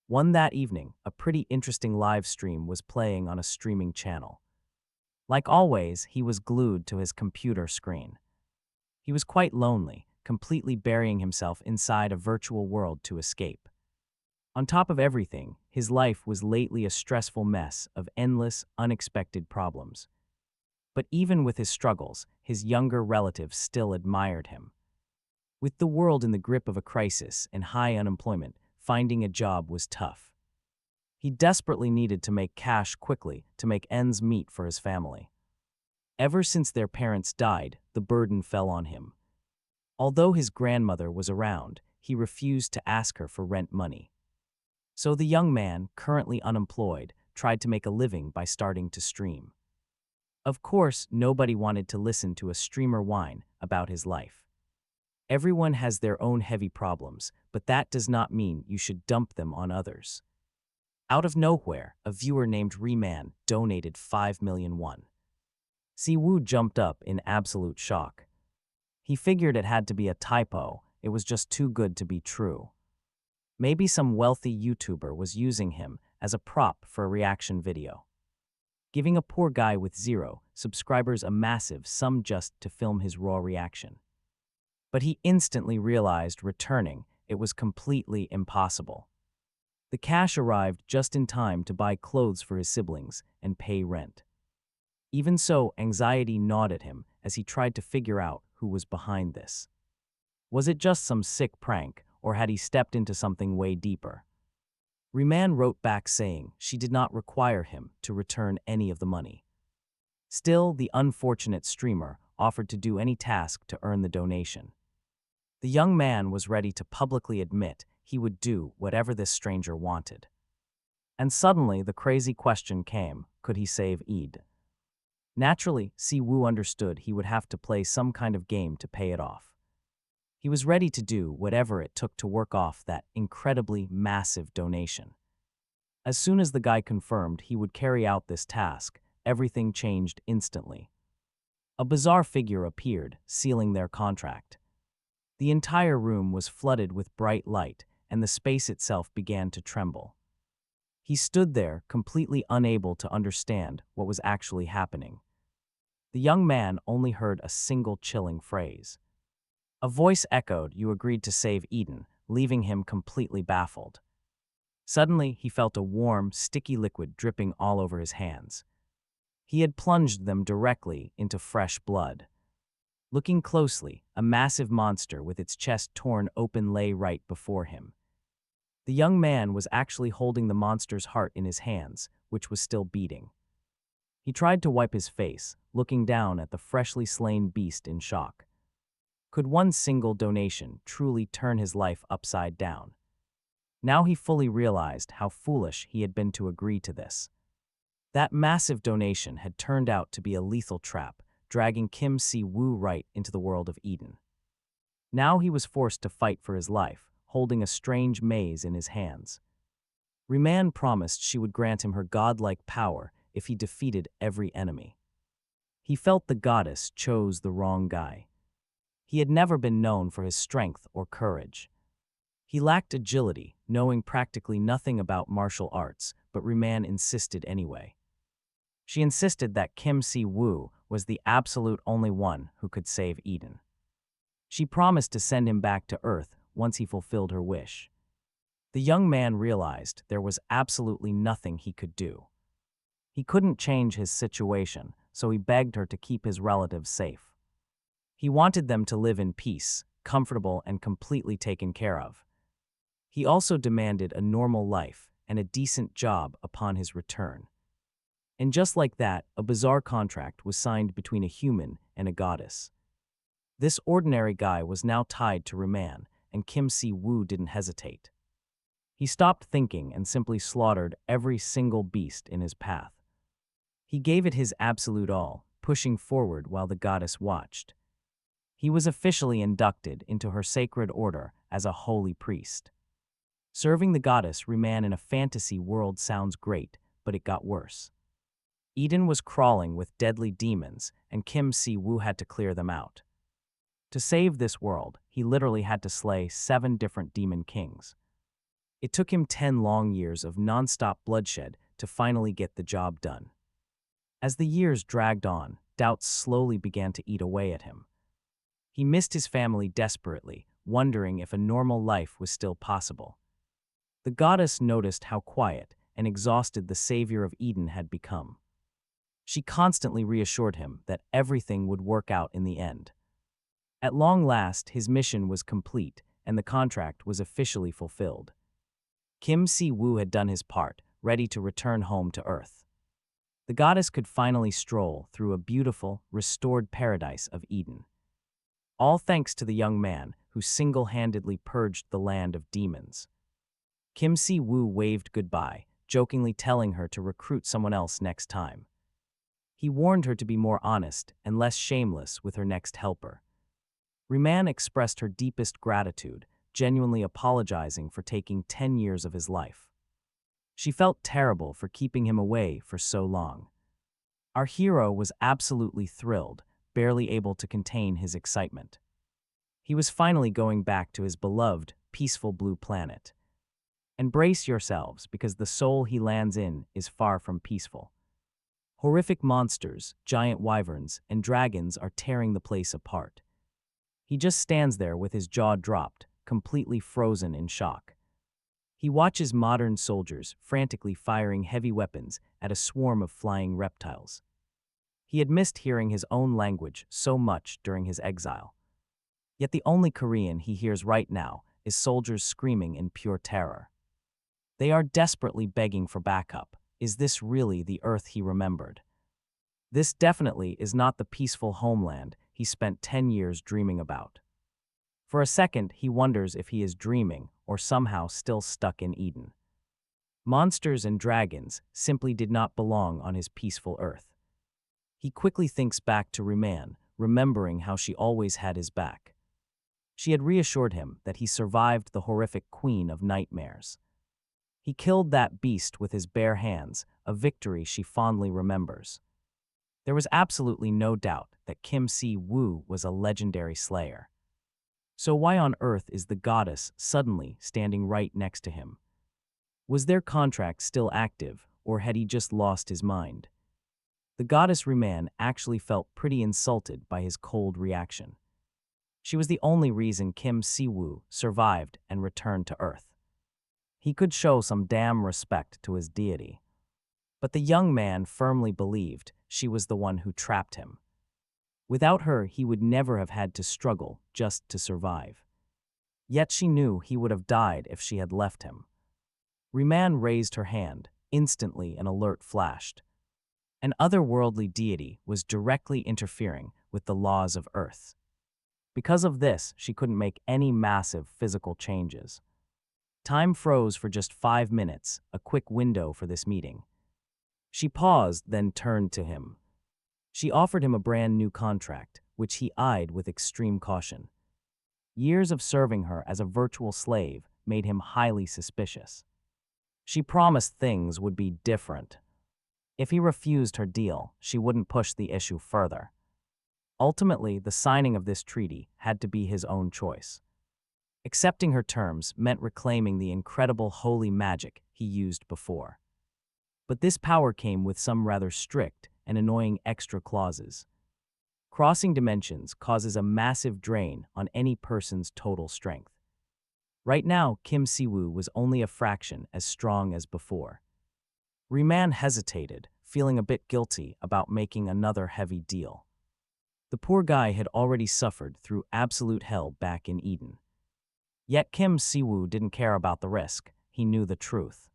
That evening, a pretty interesting live stream was playing on a streaming channel. Like always, he was glued to his computer screen. He was quite lonely, completely burying himself inside a virtual world to escape. On top of everything, his life was lately a stressful mess of endless, unexpected problems. But even with his struggles, his younger relatives still admired him. With the world in the grip of a crisis and high unemployment, finding a job was tough. He desperately needed to make cash quickly to make ends meet for his family. Ever since their parents died, the burden fell on him. Although his grandmother was around, he refused to ask her for rent money. So the young man, currently unemployed, tried to make a living by starting to stream. Of course, nobody wanted to listen to a streamer whine about his life. Everyone has their own heavy problems, but that does not mean you should dump them on others. Out of nowhere, a viewer named Reman donated 5 million won. Siwoo jumped up in absolute shock. He figured it had to be a typo, it was just too good to be true. Maybe some wealthy YouTuber was using him as a prop for a reaction video, giving a poor guy with 0 subscribers a massive sum just to film his raw reaction. But he instantly realized returning it was completely impossible. The cash arrived just in time to buy clothes for his siblings and pay rent. Even so, anxiety gnawed at him as he tried to figure out who was behind this. Was it just some sick prank, or had he stepped into something way deeper? Reman wrote back saying she did not require him to return any of the money. Still, the unfortunate streamer offered to do any task to earn the donation. The young man was ready to publicly admit he would do whatever this stranger wanted. And suddenly the crazy question came, could he save Eid? Naturally, Siwoo understood he would have to play some kind of game to pay it off. He was ready to do whatever it took to work off that incredibly massive donation. As soon as the guy confirmed he would carry out this task, everything changed instantly. A bizarre figure appeared, sealing their contract. The entire room was flooded with bright light, and the space itself began to tremble. He stood there, completely unable to understand what was actually happening. The young man only heard a single chilling phrase. A voice echoed, "You agreed to save Eden," leaving him completely baffled. Suddenly, he felt a warm, sticky liquid dripping all over his hands. He had plunged them directly into fresh blood. Looking closely, a massive monster with its chest torn open lay right before him. The young man was actually holding the monster's heart in his hands, which was still beating. He tried to wipe his face, looking down at the freshly slain beast in shock. Could one single donation truly turn his life upside down? Now he fully realized how foolish he had been to agree to this. That massive donation had turned out to be a lethal trap, dragging Kim Si-woo right into the world of Eden. Now he was forced to fight for his life, holding a strange maze in his hands. Reman promised she would grant him her godlike power if he defeated every enemy. He felt the goddess chose the wrong guy. He had never been known for his strength or courage. He lacked agility, knowing practically nothing about martial arts, but Reman insisted anyway. She insisted that Kim Si-woo was the absolute only one who could save Eden. She promised to send him back to Earth once he fulfilled her wish. The young man realized there was absolutely nothing he could do. He couldn't change his situation, so he begged her to keep his relatives safe. He wanted them to live in peace, comfortable and completely taken care of. He also demanded a normal life and a decent job upon his return. And just like that, a bizarre contract was signed between a human and a goddess. This ordinary guy was now tied to Reman, and Kim Si-woo didn't hesitate. He stopped thinking and simply slaughtered every single beast in his path. He gave it his absolute all, pushing forward while the goddess watched. He was officially inducted into her sacred order as a holy priest. Serving the goddess Reman in a fantasy world sounds great, but it got worse. Eden was crawling with deadly demons, and Kim Si-woo had to clear them out. To save this world, he literally had to slay 7 different demon kings. It took him 10 long years of nonstop bloodshed to finally get the job done. As the years dragged on, doubts slowly began to eat away at him. He missed his family desperately, wondering if a normal life was still possible. The goddess noticed how quiet and exhausted the savior of Eden had become. She constantly reassured him that everything would work out in the end. At long last, his mission was complete, and the contract was officially fulfilled. Kim Si-woo had done his part, ready to return home to Earth. The goddess could finally stroll through a beautiful, restored paradise of Eden. All thanks to the young man who single-handedly purged the land of demons. Kim Si-woo waved goodbye, jokingly telling her to recruit someone else next time. He warned her to be more honest and less shameless with her next helper. Riman expressed her deepest gratitude, genuinely apologizing for taking 10 years of his life. She felt terrible for keeping him away for so long. Our hero was absolutely thrilled, barely able to contain his excitement. He was finally going back to his beloved, peaceful blue planet. And brace yourselves, because the Seoul he lands in is far from peaceful. Horrific monsters, giant wyverns, and dragons are tearing the place apart. He just stands there with his jaw dropped, completely frozen in shock. He watches modern soldiers frantically firing heavy weapons at a swarm of flying reptiles. He had missed hearing his own language so much during his exile. Yet the only Korean he hears right now is soldiers screaming in pure terror. They are desperately begging for backup. Is this really the Earth he remembered? This definitely is not the peaceful homeland he spent 10 years dreaming about. For a second, he wonders if he is dreaming or somehow still stuck in Eden. Monsters and dragons simply did not belong on his peaceful Earth. He quickly thinks back to Riman, remembering how she always had his back. She had reassured him that he survived the horrific Queen of Nightmares. He killed that beast with his bare hands, a victory she fondly remembers. There was absolutely no doubt that Kim Si-woo was a legendary slayer. So why on earth is the goddess suddenly standing right next to him? Was their contract still active, or had he just lost his mind? The goddess Riman actually felt pretty insulted by his cold reaction. She was the only reason Kim Si-woo survived and returned to Earth. He could show some damn respect to his deity. But the young man firmly believed she was the one who trapped him. Without her, he would never have had to struggle just to survive. Yet she knew he would have died if she had left him. Riman raised her hand. Instantly an alert flashed. An otherworldly deity was directly interfering with the laws of Earth. Because of this, she couldn't make any massive physical changes. Time froze for just 5 minutes, a quick window for this meeting. She paused, then turned to him. She offered him a brand new contract, which he eyed with extreme caution. Years of serving her as a virtual slave made him highly suspicious. She promised things would be different. If he refused her deal, she wouldn't push the issue further. Ultimately, the signing of this treaty had to be his own choice. Accepting her terms meant reclaiming the incredible holy magic he used before. But this power came with some rather strict and annoying extra clauses. Crossing dimensions causes a massive drain on any person's total strength. Right now, Kim Si-woo was only a fraction as strong as before. Riman hesitated, feeling a bit guilty about making another heavy deal. The poor guy had already suffered through absolute hell back in Eden. Yet Kim Si-woo didn't care about the risk. He knew the truth.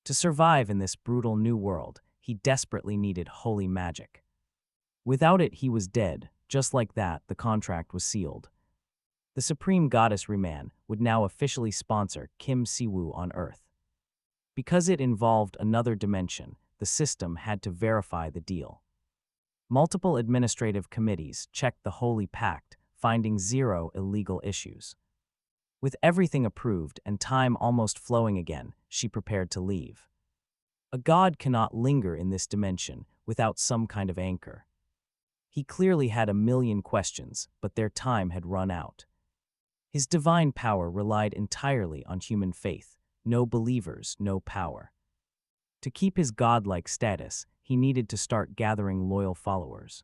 To survive in this brutal new world, he desperately needed holy magic. Without it, he was dead. Just like that, the contract was sealed. The supreme goddess Riman would now officially sponsor Kim Si-woo on Earth. Because it involved another dimension, the system had to verify the deal. Multiple administrative committees checked the Holy Pact, finding 0 illegal issues. With everything approved and time almost flowing again, she prepared to leave. A god cannot linger in this dimension without some kind of anchor. He clearly had a million questions, but their time had run out. His divine power relied entirely on human faith, no believers, no power. To keep his godlike status, he needed to start gathering loyal followers.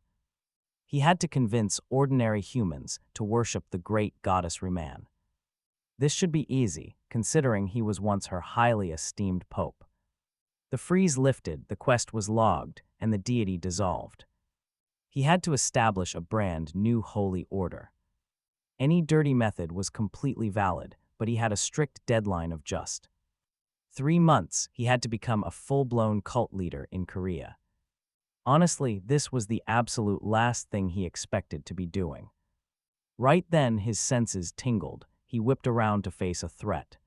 He had to convince ordinary humans to worship the great goddess Ruman. This should be easy, considering he was once her highly esteemed pope. The freeze lifted, the quest was logged, and the deity dissolved. He had to establish a brand new holy order. Any dirty method was completely valid, but he had a strict deadline of just 3 months. He had to become a full-blown cult leader in Korea. Honestly, this was the absolute last thing he expected to be doing. Right then, his senses tingled. He whipped around to face a threat.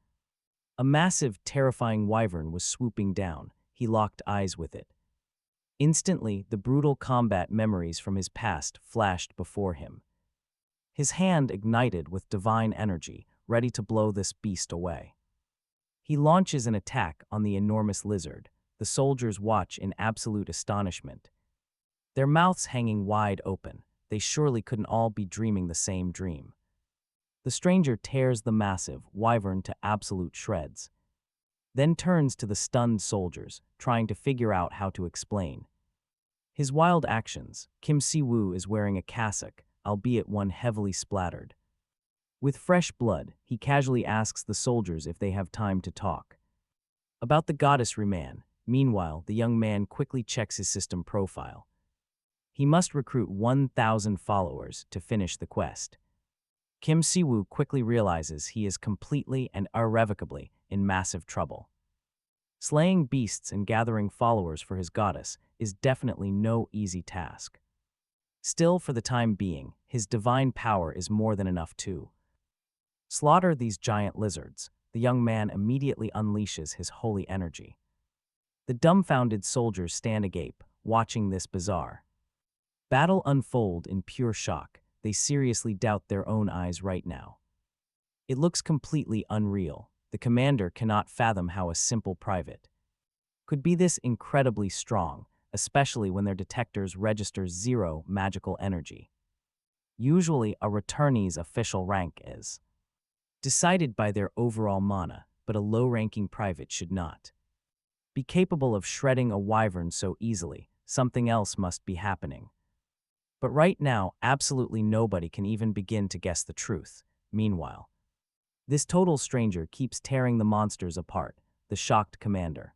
A massive, terrifying wyvern was swooping down. He locked eyes with it. Instantly, the brutal combat memories from his past flashed before him. His hand ignited with divine energy, ready to blow this beast away. He launches an attack on the enormous lizard. The soldiers watch in absolute astonishment. Their mouths hanging wide open. They surely couldn't all be dreaming the same dream. The stranger tears the massive wyvern to absolute shreds, then turns to the stunned soldiers, trying to figure out how to explain his wild actions. Kim Si-woo is wearing a cassock, albeit one heavily splattered. With fresh blood, he casually asks the soldiers if they have time to talk about the goddess Ruman. Meanwhile, the young man quickly checks his system profile. He must recruit 1,000 followers to finish the quest. Kim Si-woo quickly realizes he is completely and irrevocably in massive trouble. Slaying beasts and gathering followers for his goddess is definitely no easy task. Still, for the time being, his divine power is more than enough to slaughter these giant lizards. The young man immediately unleashes his holy energy. The dumbfounded soldiers stand agape, watching this bizarre battle unfold in pure shock. They seriously doubt their own eyes right now. It looks completely unreal. The commander cannot fathom how a simple private could be this incredibly strong, especially when their detectors register 0 magical energy. Usually, a returnee's official rank is decided by their overall mana, but a low-ranking private should not be capable of shredding a wyvern so easily. Something else must be happening. But right now, absolutely nobody can even begin to guess the truth. Meanwhile, this total stranger keeps tearing the monsters apart. The shocked commander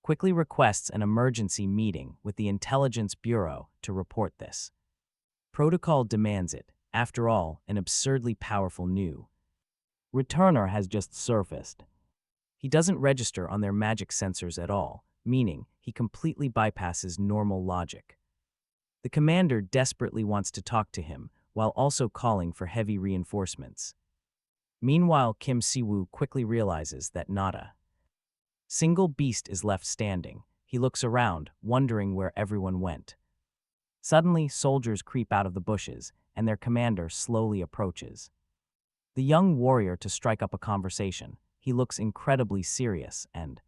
quickly requests an emergency meeting with the Intelligence Bureau to report this. Protocol demands it. After all, an absurdly powerful new returner has just surfaced. He doesn't register on their magic sensors at all, meaning he completely bypasses normal logic. The commander desperately wants to talk to him, while also calling for heavy reinforcements. Meanwhile, Kim Si-woo quickly realizes that not a single beast is left standing. He looks around, wondering where everyone went. Suddenly, soldiers creep out of the bushes, and their commander slowly approaches the young warrior to strike up a conversation. He looks incredibly serious, and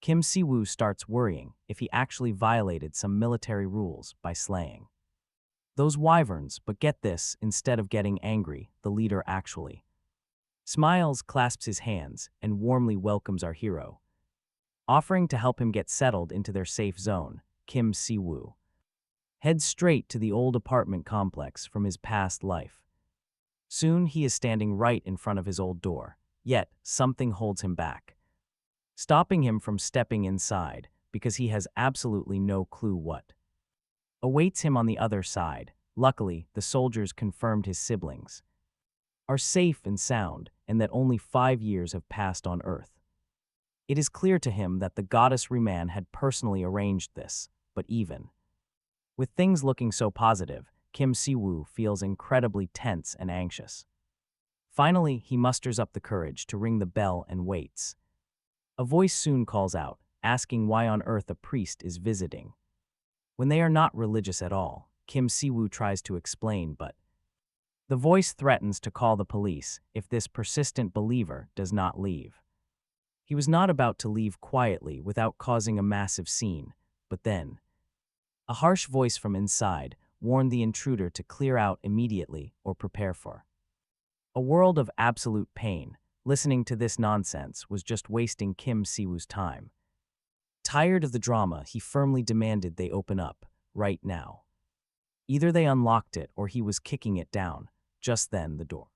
Kim Si-woo starts worrying if he actually violated some military rules by slaying those wyverns. But get this, instead of getting angry, the leader actually smiles, clasps his hands, and warmly welcomes our hero, offering to help him get settled into their safe zone. Kim Si-woo heads straight to the old apartment complex from his past life. Soon he is standing right in front of his old door, yet something holds him back, stopping him from stepping inside because he has absolutely no clue what awaits him on the other side. Luckily, the soldiers confirmed his siblings are safe and sound, and that only 5 years have passed on Earth. It is clear to him that the goddess Ruman had personally arranged this, but even with things looking so positive, Kim Si-woo feels incredibly tense and anxious. Finally, he musters up the courage to ring the bell and waits. A voice soon calls out, asking why on earth a priest is visiting when they are not religious at all. Kim Si-woo tries to explain, but the voice threatens to call the police if this persistent believer does not leave. He was not about to leave quietly without causing a massive scene, but then a harsh voice from inside warned the intruder to clear out immediately or prepare for a world of absolute pain. Listening to this nonsense was just wasting Kim Siwoo's time. Tired of the drama, he firmly demanded they open up, right now. Either they unlocked it or he was kicking it down. Just then, the door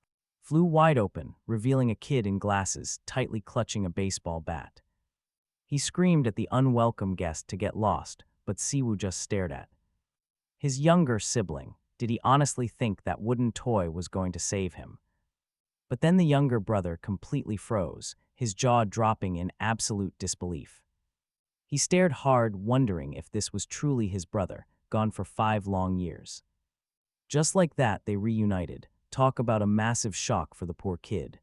flew wide open, revealing a kid in glasses, tightly clutching a baseball bat. He screamed at the unwelcome guest to get lost, but Siwoo just stared at his younger sibling. Did he honestly think that wooden toy was going to save him? But then the younger brother completely froze, his jaw dropping in absolute disbelief. He stared hard, wondering if this was truly his brother, gone for 5 long years. Just like that, they reunited. Talk about a massive shock for the poor kid.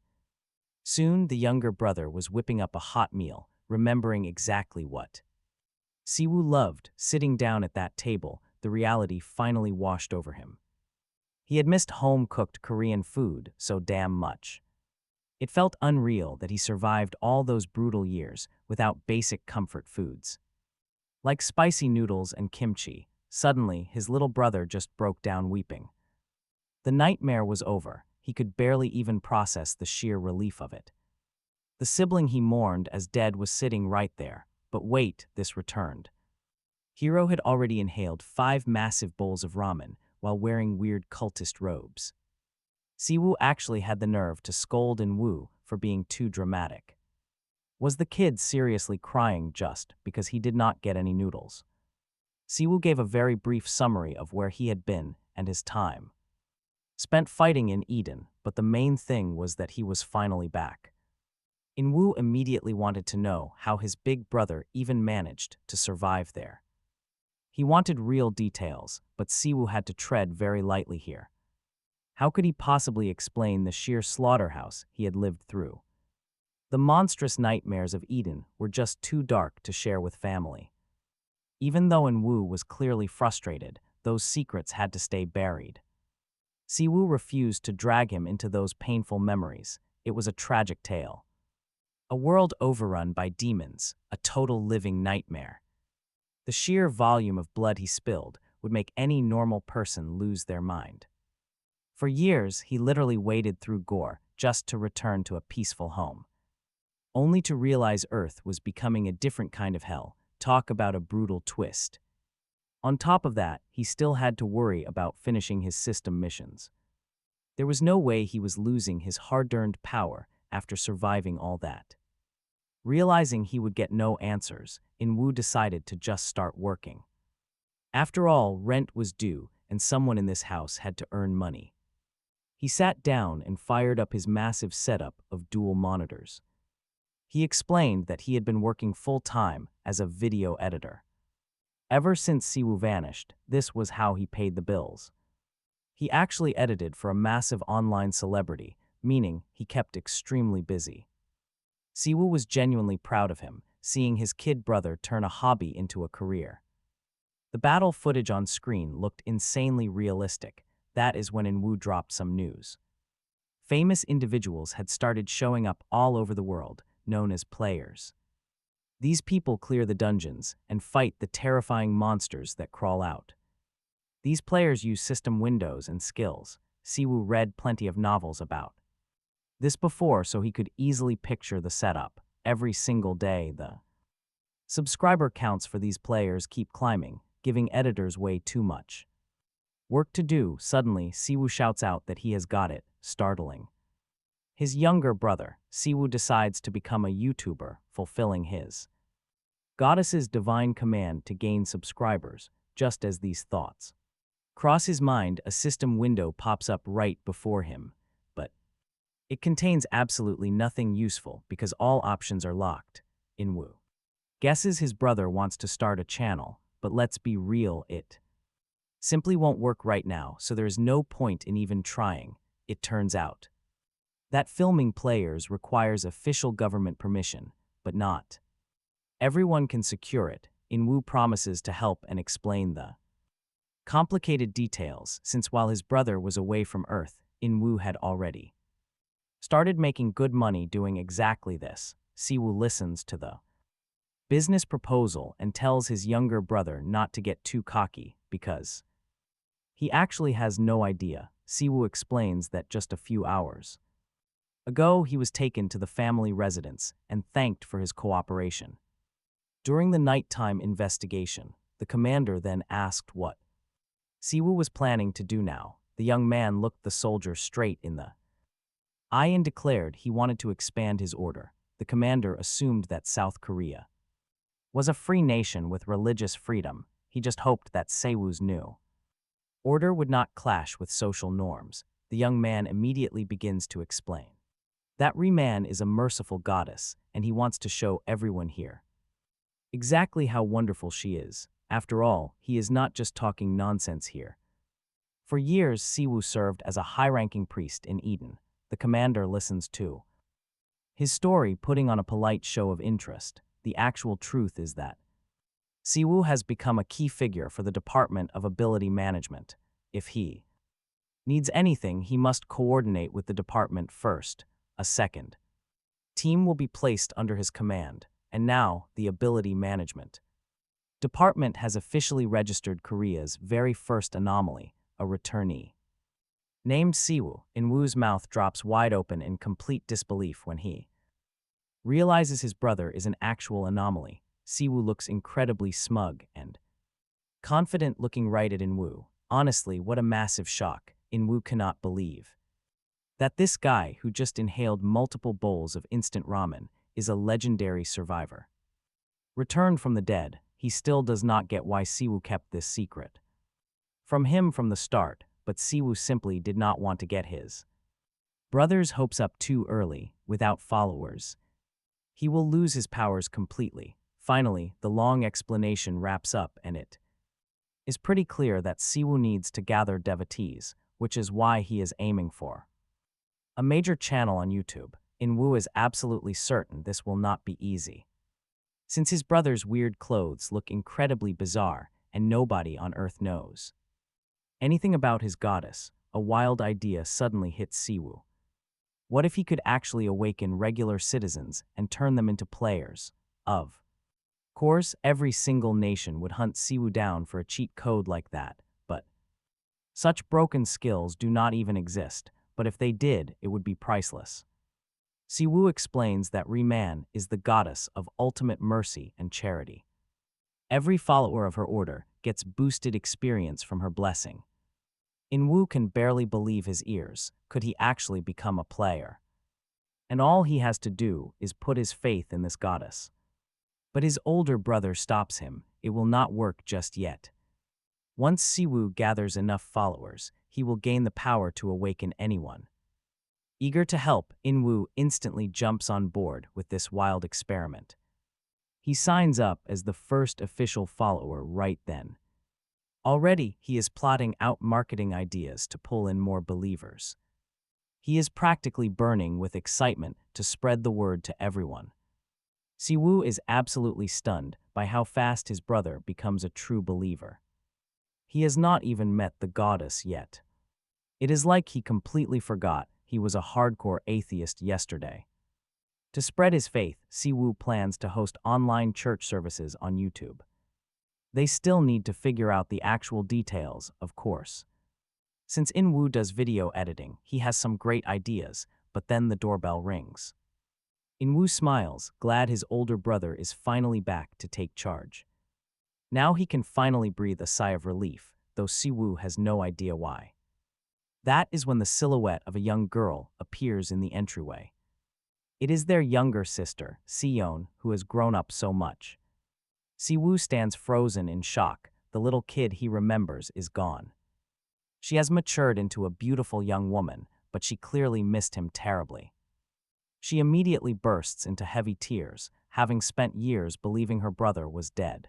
Soon, the younger brother was whipping up a hot meal, remembering exactly what Siwoo loved. Sitting down at that table, the reality finally washed over him. He had missed home-cooked Korean food so damn much. It felt unreal that he survived all those brutal years without basic comfort foods. Like spicy noodles and kimchi, suddenly his little brother just broke down weeping. The nightmare was over. He could barely even process the sheer relief of it. The sibling he mourned as dead was sitting right there. But wait, this returned. Hiro had already inhaled 5 massive bowls of ramen while wearing weird cultist robes. Siwoo actually had the nerve to scold and woo for being too dramatic. Was the kid seriously crying just because he did not get any noodles? Siwoo gave a very brief summary of where he had been and his time spent fighting in Eden, but the main thing was that he was finally back. Inwoo immediately wanted to know how his big brother even managed to survive there. He wanted real details, but Siwoo had to tread very lightly here. How could he possibly explain the sheer slaughterhouse he had lived through? The monstrous nightmares of Eden were just too dark to share with family. Even though Inwoo was clearly frustrated, those secrets had to stay buried. Siwoo refused to drag him into those painful memories. It was a tragic tale. A world overrun by demons, a total living nightmare. The sheer volume of blood he spilled would make any normal person lose their mind. For years, he literally waded through gore just to return to a peaceful home. Only to realize Earth was becoming a different kind of hell. Talk about a brutal twist. On top of that, he still had to worry about finishing his system missions. There was no way he was losing his hard-earned power after surviving all that. Realizing he would get no answers, Inwoo decided to just start working. After all, rent was due, and someone in this house had to earn money. He sat down and fired up his massive setup of dual monitors. He explained that he had been working full-time as a video editor. Ever since Siwoo vanished, this was how he paid the bills. He actually edited for a massive online celebrity, meaning he kept extremely busy. Siwoo was genuinely proud of him, seeing his kid brother turn a hobby into a career. The battle footage on screen looked insanely realistic. That is when Inwoo dropped some news. Famous individuals had started showing up all over the world, known as players. These people clear the dungeons and fight the terrifying monsters that crawl out. These players use system windows and skills Siwoo read plenty of novels about this before, so he could easily picture the setup. Every single day, the subscriber counts for these players keep climbing, giving editors way too much work to do. Suddenly, Siwoo shouts out that he has got it, startling his younger brother. Siwoo decides to become a YouTuber, fulfilling his goddess's divine command to gain subscribers. Just as these thoughts cross his mind, a system window pops up right before him, but it contains absolutely nothing useful because all options are locked. Inwoo guesses his brother wants to start a channel, but let's be real, it simply won't work right now, so there is no point in even trying. It turns out that filming players requires official government permission, but not everyone can secure it. Inwoo promises to help and explain the complicated details, since while his brother was away from Earth, Inwoo had already started making good money doing exactly this. Siwoo listens to the business proposal and tells his younger brother not to get too cocky because he actually has no idea. Siwoo explains that just a few hours Ago, he was taken to the family residence and thanked for his cooperation. During the nighttime investigation, the commander then asked what Siwoo was planning to do now. The young man looked the soldier straight in the eye and declared he wanted to expand his order. The commander assumed that South Korea was a free nation with religious freedom. He just hoped that Siwoo's new order would not clash with social norms. The young man immediately begins to explain that Reman is a merciful goddess, and he wants to show everyone here exactly how wonderful she is. After all, he is not just talking nonsense here. For years, Siwoo served as a high-ranking priest in Eden. The commander listens to his story, putting on a polite show of interest. The actual truth is that Siwoo has become a key figure for the Department of Ability Management. If he needs anything, he must coordinate with the department first. A second team will be placed under his command, and now the Ability Management Department has officially registered Korea's very first anomaly, a returnee named Siwoo. In-woo's mouth drops wide open in complete disbelief when he realizes his brother is an actual anomaly. Siwoo looks incredibly smug and confident, looking right at In-woo. Honestly, what a massive shock. In-woo cannot believe that this guy, who just inhaled multiple bowls of instant ramen, is a legendary survivor. Returned from the dead, he still does not get why Siwoo kept this secret from him from the start, but Siwoo simply did not want to get his brother's hopes up too early. Without followers, he will lose his powers completely. Finally, the long explanation wraps up, and it is pretty clear that Siwoo needs to gather devotees, which is why he is aiming for a major channel on YouTube. In-woo is absolutely certain this will not be easy, since his brother's weird clothes look incredibly bizarre and nobody on Earth knows anything about his goddess. A wild idea suddenly hits Siwoo. What if he could actually awaken regular citizens and turn them into players? Of course, every single nation would hunt Siwoo down for a cheat code like that, but such broken skills do not even exist. But if they did, it would be priceless. Siwoo explains that Reman is the goddess of ultimate mercy and charity. Every follower of her order gets boosted experience from her blessing. In-woo can barely believe his ears. Could he actually become a player? And all he has to do is put his faith in this goddess. But his older brother stops him. It will not work just yet. Once Siwoo gathers enough followers, he will gain the power to awaken anyone. Eager to help, In-woo instantly jumps on board with this wild experiment. He signs up as the first official follower right then. Already, he is plotting out marketing ideas to pull in more believers. He is practically burning with excitement to spread the word to everyone. Siwoo is absolutely stunned by how fast his brother becomes a true believer. He has not even met the goddess yet. It is like he completely forgot he was a hardcore atheist yesterday. To spread his faith, Siwoo plans to host online church services on YouTube. They still need to figure out the actual details, of course. Since In-woo does video editing, he has some great ideas, but then the doorbell rings. In-woo smiles, glad his older brother is finally back to take charge. Now he can finally breathe a sigh of relief, though Siwoo has no idea why. That is when the silhouette of a young girl appears in the entryway. It is their younger sister, Seoul, who has grown up so much. Siwoo stands frozen in shock. The little kid he remembers is gone. She has matured into a beautiful young woman, but she clearly missed him terribly. She immediately bursts into heavy tears, having spent years believing her brother was dead.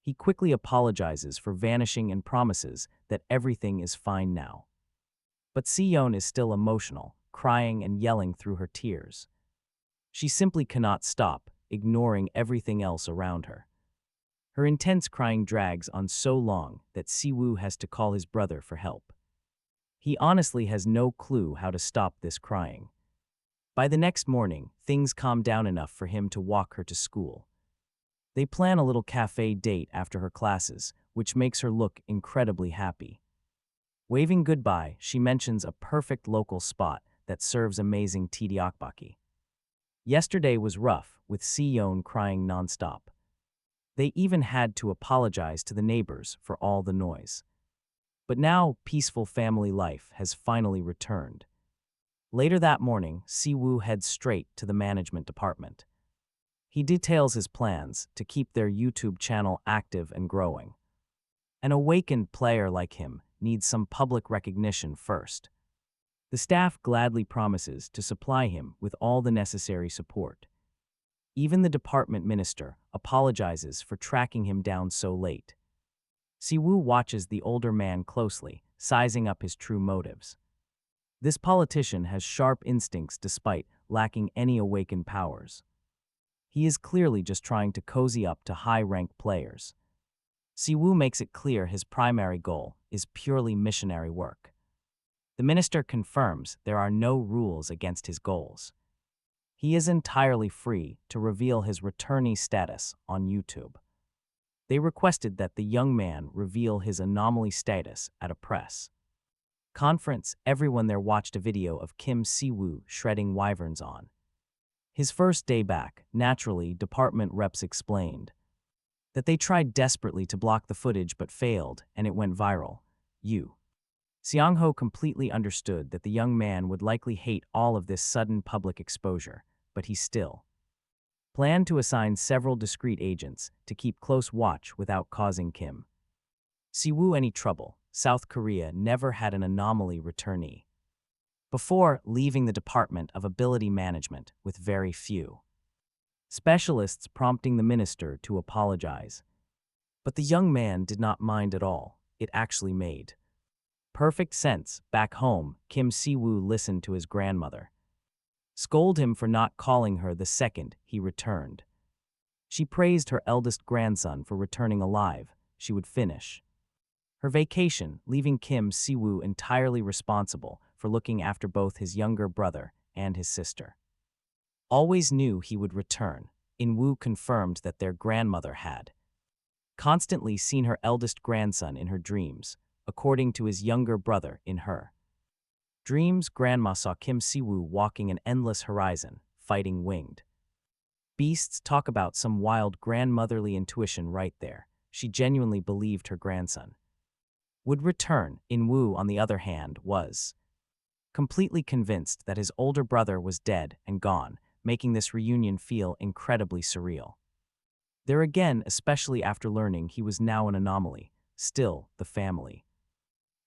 He quickly apologizes for vanishing and promises that everything is fine now. But Seoul is still emotional, crying and yelling through her tears. She simply cannot stop, ignoring everything else around her. Her intense crying drags on so long that Siwoo has to call his brother for help. He honestly has no clue how to stop this crying. By the next morning, things calm down enough for him to walk her to school. They plan a little cafe date after her classes, which makes her look incredibly happy. Waving goodbye, she mentions a perfect local spot that serves amazing tteokbokki. Yesterday was rough, with Seoul crying nonstop. They even had to apologize to the neighbors for all the noise. But now, peaceful family life has finally returned. Later that morning, Siwoo heads straight to the management department. He details his plans to keep their YouTube channel active and growing. An awakened player like him needs some public recognition first. The staff gladly promises to supply him with all the necessary support. Even the department minister apologizes for tracking him down so late. Siwoo watches the older man closely, sizing up his true motives. This politician has sharp instincts despite lacking any awakened powers. He is clearly just trying to cozy up to high-ranked players. Siwoo makes it clear his primary goal is purely missionary work. The minister confirms there are no rules against his goals. He is entirely free to reveal his returnee status on YouTube. They requested that the young man reveal his anomaly status at a press conference. Everyone there watched a video of Kim Siwoo shredding wyverns on his first day back. Naturally, department reps explained that they tried desperately to block the footage but failed, and it went viral. Seong-ho completely understood that the young man would likely hate all of this sudden public exposure, but he still planned to assign several discreet agents to keep close watch without causing Kim Siwoo any trouble. South Korea never had an anomaly returnee before leaving the Department of Ability Management with very few specialists, prompting the minister to apologize. But the young man did not mind at all. It actually made perfect sense. Back home, Kim Siwoo listened to his grandmother scold him for not calling her the second he returned. She praised her eldest grandson for returning alive. She would finish her vacation, leaving Kim Siwoo entirely responsible for looking after both his younger brother and his sister. Always knew he would return. In-woo confirmed that their grandmother had constantly seen her eldest grandson in her dreams. According to his younger brother, in her dreams, grandma saw Kim Siwoo walking an endless horizon, fighting winged beasts. Talk about some wild grandmotherly intuition right there. She genuinely believed her grandson would return. In-woo, on the other hand, was completely convinced that his older brother was dead and gone, making this reunion feel incredibly surreal. There again, especially after learning he was now an anomaly, still, the family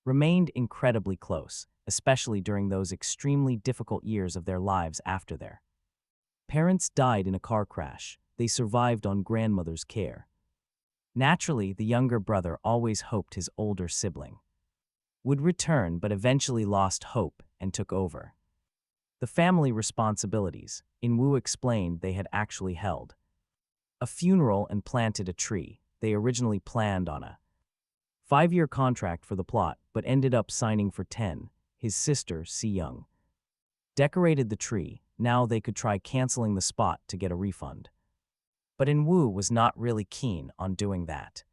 remained incredibly close, especially during those extremely difficult years of their lives after their parents died in a car crash. They survived on grandmother's care. Naturally, the younger brother always hoped his older sibling would return, but eventually lost hope and took over the family responsibilities. In-woo explained they had actually held a funeral and planted a tree. They originally planned on a 5-year contract for the plot, but ended up signing for 10. His sister, Si-young, decorated the tree. Now they could try canceling the spot to get a refund. But In-woo was not really keen on doing that.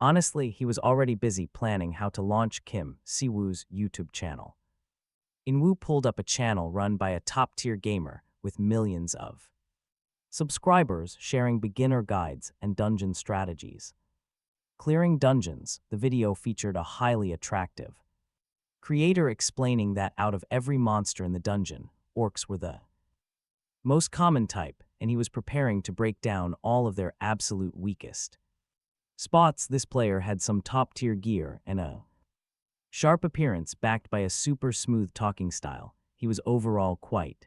Honestly, he was already busy planning how to launch Kim Siwoo's YouTube channel. In-woo pulled up a channel run by a top-tier gamer with millions of subscribers sharing beginner guides and dungeon strategies. Clearing dungeons, the video featured a highly attractive creator explaining that out of every monster in the dungeon, orcs were the most common type, and he was preparing to break down all of their absolute weakest spots. This player had some top-tier gear and a sharp appearance backed by a super smooth talking style. He was overall quite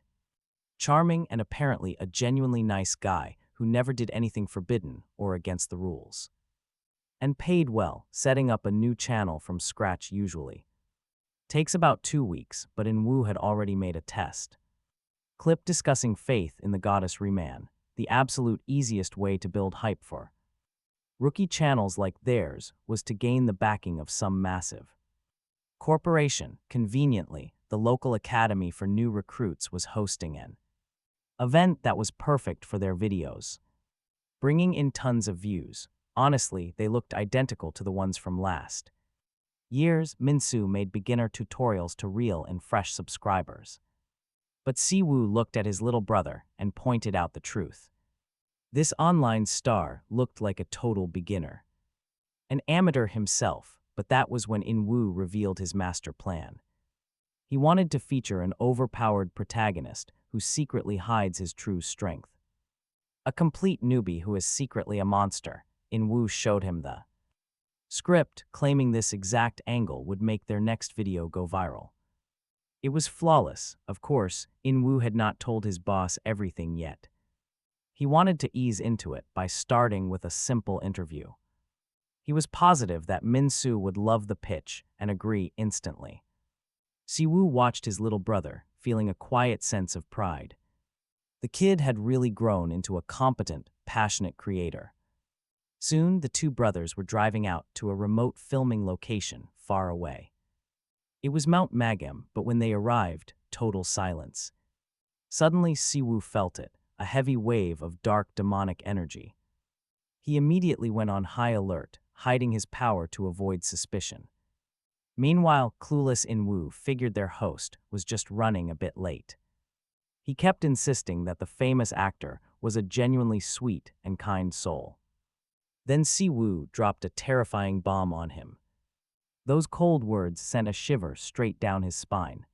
charming and apparently a genuinely nice guy who never did anything forbidden or against the rules. And paid well. Setting up a new channel from scratch usually takes about 2 weeks, but In-woo had already made a test clip discussing faith in the goddess Reman, the absolute easiest way to build hype for rookie channels like theirs was to gain the backing of some massive corporation. Conveniently, the local academy for new recruits was hosting an event that was perfect for their videos, bringing in tons of views. Honestly, they looked identical to the ones from last years. Minsu made beginner tutorials to reel in fresh subscribers. But Siwoo looked at his little brother and pointed out the truth. This online star looked like a total beginner. An amateur himself, but that was when Inwoo revealed his master plan. He wanted to feature an overpowered protagonist who secretly hides his true strength. A complete newbie who is secretly a monster. Inwoo showed him the script, claiming this exact angle would make their next video go viral. It was flawless. Of course, Inwoo had not told his boss everything yet. He wanted to ease into it by starting with a simple interview. He was positive that Min-soo would love the pitch and agree instantly. Siwoo watched his little brother, feeling a quiet sense of pride. The kid had really grown into a competent, passionate creator. Soon, the two brothers were driving out to a remote filming location far away. It was Mount Magam, but when they arrived, total silence. Suddenly, Siwoo felt it, a heavy wave of dark demonic energy. He immediately went on high alert, hiding his power to avoid suspicion. Meanwhile, clueless Inwoo figured their host was just running a bit late. He kept insisting that the famous actor was a genuinely sweet and kind soul. Then Siwoo dropped a terrifying bomb on him. Those cold words sent a shiver straight down his spine.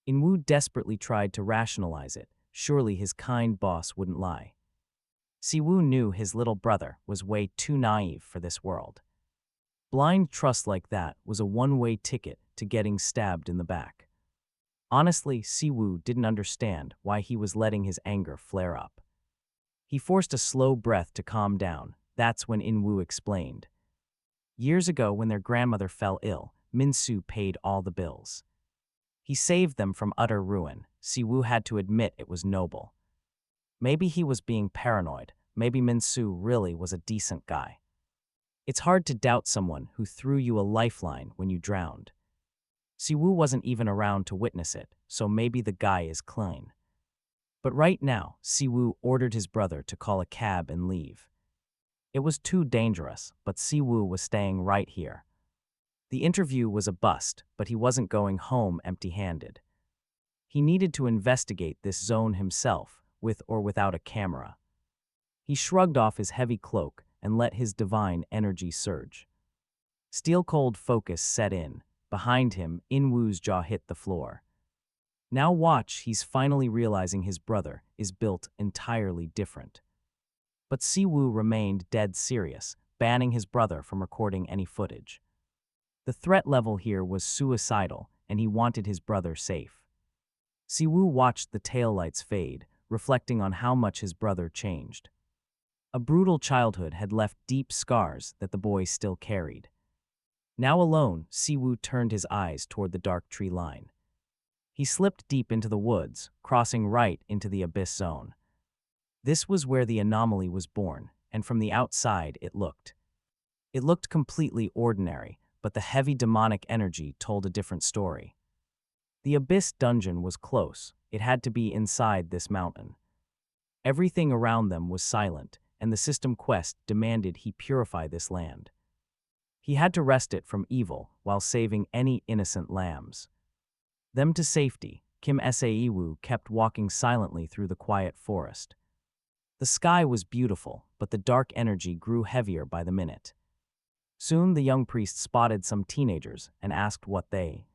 Inwoo desperately tried to rationalize it. Surely his kind boss wouldn't lie. Siwoo knew his little brother was way too naive for this world. Blind trust like that was a one-way ticket to getting stabbed in the back. Honestly, Siwoo didn't understand why he was letting his anger flare up. He forced a slow breath to calm down. That's when Inwoo explained. Years ago, when their grandmother fell ill, Min-soo paid all the bills. He saved them from utter ruin. Siwoo had to admit it was noble. Maybe he was being paranoid. Maybe Min-soo really was a decent guy. It's hard to doubt someone who threw you a lifeline when you drowned. Siwoo wasn't even around to witness it, so maybe the guy is clean. But right now, Siwoo ordered his brother to call a cab and leave. It was too dangerous, but Siwoo was staying right here. The interview was a bust, but he wasn't going home empty-handed. He needed to investigate this zone himself, with or without a camera. He shrugged off his heavy cloak and let his divine energy surge. Steel-cold focus set in. Behind him, Inwoo's jaw hit the floor. Now watch, he's finally realizing his brother is built entirely different. But Siwoo remained dead serious, banning his brother from recording any footage. The threat level here was suicidal, and he wanted his brother safe. Siwoo watched the taillights fade, reflecting on how much his brother changed. A brutal childhood had left deep scars that the boy still carried. Now alone, Siwoo turned his eyes toward the dark tree line. He slipped deep into the woods, crossing right into the abyss zone. This was where the anomaly was born, and from the outside it looked completely ordinary, but the heavy demonic energy told a different story. The abyss dungeon was close. It had to be inside this mountain. Everything around them was silent, and the system quest demanded he purify this land. He had to wrest it from evil while saving any innocent lambs. Them to safety, Kim Saewu kept walking silently through the quiet forest. The sky was beautiful, but the dark energy grew heavier by the minute. Soon the young priest spotted some teenagers and asked what they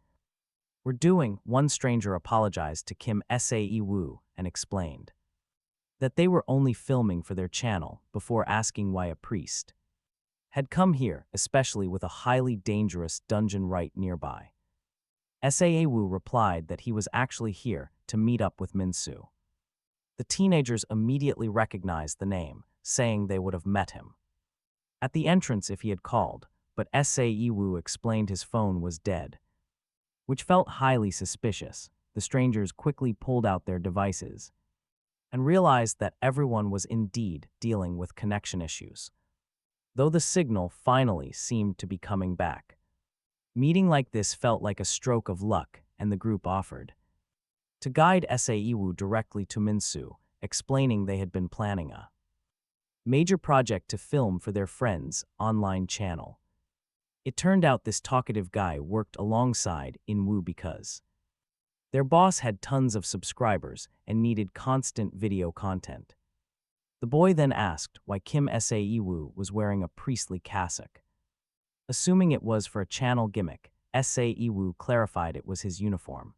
were doing. One stranger apologized to Kim Saewu and explained that they were only filming for their channel before asking why a priest had come here, especially with a highly dangerous dungeon right nearby. Saewu replied that he was actually here to meet up with Min-soo. The teenagers immediately recognized the name, saying they would have met him at the entrance if he had called, but Saewu explained his phone was dead, which felt highly suspicious. The strangers quickly pulled out their devices and realized that everyone was indeed dealing with connection issues, though the signal finally seemed to be coming back. Meeting like this felt like a stroke of luck, and the group offered to guide Saewu directly to Min-soo, explaining they had been planning a major project to film for their friend's online channel. It turned out this talkative guy worked alongside Inwoo because Their boss had tons of subscribers and needed constant video content. The boy then asked why Kim Sae-woo was wearing a priestly cassock. Assuming it was for a channel gimmick, Sae-woo clarified it was his uniform.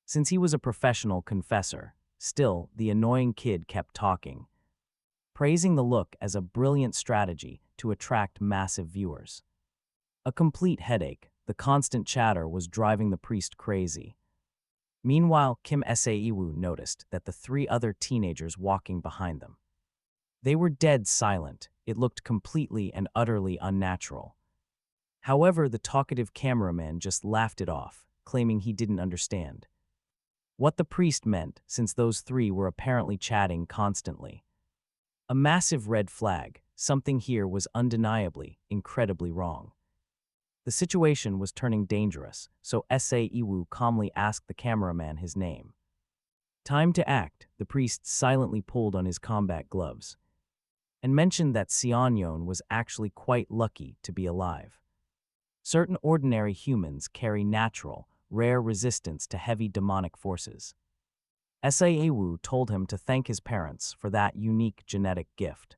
Since he was a professional confessor, still, the annoying kid kept talking, praising the look as a brilliant strategy to attract massive viewers. A complete headache, the constant chatter was driving the priest crazy. Meanwhile, Kim Sae-woo noticed that the three other teenagers walking behind them. They were dead silent. It looked completely and utterly unnatural. However, the talkative cameraman just laughed it off, claiming he didn't understand what the priest meant, since those three were apparently chatting constantly. A massive red flag. Something here was undeniably, incredibly wrong. The situation was turning dangerous, so Sae-woo calmly asked the cameraman his name. Time to act, the priest silently pulled on his combat gloves and mentioned that Seonyeon was actually quite lucky to be alive. Certain ordinary humans carry natural, rare resistance to heavy demonic forces. Sae-woo told him to thank his parents for that unique genetic gift.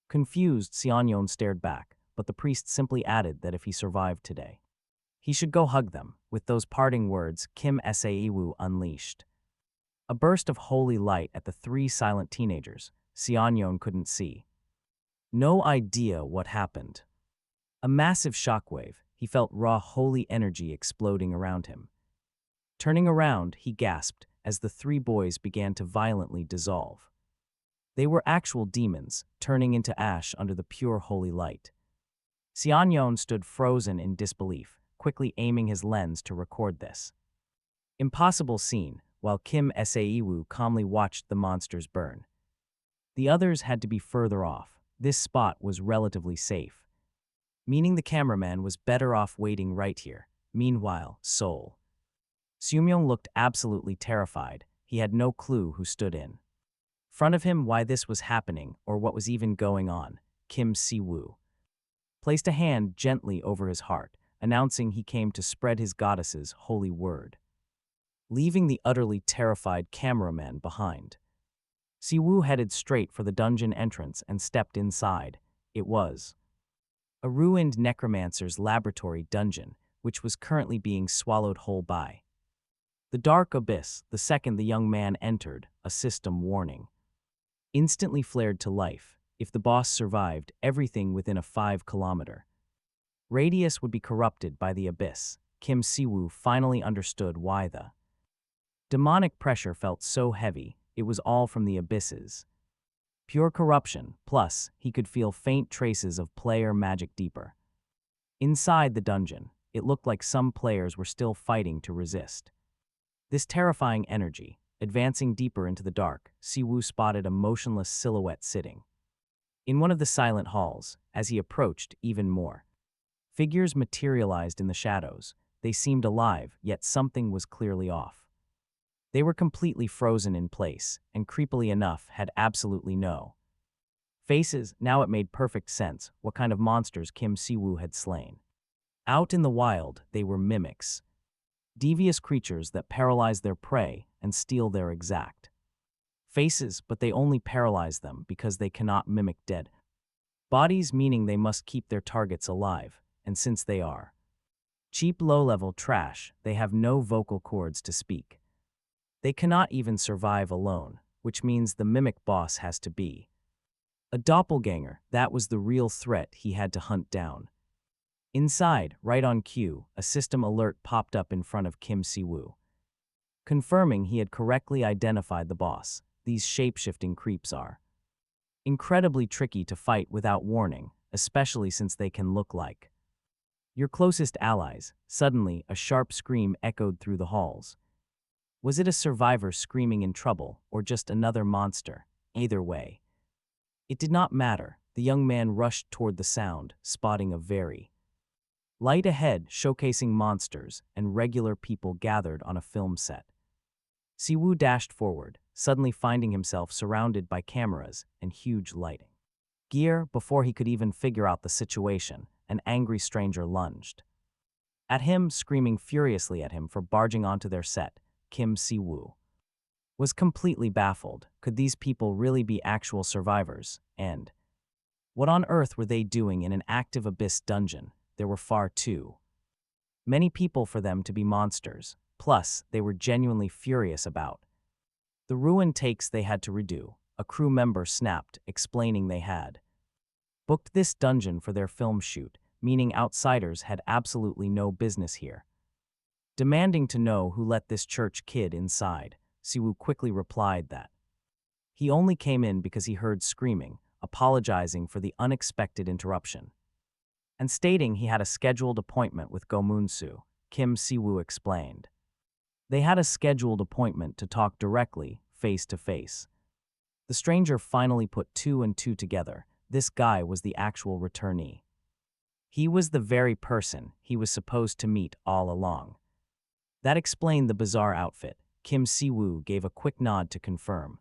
Confused, Seonyeon stared back, but the priest simply added that if he survived today, he should go hug them. With those parting words, Kim Sae-woo unleashed a burst of holy light at the three silent teenagers. Seonyeon couldn't see. No idea what happened. A massive shockwave. He felt raw holy energy exploding around him. Turning around, he gasped as the three boys began to violently dissolve. They were actual demons, turning into ash under the pure holy light. Seonyeon stood frozen in disbelief, quickly aiming his lens to record this impossible scene, while Kim Sae-woo calmly watched the monsters burn. The others had to be further off. This spot was relatively safe, meaning the cameraman was better off waiting right here. Meanwhile, Seoul. Seumyeong looked absolutely terrified. He had no clue who stood in front of him, why this was happening, or what was even going on. Kim Si-woo placed a hand gently over his heart, announcing he came to spread his goddess's holy word, leaving the utterly terrified cameraman behind. Si-woo headed straight for the dungeon entrance and stepped inside. It was a ruined necromancer's laboratory dungeon, which was currently being swallowed whole by the dark abyss. The second the young man entered, a system warning instantly flared to life. If the boss survived, everything within a 5-kilometer radius would be corrupted by the abyss. Kim Si-woo finally understood why the demonic pressure felt so heavy. It was all from the abysses. Pure corruption, plus he could feel faint traces of player magic deeper inside the dungeon. It looked like some players were still fighting to resist this terrifying energy. Advancing deeper into the dark, Si-woo spotted a motionless silhouette sitting in one of the silent halls. As he approached, even more figures materialized in the shadows. They seemed alive, yet something was clearly off. They were completely frozen in place, and creepily enough, had absolutely no faces. Now it made perfect sense what kind of monsters Kim Si-woo had slain. Out in the wild, they were mimics, devious creatures that paralyze their prey and steal their exact faces, but they only paralyze them because they cannot mimic dead bodies, meaning they must keep their targets alive, and since they are cheap low-level trash, they have no vocal cords to speak. They cannot even survive alone, which means the mimic boss has to be a doppelganger. That was the real threat he had to hunt down. Inside, right on cue, a system alert popped up in front of Kim Si-woo, confirming he had correctly identified the boss. These shape-shifting creeps are incredibly tricky to fight without warning, especially since they can look like your closest allies. Suddenly, a sharp scream echoed through the halls. Was it a survivor screaming in trouble, or just another monster? Either way, it did not matter. The young man rushed toward the sound, spotting a very light ahead, showcasing monsters and regular people gathered on a film set. Si-woo dashed forward, suddenly finding himself surrounded by cameras and huge lighting gear. Before he could even figure out the situation, an angry stranger lunged at him, screaming furiously at him for barging onto their set. Kim Si-woo, was completely baffled. Could these people really be actual survivors? And what on earth were they doing in an active abyss dungeon? There were far too many people for them to be monsters. Plus, they were genuinely furious about the ruined takes they had to redo. A crew member snapped, explaining they had booked this dungeon for their film shoot, meaning outsiders had absolutely no business here. Demanding to know who let this church kid inside, Siwoo quickly replied that he only came in because he heard screaming, apologizing for the unexpected interruption, and stating he had a scheduled appointment with Go-moon-soo. Kim Si-woo explained. They had a scheduled appointment to talk directly, face to face. The stranger finally put two and two together. This guy was the actual returnee. He was the very person he was supposed to meet all along. That explained the bizarre outfit. Kim Si-woo gave a quick nod to confirm.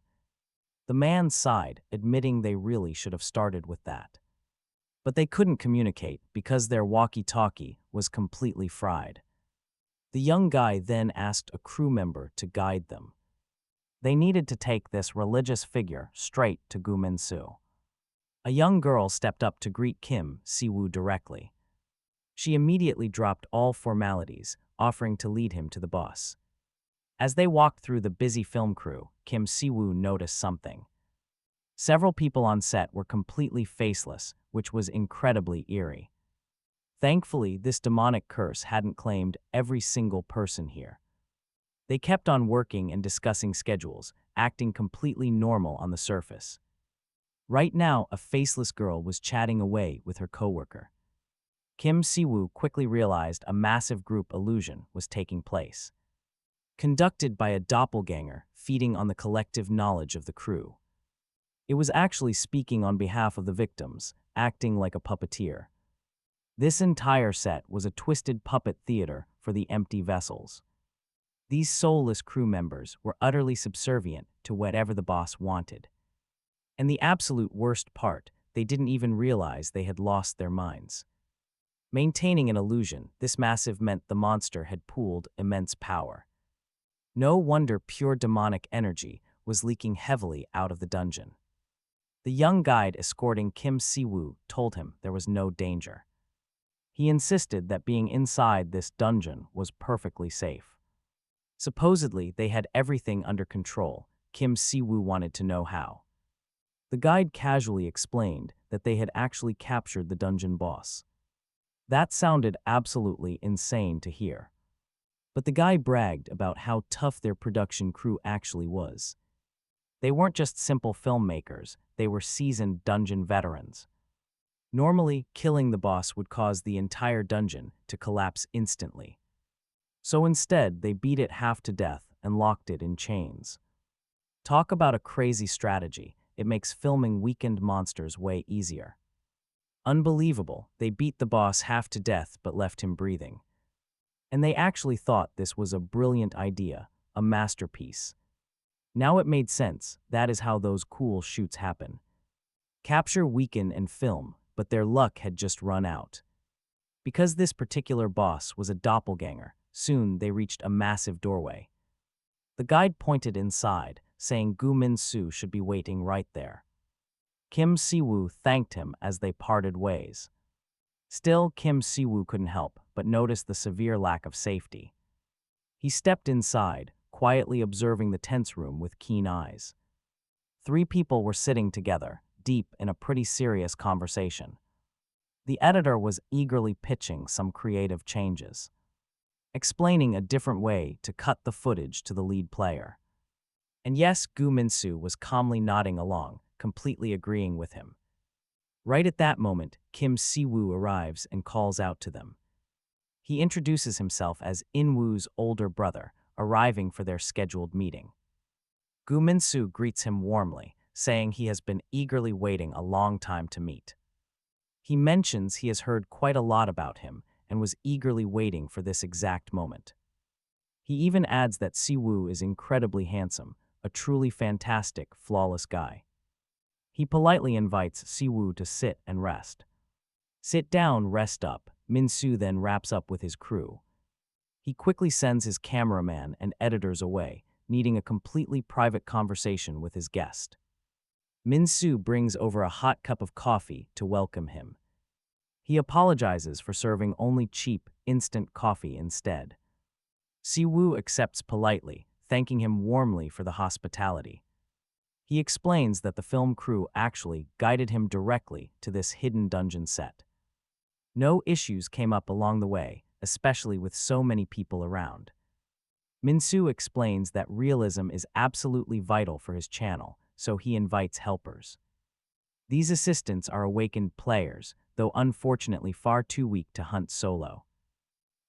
The man sighed, admitting they really should have started with that. But they couldn't communicate because their walkie-talkie was completely fried. The young guy then asked a crew member to guide them. They needed to take this religious figure straight to Go-moon-soo. A young girl stepped up to greet Kim Si-woo directly. She immediately dropped all formalities, offering to lead him to the boss. As they walked through the busy film crew, Kim Si-woo noticed something. Several people on set were completely faceless, which was incredibly eerie. Thankfully, this demonic curse hadn't claimed every single person here. They kept on working and discussing schedules, acting completely normal on the surface. Right now, a faceless girl was chatting away with her coworker. Kim Si-woo quickly realized a massive group illusion was taking place, conducted by a doppelganger feeding on the collective knowledge of the crew. It was actually speaking on behalf of the victims, acting like a puppeteer. This entire set was a twisted puppet theater for the empty vessels. These soulless crew members were utterly subservient to whatever the boss wanted. And the absolute worst part, they didn't even realize they had lost their minds. Maintaining an illusion, this massive meant the monster had pooled immense power. No wonder pure demonic energy was leaking heavily out of the dungeon. The young guide escorting Kim Si-woo told him there was no danger. He insisted that being inside this dungeon was perfectly safe. Supposedly, they had everything under control. Kim Si-woo wanted to know how. The guide casually explained that they had actually captured the dungeon boss. That sounded absolutely insane to hear. But the guy bragged about how tough their production crew actually was. They weren't just simple filmmakers, they were seasoned dungeon veterans. Normally, killing the boss would cause the entire dungeon to collapse instantly. So instead, they beat it half to death and locked it in chains. Talk about a crazy strategy. It makes filming weakened monsters way easier. Unbelievable, they beat the boss half to death but left him breathing. And they actually thought this was a brilliant idea, a masterpiece. Now it made sense. That is how those cool shoots happen. Capture, weaken, and film, but their luck had just run out. Because this particular boss was a doppelganger, soon they reached a massive doorway. The guide pointed inside, saying Go-moon-soo should be waiting right there. Kim Si-woo thanked him as they parted ways. Still, Kim Si-woo couldn't help but notice the severe lack of safety. He stepped inside, quietly observing the tense room with keen eyes. 3 people were sitting together, deep in a pretty serious conversation. The editor was eagerly pitching some creative changes, explaining a different way to cut the footage to the lead player. And yes, Go-moon-soo was calmly nodding along, completely agreeing with him. Right at that moment, Kim Si-woo arrives and calls out to them. He introduces himself as In-woo's older brother, arriving for their scheduled meeting. Go-moon-soo greets him warmly, saying he has been eagerly waiting a long time to meet. He mentions he has heard quite a lot about him and was eagerly waiting for this exact moment. He even adds that Si-woo is incredibly handsome, a truly fantastic, flawless guy. He politely invites Si-woo to sit and rest. Sit down, rest up. Min-soo then wraps up with his crew. He quickly sends his cameraman and editors away, needing a completely private conversation with his guest. Min-soo brings over a hot cup of coffee to welcome him. He apologizes for serving only cheap, instant coffee instead. Si-woo accepts politely, thanking him warmly for the hospitality. He explains that the film crew actually guided him directly to this hidden dungeon set. No issues came up along the way, especially with so many people around. Min-soo explains that realism is absolutely vital for his channel, so he invites helpers. These assistants are awakened players, though unfortunately far too weak to hunt solo.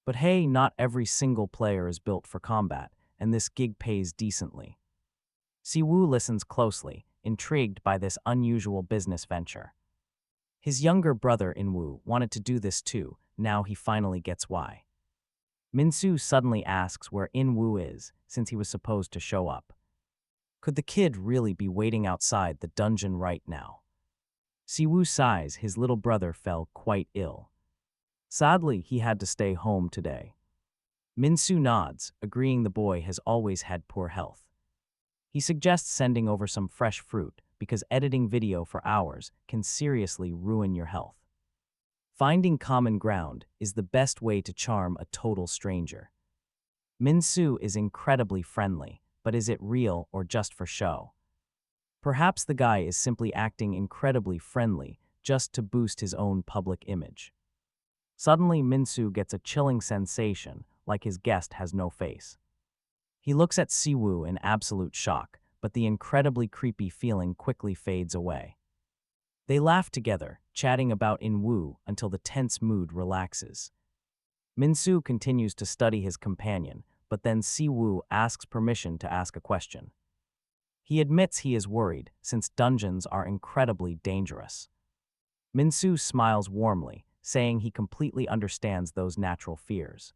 But hey, not every single player is built for combat, and this gig pays decently. Si-woo listens closely, intrigued by this unusual business venture. His younger brother In-woo wanted to do this too, now he finally gets why. Min-soo suddenly asks where In-woo is, since he was supposed to show up. Could the kid really be waiting outside the dungeon right now? Si-woo sighs his little brother fell quite ill. Sadly, he had to stay home today. Min-soo nods, agreeing the boy has always had poor health. He suggests sending over some fresh fruit, because editing video for hours can seriously ruin your health. Finding common ground is the best way to charm a total stranger. Min-soo is incredibly friendly, but is it real or just for show? Perhaps the guy is simply acting incredibly friendly just to boost his own public image. Suddenly, Min-soo gets a chilling sensation, like his guest has no face. He looks at Si-woo in absolute shock, but the incredibly creepy feeling quickly fades away. They laugh together, chatting about In-woo until the tense mood relaxes. Min-soo continues to study his companion, but then Si-woo asks permission to ask a question. He admits he is worried, since dungeons are incredibly dangerous. Min-soo smiles warmly, saying he completely understands those natural fears.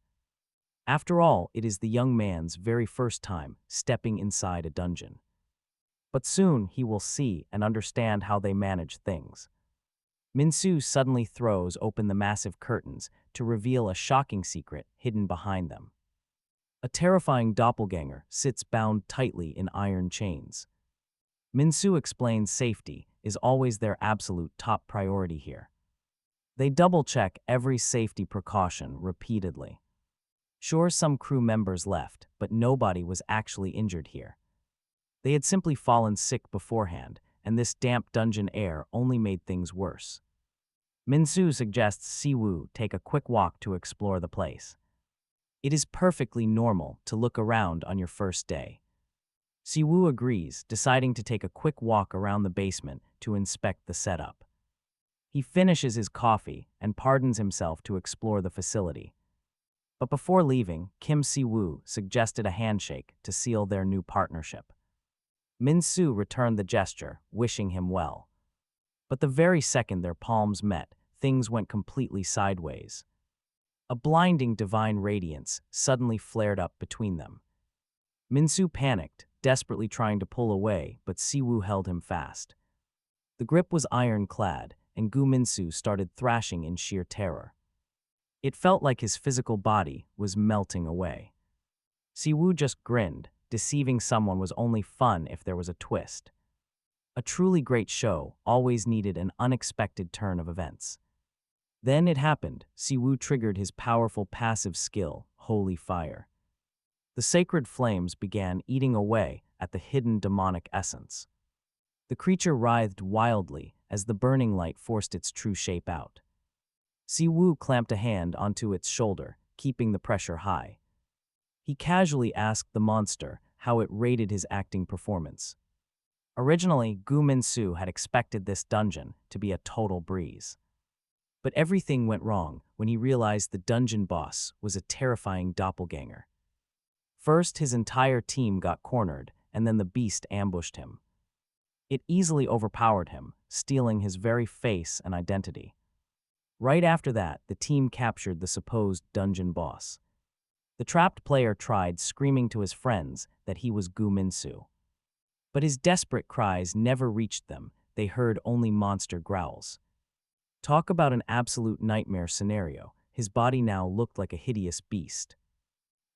After all, it is the young man's very first time stepping inside a dungeon. But soon he will see and understand how they manage things. Min-soo suddenly throws open the massive curtains to reveal a shocking secret hidden behind them. A terrifying doppelganger sits bound tightly in iron chains. Min-soo explains safety is always their absolute top priority here. They double-check every safety precaution repeatedly. Sure, some crew members left, but nobody was actually injured here. They had simply fallen sick beforehand, and this damp dungeon air only made things worse. Min-soo suggests Si-woo take a quick walk to explore the place. It is perfectly normal to look around on your first day. Si-woo agrees, deciding to take a quick walk around the basement to inspect the setup. He finishes his coffee and pardons himself to explore the facility. But before leaving, Kim Si-woo suggested a handshake to seal their new partnership. Min-soo returned the gesture, wishing him well. But the very second their palms met, things went completely sideways. A blinding divine radiance suddenly flared up between them. Min-soo panicked, desperately trying to pull away, but Si-woo held him fast. The grip was ironclad, and Min-soo started thrashing in sheer terror. It felt like his physical body was melting away. Si-woo just grinned, deceiving someone was only fun if there was a twist. A truly great show always needed an unexpected turn of events. Then it happened. Si-woo triggered his powerful passive skill, Holy Fire. The sacred flames began eating away at the hidden demonic essence. The creature writhed wildly as the burning light forced its true shape out. Si-woo clamped a hand onto its shoulder, keeping the pressure high. He casually asked the monster how it rated his acting performance. Originally, Min-soo had expected this dungeon to be a total breeze. But everything went wrong when he realized the dungeon boss was a terrifying doppelganger. First, his entire team got cornered, and then the beast ambushed him. It easily overpowered him, stealing his very face and identity. Right after that, the team captured the supposed dungeon boss. The trapped player tried screaming to his friends that he was Min-soo. But his desperate cries never reached them, they heard only monster growls. Talk about an absolute nightmare scenario, his body now looked like a hideous beast.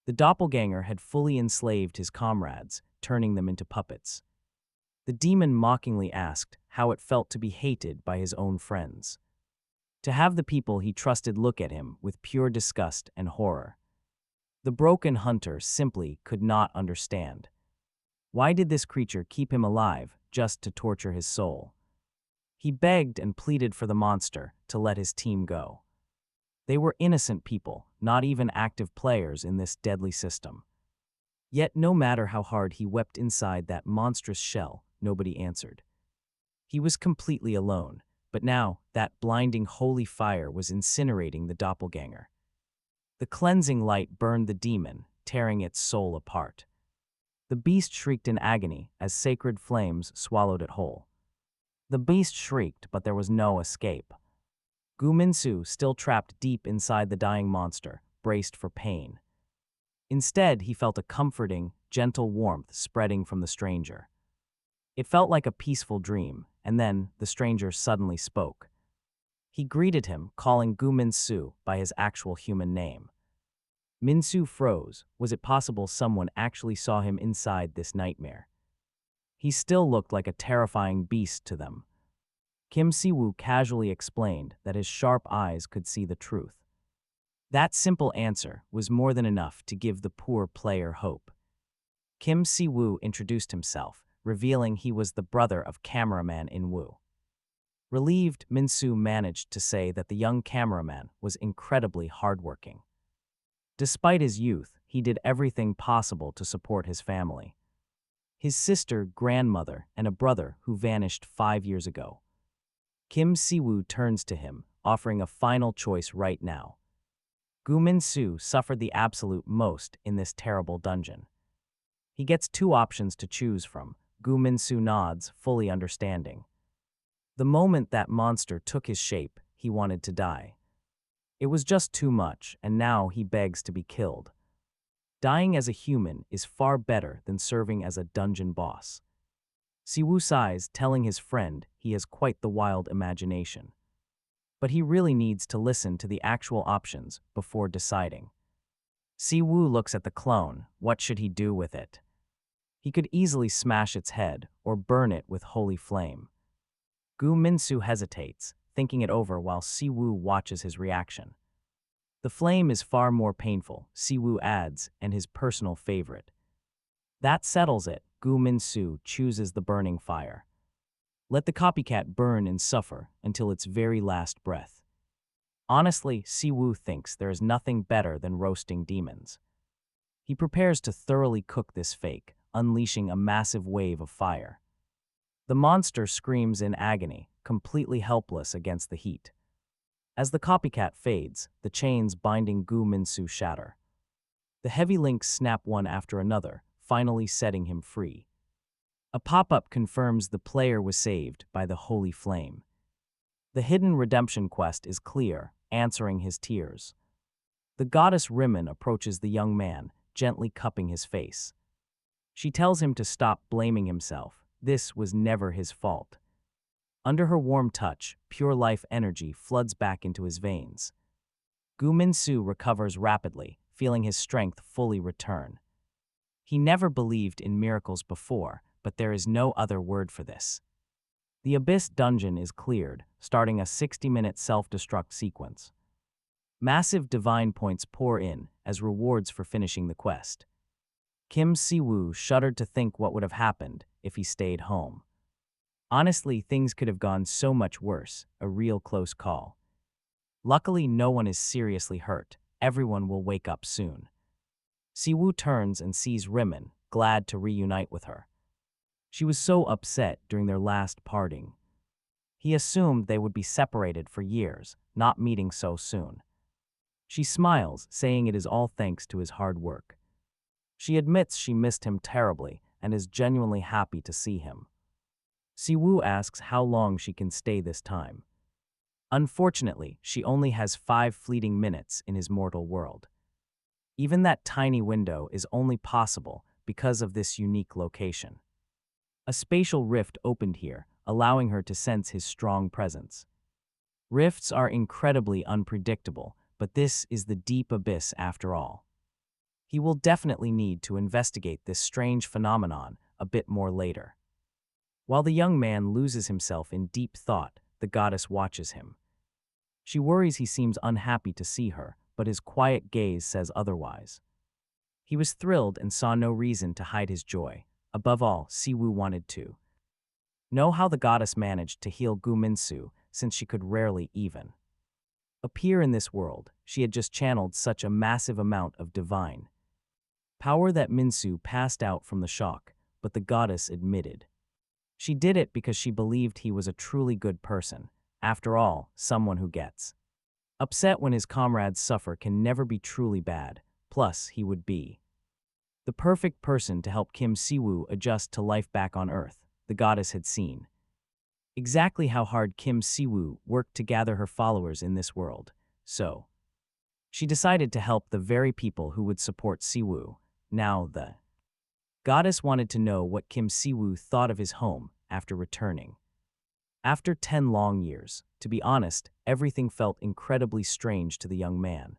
The doppelganger had fully enslaved his comrades, turning them into puppets. The demon mockingly asked how it felt to be hated by his own friends. To have the people he trusted look at him with pure disgust and horror. The broken hunter simply could not understand. Why did this creature keep him alive just to torture his soul? He begged and pleaded for the monster to let his team go. They were innocent people, not even active players in this deadly system. Yet no matter how hard he wept inside that monstrous shell, nobody answered. He was completely alone, but now that blinding holy fire was incinerating the doppelganger. The cleansing light burned the demon, tearing its soul apart. The beast shrieked in agony as sacred flames swallowed it whole. The beast shrieked, but there was no escape. Gu Minsu, still trapped deep inside the dying monster, braced for pain. Instead, he felt a comforting, gentle warmth spreading from the stranger. It felt like a peaceful dream, and then the stranger suddenly spoke. He greeted him, calling Gu Minsu by his actual human name. Minsu froze. Was it possible someone actually saw him inside this nightmare? He still looked like a terrifying beast to them. Kim Si-woo casually explained that his sharp eyes could see the truth. That simple answer was more than enough to give the poor player hope. Kim Si-woo introduced himself, revealing he was the brother of cameraman In-woo. Relieved, Minsu managed to say that the young cameraman was incredibly hardworking. Despite his youth, he did everything possible to support his family. His sister, grandmother, and a brother who vanished 5 years ago. Kim Si-woo turns to him, offering a final choice right now. Gu Minsu suffered the absolute most in this terrible dungeon. He gets 2 options to choose from. Gu Minsu nods, fully understanding. The moment that monster took his shape, he wanted to die. It was just too much, and now he begs to be killed. Dying as a human is far better than serving as a dungeon boss. Si-woo sighs, telling his friend he has quite the wild imagination. But he really needs to listen to the actual options before deciding. Si-woo looks at the clone. What should he do with it? He could easily smash its head or burn it with holy flame. Gu Minsu hesitates, thinking it over while Si-woo watches his reaction. The flame is far more painful, Si-woo adds, and his personal favorite. That settles it. Gu Minsu chooses the burning fire. Let the copycat burn and suffer until its very last breath. Honestly, Si-woo thinks there is nothing better than roasting demons. He prepares to thoroughly cook this fake, unleashing a massive wave of fire. The monster screams in agony, completely helpless against the heat. As the copycat fades, the chains binding Gu Minsu shatter. The heavy links snap one after another, finally setting him free. A pop-up confirms the player was saved by the holy flame. The hidden redemption quest is clear, answering his tears. The goddess Rimmon approaches the young man, gently cupping his face. She tells him to stop blaming himself. This was never his fault. Under her warm touch, pure life energy floods back into his veins. Gu Minsu recovers rapidly, feeling his strength fully return. He never believed in miracles before, but there is no other word for this. The Abyss dungeon is cleared, starting a 60-minute self-destruct sequence. Massive divine points pour in as rewards for finishing the quest. Kim Si-woo shuddered to think what would have happened if he stayed home. Honestly, things could have gone so much worse, a real close call. Luckily, no one is seriously hurt. Everyone will wake up soon. Si-woo turns and sees Rimmon, glad to reunite with her. She was so upset during their last parting. He assumed they would be separated for years, not meeting so soon. She smiles, saying it is all thanks to his hard work. She admits she missed him terribly and is genuinely happy to see him. Si-woo asks how long she can stay this time. Unfortunately, she only has 5 fleeting minutes in his mortal world. Even that tiny window is only possible because of this unique location. A spatial rift opened here, allowing her to sense his strong presence. Rifts are incredibly unpredictable, but this is the deep abyss after all. He will definitely need to investigate this strange phenomenon a bit more later. While the young man loses himself in deep thought, the goddess watches him. She worries he seems unhappy to see her, but his quiet gaze says otherwise. He was thrilled and saw no reason to hide his joy. Above all, Siwoo wanted to know how the goddess managed to heal Gu Minsu, since she could rarely even appear in this world. She had just channeled such a massive amount of divine power that Minsu passed out from the shock, but the goddess admitted she did it because she believed he was a truly good person. After all, someone who gets upset when his comrades suffer can never be truly bad. Plus, he would be the perfect person to help Kim Siwoo adjust to life back on Earth. The goddess had seen exactly how hard Kim Siwoo worked to gather her followers in this world, so she decided to help the very people who would support Siwoo. Now the goddess wanted to know what Kim Siwoo thought of his home after returning. After 10 long years, to be honest, everything felt incredibly strange to the young man.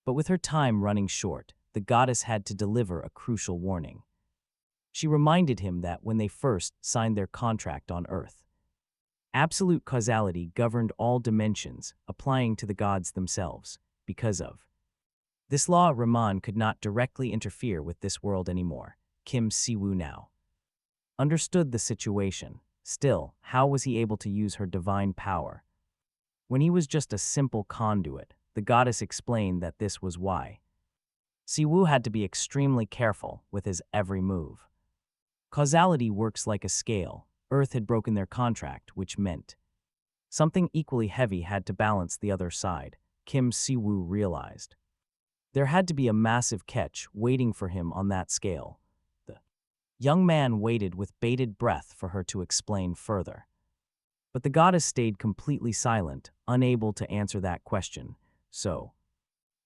But with her time running short, the goddess had to deliver a crucial warning. She reminded him that when they first signed their contract on Earth, absolute causality governed all dimensions, applying to the gods themselves. Because of this law, Raman could not directly interfere with this world anymore. Kim Siwoo now understood the situation. Still, how was he able to use her divine power when he was just a simple conduit? The goddess explained that this was why Siwoo had to be extremely careful with his every move. Causality works like a scale. Earth had broken their contract, which meant something equally heavy had to balance the other side. Kim Siwoo realized there had to be a massive catch waiting for him on that scale. The young man waited with bated breath for her to explain further. But the goddess stayed completely silent, unable to answer that question, so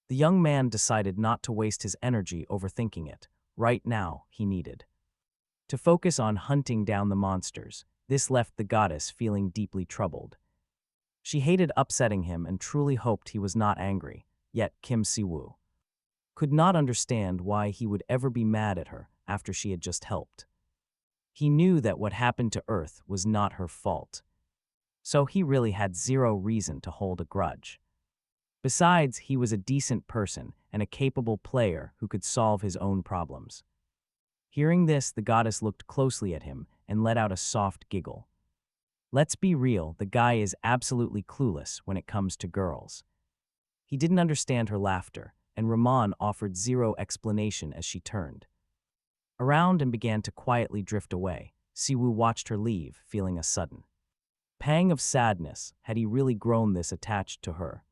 the young man decided not to waste his energy overthinking it. Right now, he needed to focus on hunting down the monsters. This left the goddess feeling deeply troubled. She hated upsetting him and truly hoped he was not angry, yet Kim Siwoo could not understand why he would ever be mad at her after she had just helped. He knew that what happened to Earth was not her fault, so he really had zero reason to hold a grudge. Besides, he was a decent person and a capable player who could solve his own problems. Hearing this, the goddess looked closely at him and let out a soft giggle. Let's be real, the guy is absolutely clueless when it comes to girls. He didn't understand her laughter, and Raman offered zero explanation as she turned around and began to quietly drift away. Siwoo watched her leave, feeling a sudden pang of sadness. Had he really grown this attached to her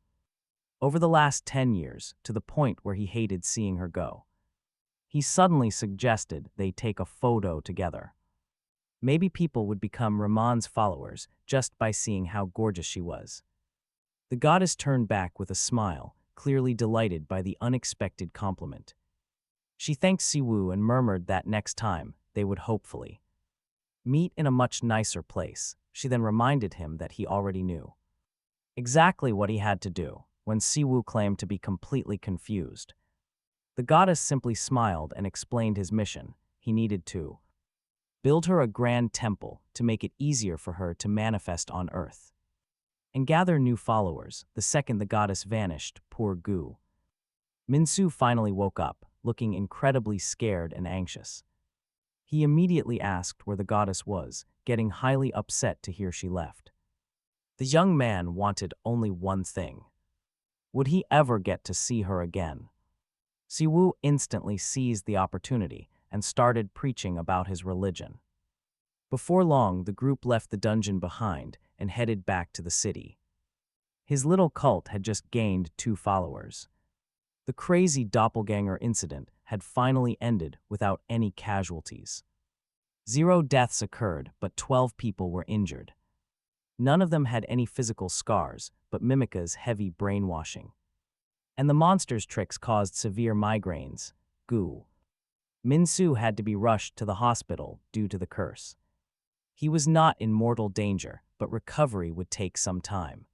over the last 10 years, to the point where he hated seeing her go? He suddenly suggested they take a photo together. Maybe people would become Raman's followers just by seeing how gorgeous she was. The goddess turned back with a smile, clearly delighted by the unexpected compliment. She thanked Siwoo and murmured that next time, they would hopefully meet in a much nicer place. She then reminded him that he already knew exactly what he had to do. When Siwoo claimed to be completely confused, the goddess simply smiled and explained his mission. He needed to build her a grand temple to make it easier for her to manifest on Earth and gather new followers. The second the goddess vanished, poor Gu Minsu finally woke up, looking incredibly scared and anxious. He immediately asked where the goddess was, getting highly upset to hear she left. The young man wanted only one thing. Would he ever get to see her again? Siwoo instantly seized the opportunity and started preaching about his religion. Before long, the group left the dungeon behind and headed back to the city. His little cult had just gained 2 followers. The crazy doppelganger incident had finally ended without any casualties. 0 deaths occurred, but 12 people were injured. None of them had any physical scars, but Mimika's heavy brainwashing and the monster's tricks caused severe migraines. Gu Minsu had to be rushed to the hospital due to the curse. He was not in mortal danger, but recovery would take some time.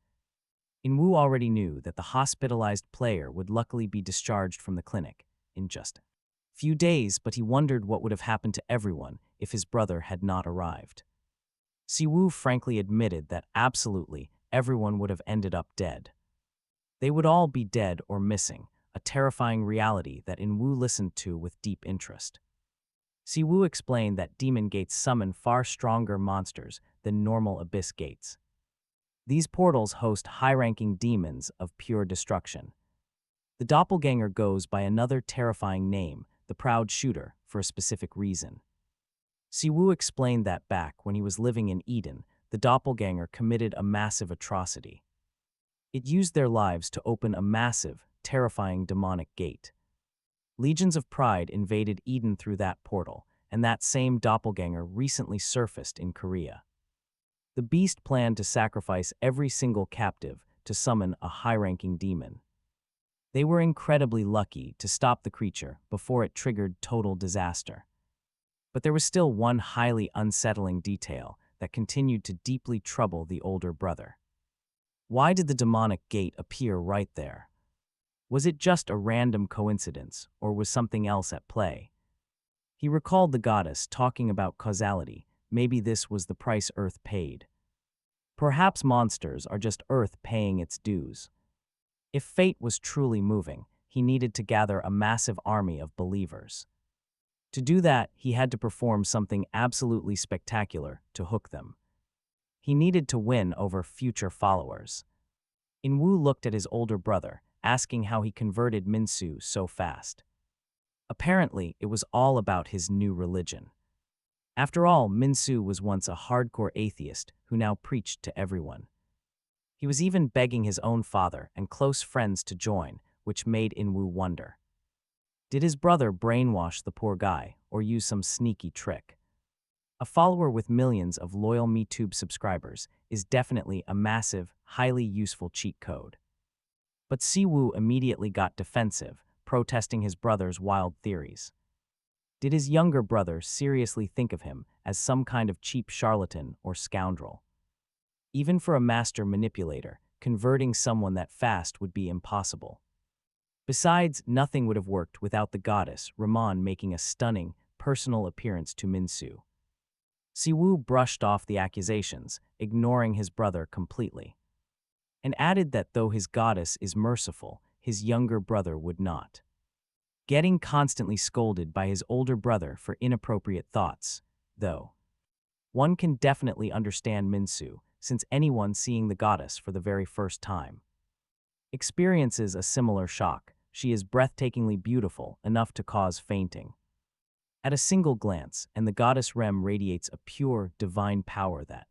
Inwoo already knew that the hospitalized player would luckily be discharged from the clinic. in just a few days, but he wondered what would have happened to everyone if his brother had not arrived. Siwoo frankly admitted that absolutely everyone would have ended up dead. They would all be dead or missing, a terrifying reality that Inwoo listened to with deep interest. Siwoo explained that demon gates summon far stronger monsters than normal abyss gates. These portals host high-ranking demons of pure destruction. The doppelganger goes by another terrifying name, the Proud Shooter, for a specific reason. Siwoo explained that back when he was living in Eden, the doppelganger committed a massive atrocity. It used their lives to open a massive, terrifying demonic gate. Legions of Pride invaded Eden through that portal, and that same doppelganger recently surfaced in Korea. The beast planned to sacrifice every single captive to summon a high-ranking demon. They were incredibly lucky to stop the creature before it triggered total disaster. But there was still one highly unsettling detail that continued to deeply trouble the older brother. Why did the demonic gate appear right there? Was it just a random coincidence, or was something else at play? He recalled the goddess talking about causality. Maybe this was the price Earth paid. Perhaps monsters are just Earth paying its dues. If fate was truly moving, he needed to gather a massive army of believers. To do that, he had to perform something absolutely spectacular to hook them. He needed to win over future followers. Inwoo looked at his older brother, asking how he converted Minsu so fast. Apparently, it was all about his new religion. After all, Minsu was once a hardcore atheist who now preached to everyone. He was even begging his own father and close friends to join, which made Inwoo wonder. Did his brother brainwash the poor guy or use some sneaky trick? A follower with millions of loyal MeTube subscribers is definitely a massive, highly useful cheat code. But Siwoo immediately got defensive, protesting his brother's wild theories. Did his younger brother seriously think of him as some kind of cheap charlatan or scoundrel? Even for a master manipulator, converting someone that fast would be impossible. Besides, nothing would have worked without the goddess Ramon making a stunning, personal appearance to Minsu. Siwoo brushed off the accusations, ignoring his brother completely, and added that though his goddess is merciful, his younger brother would not. Getting constantly scolded by his older brother for inappropriate thoughts, though. One can definitely understand Minsu, since anyone seeing the goddess for the very first time experiences a similar shock. She is breathtakingly beautiful, enough to cause fainting. At a single glance, and the goddess Rem radiates a pure, divine power that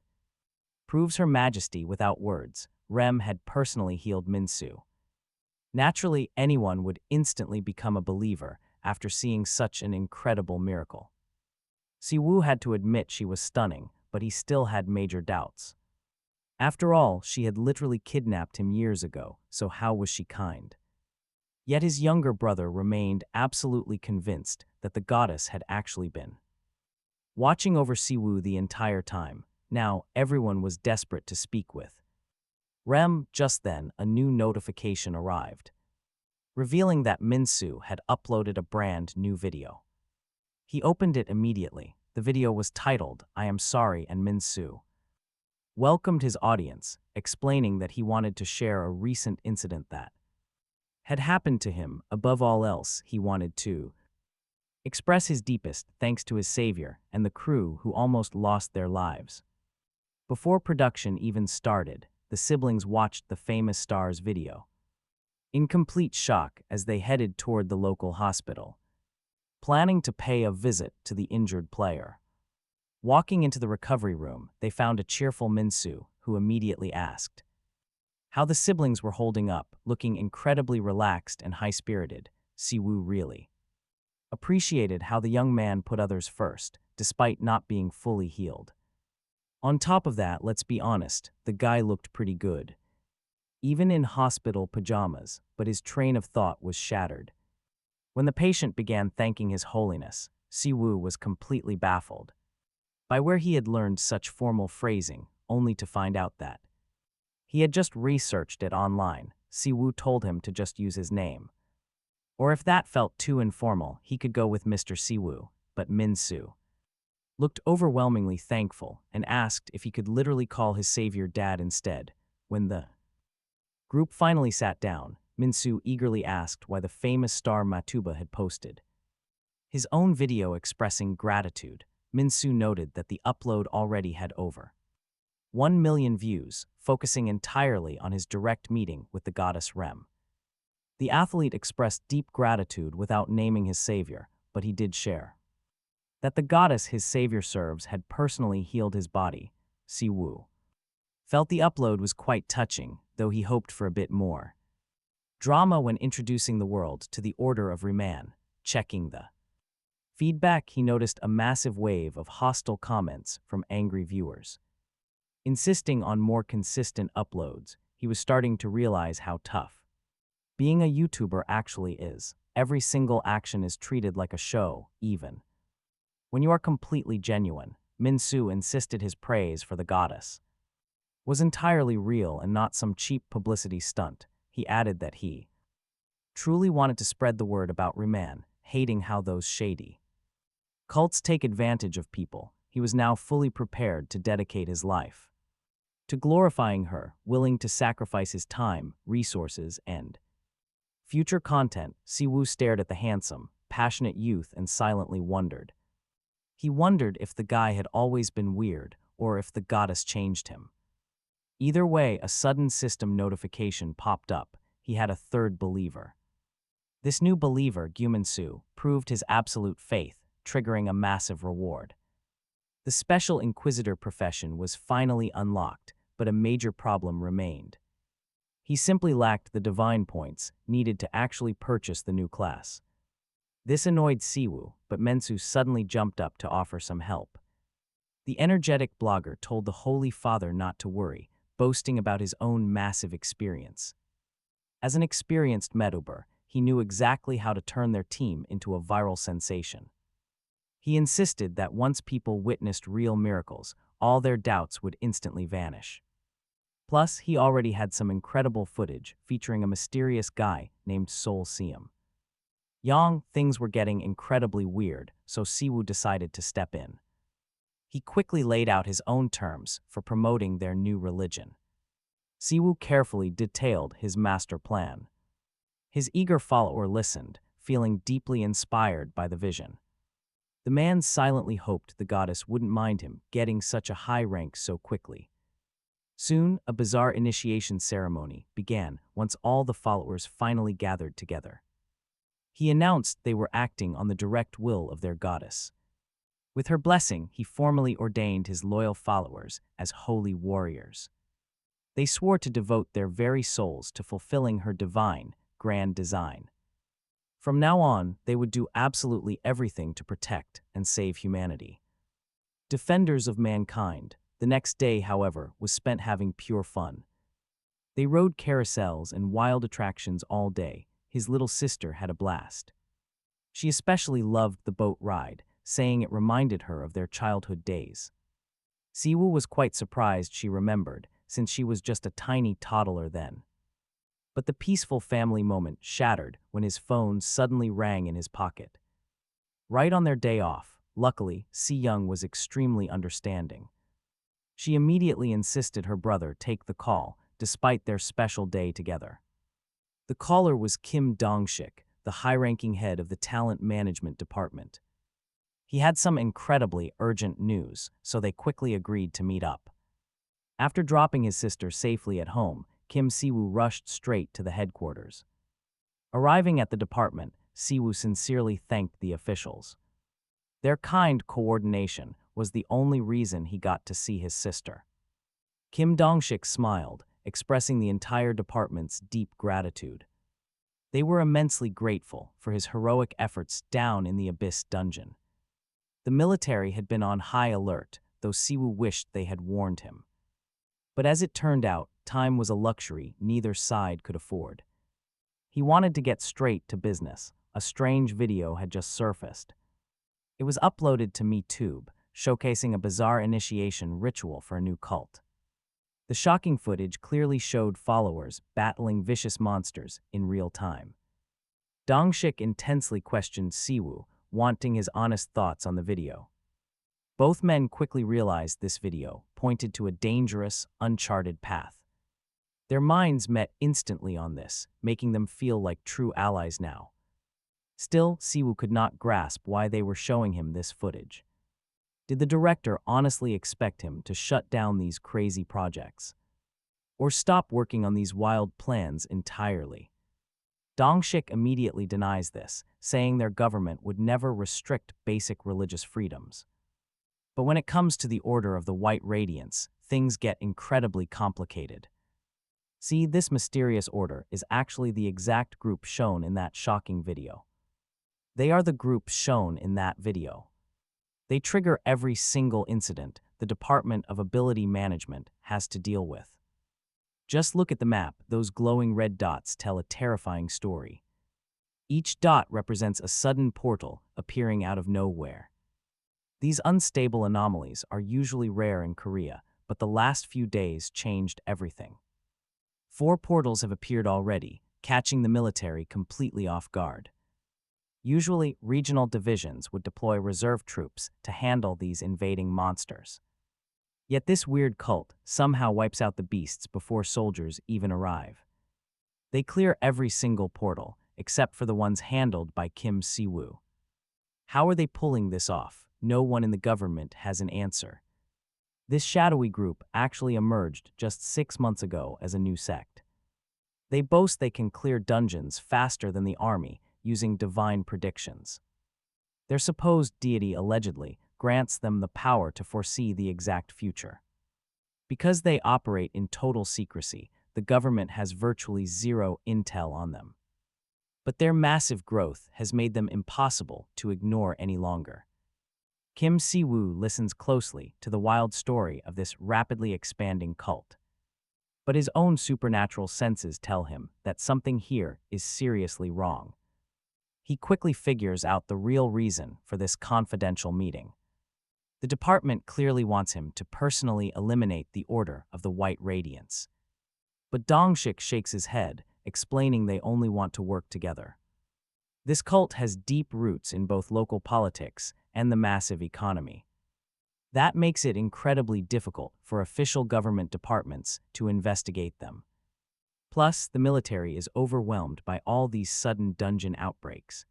proves her majesty without words. Rem had personally healed Minsu. Naturally, anyone would instantly become a believer after seeing such an incredible miracle. Siwoo had to admit she was stunning, but he still had major doubts. After all, she had literally kidnapped him years ago, so how was she kind? Yet his younger brother remained absolutely convinced that the goddess had actually been watching over Siwoo the entire time. Now, everyone was desperate to speak with Rem. Just then, a new notification arrived, revealing that Minsu had uploaded a brand new video. He opened it immediately. The video was titled, "I Am Sorry," and Minsu welcomed his audience, explaining that he wanted to share a recent incident that had happened to him. Above all else, he wanted to express his deepest thanks to his savior and the crew who almost lost their lives. Before production even started, the siblings watched the famous star's video in complete shock as they headed toward the local hospital, planning to pay a visit to the injured player. Walking into the recovery room, they found a cheerful Minsu, who immediately asked how the siblings were holding up. Looking incredibly relaxed and high-spirited, Siwoo really appreciated how the young man put others first, despite not being fully healed. On top of that, let's be honest, the guy looked pretty good, even in hospital pajamas, but his train of thought was shattered. When the patient began thanking His Holiness, Siwoo was completely baffled by where he had learned such formal phrasing, only to find out that he had just researched it online. Siwoo told him to just use his name. Or if that felt too informal, he could go with Mr. Siwoo, but Min-soo looked overwhelmingly thankful and asked if he could literally call his savior dad instead. When the group finally sat down, Min-soo eagerly asked why the famous star Matuba had posted his own video expressing gratitude. Min-soo noted that the upload already had over 1 million views, focusing entirely on his direct meeting with the goddess Rem. The athlete expressed deep gratitude without naming his savior, but he did share that the goddess his savior serves had personally healed his body. Siwoo felt the upload was quite touching, though he hoped for a bit more drama when introducing the world to the Order of Reman. Checking the feedback, he noticed a massive wave of hostile comments from angry viewers. Insisting on more consistent uploads, he was starting to realize how tough being a YouTuber actually is. Every single action is treated like a show, even when you are completely genuine. Min-soo insisted his praise for the goddess was entirely real and not some cheap publicity stunt. He added that he truly wanted to spread the word about Reman, hating how those shady cults take advantage of people. He was now fully prepared to dedicate his life to glorifying her, willing to sacrifice his time, resources, and future content. Siwoo stared at the handsome, passionate youth and silently wondered. He wondered if the guy had always been weird or if the goddess changed him. Either way, a sudden system notification popped up. He had a third believer. This new believer, Gyumin-soo, proved his absolute faith, triggering a massive reward. The Special Inquisitor profession was finally unlocked, but a major problem remained. He simply lacked the divine points needed to actually purchase the new class. This annoyed Siwoo, but Min-soo suddenly jumped up to offer some help. The energetic blogger told the Holy Father not to worry, boasting about his own massive experience. As an experienced Metuber, he knew exactly how to turn their team into a viral sensation. He insisted that once people witnessed real miracles, all their doubts would instantly vanish. Plus, he already had some incredible footage featuring a mysterious guy named Seoul. Things were getting incredibly weird, so Siwoo decided to step in. He quickly laid out his own terms for promoting their new religion. Siwoo carefully detailed his master plan. His eager follower listened, feeling deeply inspired by the vision. The man silently hoped the goddess wouldn't mind him getting such a high rank so quickly. Soon, a bizarre initiation ceremony began once all the followers finally gathered together. He announced they were acting on the direct will of their goddess. With her blessing, he formally ordained his loyal followers as holy warriors. They swore to devote their very souls to fulfilling her divine, grand design. From now on, they would do absolutely everything to protect and save humanity. Defenders of mankind. The next day, however, was spent having pure fun. They rode carousels and wild attractions all day. His little sister had a blast. She especially loved the boat ride, saying it reminded her of their childhood days. Siwoo was quite surprised she remembered, since she was just a tiny toddler then. But the peaceful family moment shattered when his phone suddenly rang in his pocket. Right on their day off, luckily, Si-young was extremely understanding. She immediately insisted her brother take the call, despite their special day together. The caller was Kim Dong-shik, the high-ranking head of the talent management department. He had some incredibly urgent news, so they quickly agreed to meet up. After dropping his sister safely at home, Kim Siwoo rushed straight to the headquarters. Arriving at the department, Siwoo sincerely thanked the officials. Their kind coordination was the only reason he got to see his sister. Kim Dong-shik smiled, expressing the entire department's deep gratitude. They were immensely grateful for his heroic efforts down in the Abyss dungeon. The military had been on high alert, though Siwoo wished they had warned him. But as it turned out, time was a luxury neither side could afford. He wanted to get straight to business. A strange video had just surfaced. It was uploaded to MeTube, showcasing a bizarre initiation ritual for a new cult. The shocking footage clearly showed followers battling vicious monsters in real time. Dongshik intensely questioned Siwoo, wanting his honest thoughts on the video. Both men quickly realized this video pointed to a dangerous, uncharted path. Their minds met instantly on this, making them feel like true allies now. Still, Siwoo could not grasp why they were showing him this footage. Did the director honestly expect him to shut down these crazy projects? Or stop working on these wild plans entirely? Dongshik immediately denies this, saying their government would never restrict basic religious freedoms. But when it comes to the Order of the White Radiance, things get incredibly complicated. See, this mysterious order is actually the exact group shown in that shocking video. They are the group shown in that video. They trigger every single incident the Department of Ability Management has to deal with. Just look at the map. Those glowing red dots tell a terrifying story. Each dot represents a sudden portal appearing out of nowhere. These unstable anomalies are usually rare in Korea, but the last few days changed everything. 4 portals have appeared already, catching the military completely off guard. Usually, regional divisions would deploy reserve troops to handle these invading monsters. Yet this weird cult somehow wipes out the beasts before soldiers even arrive. They clear every single portal, except for the ones handled by Kim Siwoo. How are they pulling this off? No one in the government has an answer. This shadowy group actually emerged just 6 months ago as a new sect. They boast they can clear dungeons faster than the army using divine predictions. Their supposed deity allegedly grants them the power to foresee the exact future. Because they operate in total secrecy, the government has virtually zero intel on them. But their massive growth has made them impossible to ignore any longer. Kim Siwoo listens closely to the wild story of this rapidly expanding cult. But his own supernatural senses tell him that something here is seriously wrong. He quickly figures out the real reason for this confidential meeting. The department clearly wants him to personally eliminate the Order of the White Radiance. But Dongshik shakes his head, explaining they only want to work together. This cult has deep roots in both local politics and the massive economy. That makes it incredibly difficult for official government departments to investigate them. Plus, the military is overwhelmed by all these sudden dungeon outbreaks.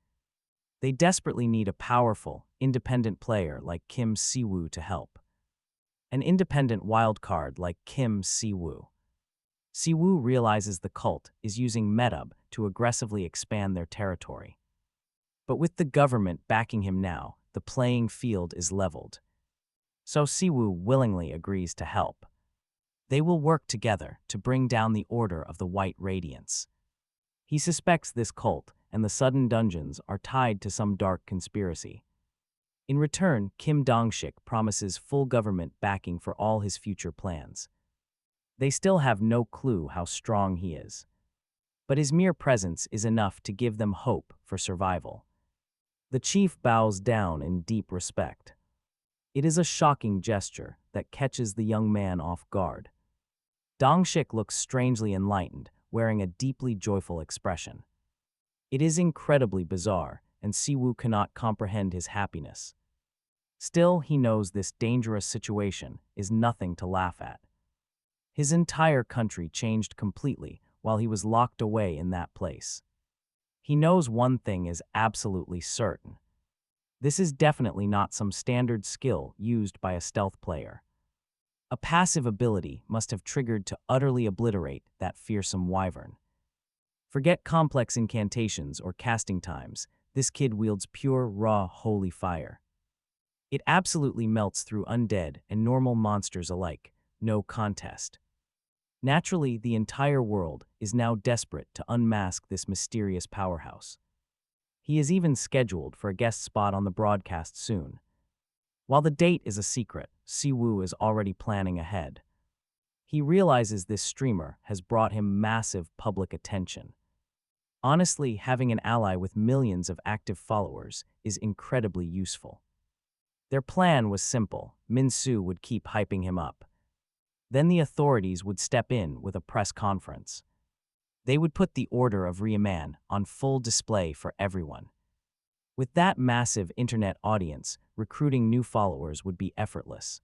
They desperately need a powerful, independent player like Kim Siwoo to help. An independent wildcard like Kim Siwoo. Siwoo realizes the cult is using Medub to aggressively expand their territory. But with the government backing him now, the playing field is leveled. So Siwoo willingly agrees to help. They will work together to bring down the Order of the White Radiance. He suspects this cult and the sudden dungeons are tied to some dark conspiracy. In return, Kim Dongshik promises full government backing for all his future plans. They still have no clue how strong he is. But his mere presence is enough to give them hope for survival. The chief bows down in deep respect. It is a shocking gesture that catches the young man off guard. Dongshik looks strangely enlightened, wearing a deeply joyful expression. It is incredibly bizarre, and Siwoo cannot comprehend his happiness. Still, he knows this dangerous situation is nothing to laugh at. His entire country changed completely while he was locked away in that place. He knows one thing is absolutely certain. This is definitely not some standard skill used by a stealth player. A passive ability must have triggered to utterly obliterate that fearsome wyvern. Forget complex incantations or casting times, this kid wields pure, raw, holy fire. It absolutely melts through undead and normal monsters alike, no contest. Naturally, the entire world is now desperate to unmask this mysterious powerhouse. He is even scheduled for a guest spot on the broadcast soon. While the date is a secret, Siwoo is already planning ahead. He realizes this streamer has brought him massive public attention. Honestly, having an ally with millions of active followers is incredibly useful. Their plan was simple. Min-soo would keep hyping him up. Then the authorities would step in with a press conference. They would put the Order of Riemann on full display for everyone. With that massive internet audience, recruiting new followers would be effortless.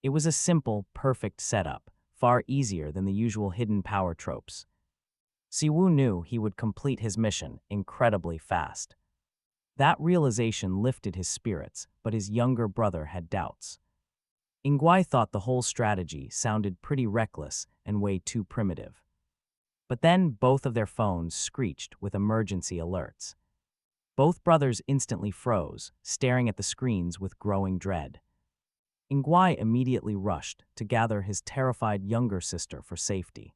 It was a simple, perfect setup, far easier than the usual hidden power tropes. Siwoo knew he would complete his mission incredibly fast. That realization lifted his spirits, but his younger brother had doubts. Ingwai thought the whole strategy sounded pretty reckless and way too primitive. But then both of their phones screeched with emergency alerts. Both brothers instantly froze, staring at the screens with growing dread. Ingwai immediately rushed to gather his terrified younger sister for safety.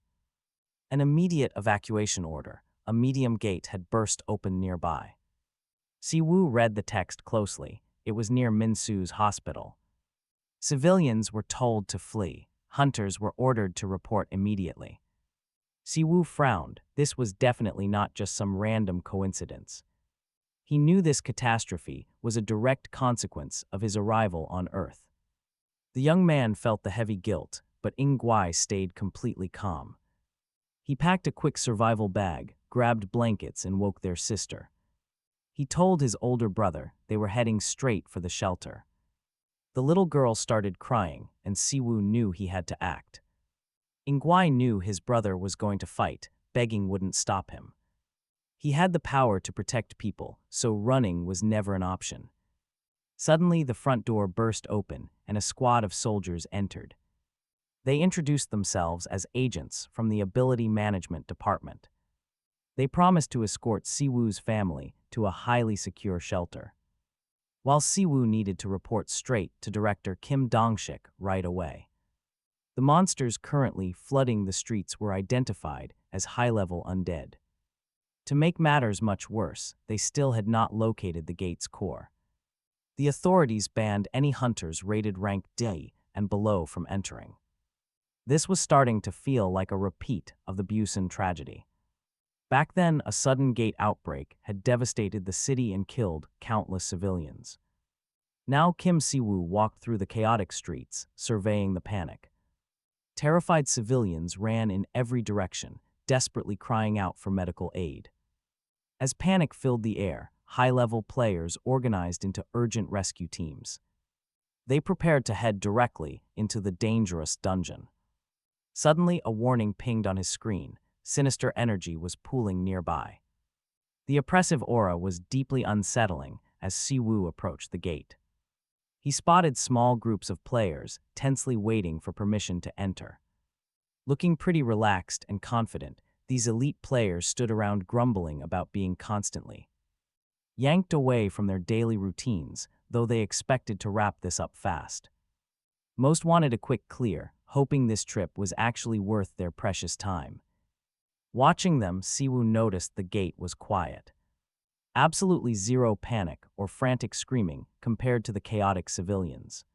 An immediate evacuation order, a medium gate had burst open nearby. Siwoo read the text closely. It was near Minsu's hospital. Civilians were told to flee. Hunters were ordered to report immediately. Siwoo frowned. This was definitely not just some random coincidence. He knew this catastrophe was a direct consequence of his arrival on Earth. The young man felt the heavy guilt, but Ingwai stayed completely calm. He packed a quick survival bag, grabbed blankets, and woke their sister. He told his older brother they were heading straight for the shelter. The little girl started crying, and Siwoo knew he had to act. Ingwai knew his brother was going to fight. Begging wouldn't stop him. He had the power to protect people, so running was never an option. Suddenly, the front door burst open, and a squad of soldiers entered. They introduced themselves as agents from the Ability Management Department. They promised to escort Siwoo's family to a highly secure shelter. While Siwoo needed to report straight to Director Kim Dong-shik right away. The monsters currently flooding the streets were identified as high-level undead. To make matters much worse, they still had not located the gate's core. The authorities banned any hunters rated rank D and below from entering. This was starting to feel like a repeat of the Busan tragedy. Back then, a sudden gate outbreak had devastated the city and killed countless civilians. Now Kim Siwoo walked through the chaotic streets, surveying the panic. Terrified civilians ran in every direction, desperately crying out for medical aid. As panic filled the air, high-level players organized into urgent rescue teams. They prepared to head directly into the dangerous dungeon. Suddenly, a warning pinged on his screen. Sinister energy was pooling nearby. The oppressive aura was deeply unsettling as Siwoo approached the gate. He spotted small groups of players, tensely waiting for permission to enter. Looking pretty relaxed and confident, these elite players stood around grumbling about being constantly yanked away from their daily routines, though they expected to wrap this up fast. Most wanted a quick clear, hoping this trip was actually worth their precious time. Watching them, Siwoo noticed the gate was quiet. Absolutely zero panic or frantic screaming compared to the chaotic civilians.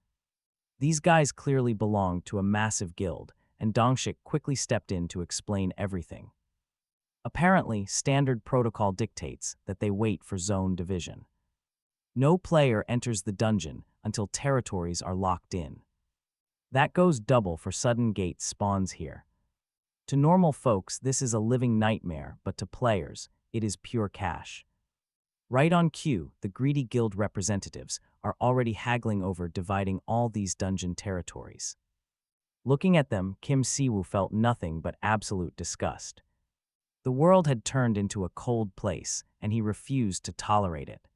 These guys clearly belonged to a massive guild, and Dongshik quickly stepped in to explain everything. Apparently, standard protocol dictates that they wait for zone division. No player enters the dungeon until territories are locked in. That goes double for sudden gate spawns here. To normal folks, this is a living nightmare, but to players, it is pure cash. Right on cue, the greedy guild representatives are already haggling over dividing all these dungeon territories. Looking at them, Kim Siwoo felt nothing but absolute disgust. The world had turned into a cold place, and he refused to tolerate it.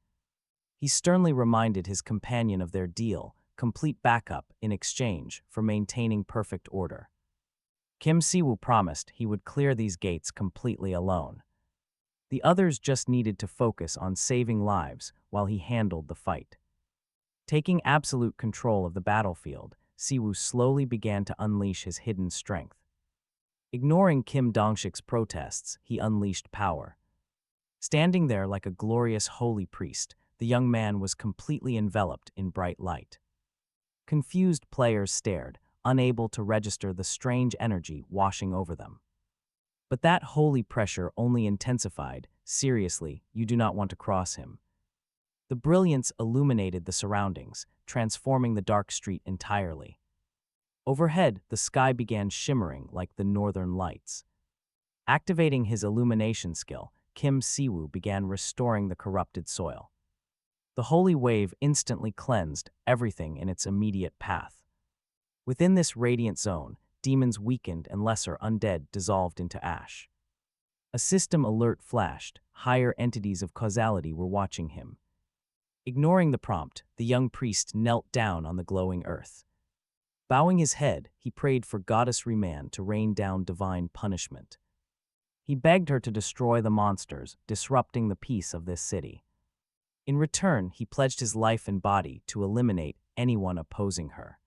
He sternly reminded his companion of their deal, complete backup in exchange for maintaining perfect order. Kim Siwoo promised he would clear these gates completely alone. The others just needed to focus on saving lives while he handled the fight. Taking absolute control of the battlefield, Siwoo slowly began to unleash his hidden strength. Ignoring Kim Dongshik's protests, he unleashed power. Standing there like a glorious holy priest, the young man was completely enveloped in bright light. Confused players stared, unable to register the strange energy washing over them. But that holy pressure only intensified. Seriously, you do not want to cross him. The brilliance illuminated the surroundings, transforming the dark street entirely. Overhead, the sky began shimmering like the northern lights. Activating his illumination skill, Kim Siwoo began restoring the corrupted soil. The holy wave instantly cleansed everything in its immediate path. Within this radiant zone, demons weakened and lesser undead dissolved into ash. A system alert flashed. Higher entities of causality were watching him. Ignoring the prompt, the young priest knelt down on the glowing earth. Bowing his head, he prayed for Goddess Remand to rain down divine punishment. He begged her to destroy the monsters, disrupting the peace of this city. In return, he pledged his life and body to eliminate anyone opposing her.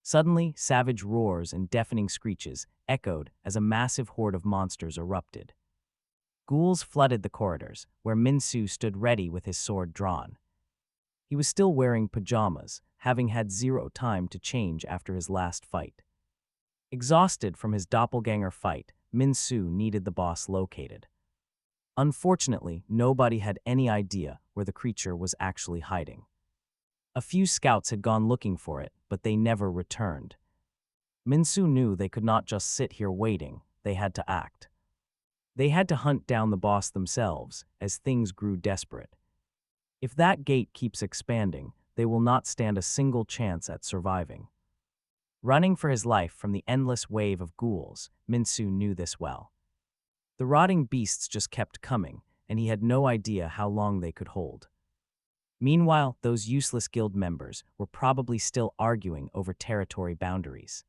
Suddenly, savage roars and deafening screeches echoed as a massive horde of monsters erupted. Ghouls flooded the corridors, where Min-soo stood ready with his sword drawn. He was still wearing pajamas, having had zero time to change after his last fight. Exhausted from his doppelganger fight, Min-soo needed the boss located. Unfortunately, nobody had any idea where the creature was actually hiding. A few scouts had gone looking for it, but they never returned. Min-soo knew they could not just sit here waiting, they had to act. They had to hunt down the boss themselves, as things grew desperate. If that gate keeps expanding, they will not stand a single chance at surviving. Running for his life from the endless wave of ghouls, Min-soo knew this well. The rotting beasts just kept coming, and he had no idea how long they could hold. Meanwhile, those useless guild members were probably still arguing over territory boundaries.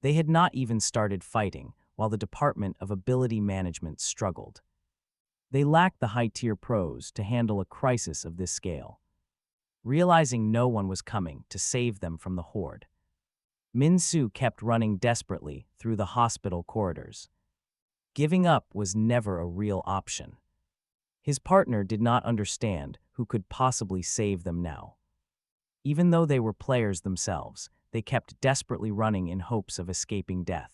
They had not even started fighting, while the Department of Ability Management struggled. They lacked the high-tier pros to handle a crisis of this scale. Realizing no one was coming to save them from the horde, Min-soo kept running desperately through the hospital corridors. Giving up was never a real option. His partner did not understand who could possibly save them now. Even though they were players themselves, they kept desperately running in hopes of escaping death.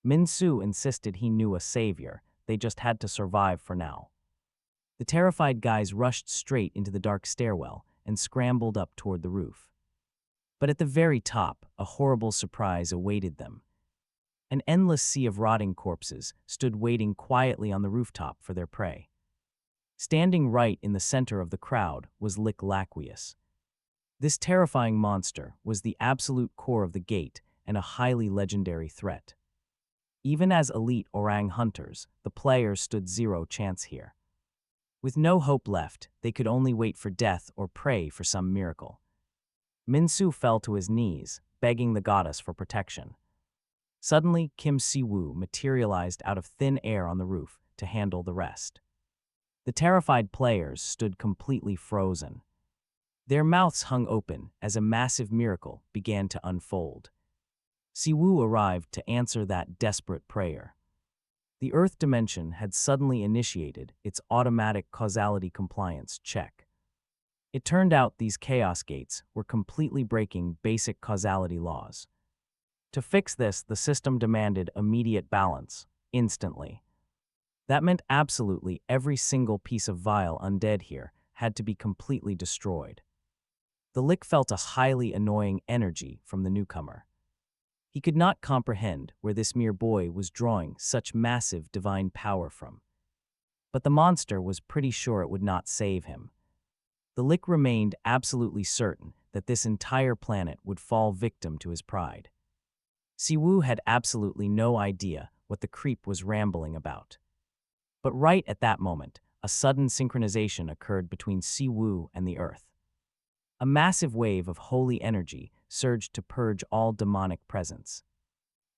Min-soo insisted he knew a savior, they just had to survive for now. The terrified guys rushed straight into the dark stairwell and scrambled up toward the roof. But at the very top, a horrible surprise awaited them. An endless sea of rotting corpses stood waiting quietly on the rooftop for their prey. Standing right in the center of the crowd was Lick Laqueous. This terrifying monster was the absolute core of the gate and a highly legendary threat. Even as elite orang hunters, the players stood zero chance here. With no hope left, they could only wait for death or pray for some miracle. Min-soo fell to his knees, begging the goddess for protection. Suddenly, Kim Siwoo materialized out of thin air on the roof to handle the rest. The terrified players stood completely frozen. Their mouths hung open as a massive miracle began to unfold. Siwoo arrived to answer that desperate prayer. The Earth dimension had suddenly initiated its automatic causality compliance check. It turned out these chaos gates were completely breaking basic causality laws. To fix this, the system demanded immediate balance, instantly. That meant absolutely every single piece of vile undead here had to be completely destroyed. The Lick felt a highly annoying energy from the newcomer. He could not comprehend where this mere boy was drawing such massive divine power from. But the monster was pretty sure it would not save him. The Lick remained absolutely certain that this entire planet would fall victim to his pride. Siwoo had absolutely no idea what the creep was rambling about. But right at that moment, a sudden synchronization occurred between Siwoo and the Earth. A massive wave of holy energy surged to purge all demonic presence.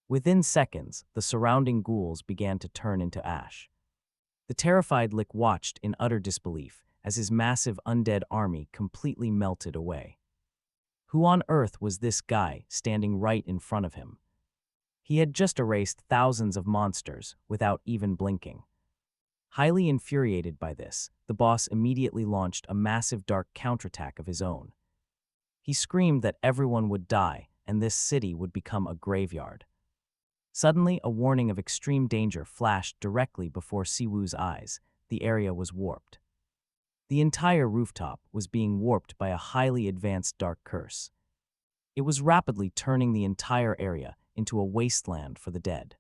Within seconds, the surrounding ghouls began to turn into ash. The terrified Lick watched in utter disbelief as his massive undead army completely melted away. Who on earth was this guy standing right in front of him? He had just erased thousands of monsters without even blinking. Highly infuriated by this, the boss immediately launched a massive dark counterattack of his own. He screamed that everyone would die and this city would become a graveyard. Suddenly, a warning of extreme danger flashed directly before Siwoo's eyes. The area was warped. The entire rooftop was being warped by a highly advanced dark curse. It was rapidly turning the entire area into a wasteland for the dead.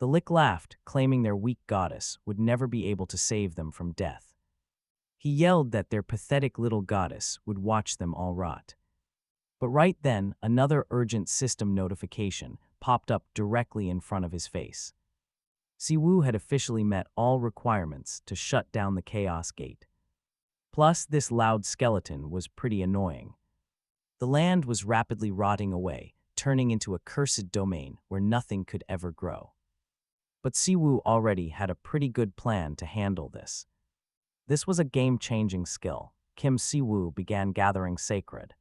The Lick laughed, claiming their weak goddess would never be able to save them from death. He yelled that their pathetic little goddess would watch them all rot. But right then, another urgent system notification popped up directly in front of his face. Siwoo had officially met all requirements to shut down the Chaos Gate. Plus, this loud skeleton was pretty annoying. The land was rapidly rotting away, turning into a cursed domain where nothing could ever grow. But Siwoo already had a pretty good plan to handle this. This was a game-changing skill. Kim Siwoo began gathering sacred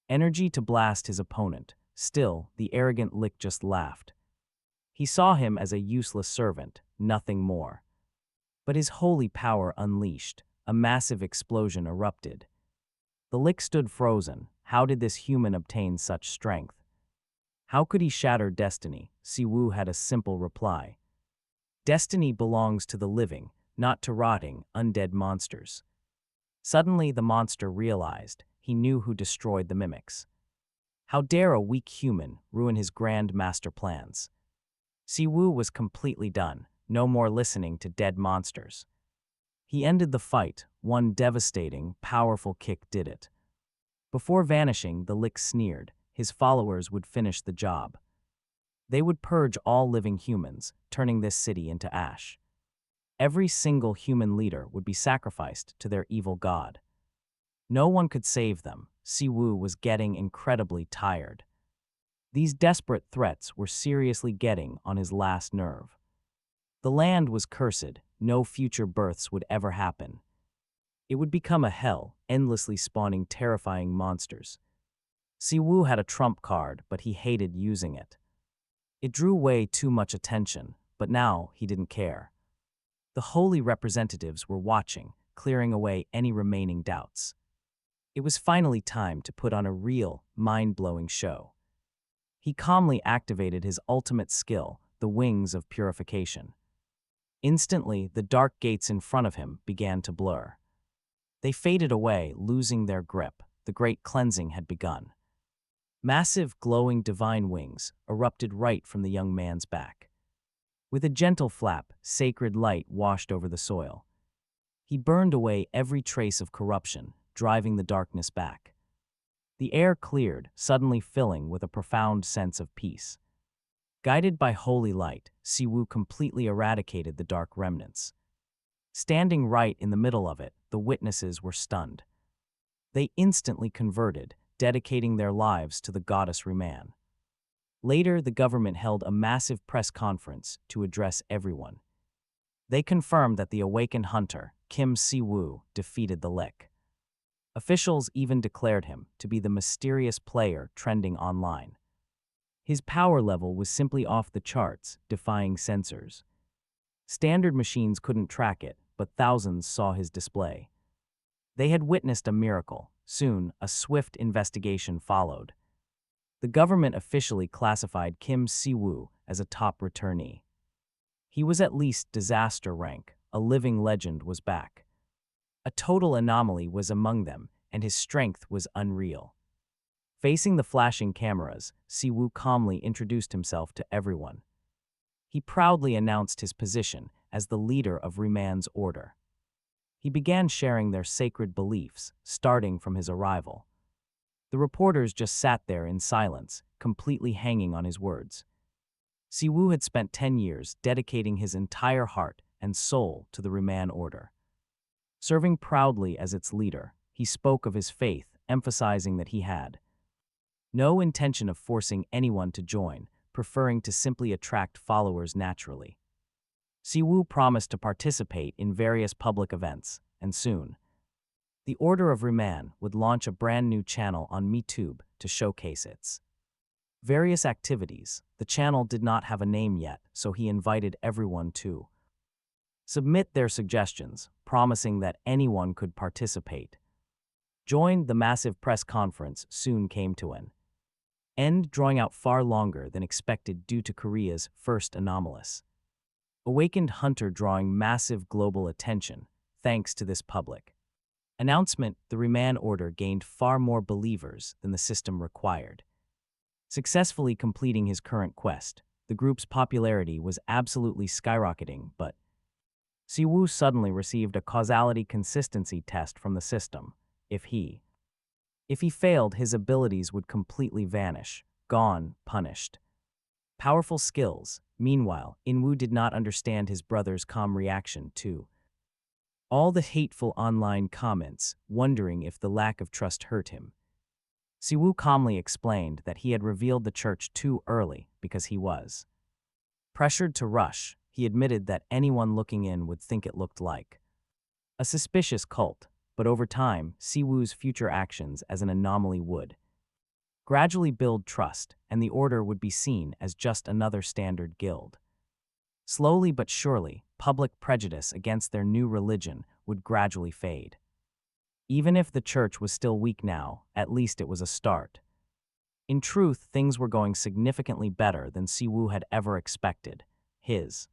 energy to blast his opponent. Still, the arrogant Lick just laughed. He saw him as a useless servant, nothing more. But his holy power unleashed. A massive explosion erupted. The Lick stood frozen. How did this human obtain such strength? How could he shatter destiny? Siwoo had a simple reply. Destiny belongs to the living, not to rotting, undead monsters. Suddenly the monster realized he knew who destroyed the mimics. How dare a weak human ruin his grand master plans? Siwoo was completely done, no more listening to dead monsters. He ended the fight. One devastating, powerful kick did it. Before vanishing, the Lick sneered. His followers would finish the job. They would purge all living humans, turning this city into ash. Every single human leader would be sacrificed to their evil god. No one could save them. Siwoo was getting incredibly tired. These desperate threats were seriously getting on his last nerve. The land was cursed. No future births would ever happen. It would become a hell, endlessly spawning terrifying monsters. Siwoo had a trump card, but he hated using it. It drew way too much attention, but now he didn't care. The holy representatives were watching, clearing away any remaining doubts. It was finally time to put on a real, mind-blowing show. He calmly activated his ultimate skill, the Wings of Purification. Instantly, the dark gates in front of him began to blur. They faded away, losing their grip. The great cleansing had begun. Massive, glowing divine wings erupted right from the young man's back. With a gentle flap, sacred light washed over the soil. He burned away every trace of corruption, driving the darkness back. The air cleared, suddenly filling with a profound sense of peace. Guided by holy light, Siwoo completely eradicated the dark remnants. Standing right in the middle of it, the witnesses were stunned. They instantly converted, dedicating their lives to the goddess Reman. Later, the government held a massive press conference to address everyone. They confirmed that the awakened hunter, Kim Siwoo, defeated the Lick. Officials even declared him to be the mysterious player trending online. His power level was simply off the charts, defying censors. Standard machines couldn't track it, but thousands saw his display. They had witnessed a miracle. Soon, a swift investigation followed. The government officially classified Kim Siwoo as a top returnee. He was at least disaster rank. A living legend was back. A total anomaly was among them, and his strength was unreal. Facing the flashing cameras, Siwoo calmly introduced himself to everyone. He proudly announced his position as the leader of Reman's order. He began sharing their sacred beliefs, starting from his arrival. The reporters just sat there in silence, completely hanging on his words. Siwoo had spent 10 years dedicating his entire heart and soul to the Reman order. Serving proudly as its leader, he spoke of his faith, emphasizing that he had no intention of forcing anyone to join, preferring to simply attract followers naturally. Siwoo promised to participate in various public events, and soon, the Order of Reman would launch a brand new channel on MeTube to showcase its various activities. The channel did not have a name yet, so he invited everyone to submit their suggestions, promising that anyone could participate. Join. The massive press conference soon came to an end, drawing out far longer than expected due to Korea's first anomalous awakened hunter drawing massive global attention. Thanks to this public announcement, the Reman order gained far more believers than the system required. Successfully completing his current quest, The group's popularity was absolutely skyrocketing, but Siwoo suddenly received a causality consistency test from the system. If he if he failed, his abilities would completely vanish, gone, punished. Powerful skills. Meanwhile, Inwoo did not understand his brother's calm reaction to all the hateful online comments, wondering if the lack of trust hurt him. Siwoo calmly explained that he had revealed the church too early because he was pressured to rush. He admitted that anyone looking in would think it looked like a suspicious cult, but over time, Siwoo's future actions as an anomaly would gradually build trust, and the order would be seen as just another standard guild. Slowly but surely, public prejudice against their new religion would gradually fade. Even if the church was still weak now, at least it was a start. In truth, things were going significantly better than Siwoo had ever expected. His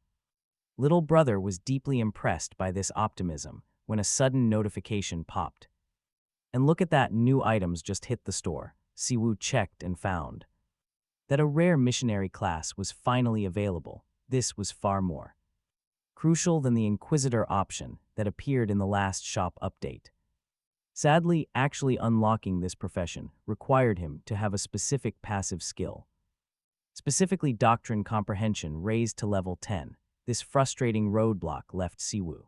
little brother was deeply impressed by this optimism when a sudden notification popped. And look at that, new items just hit the store. Siwoo checked and found that a rare missionary class was finally available. This was far more crucial than the Inquisitor option that appeared in the last shop update. Sadly, actually unlocking this profession required him to have a specific passive skill. Specifically, doctrine comprehension raised to level 10. This frustrating roadblock left Siwoo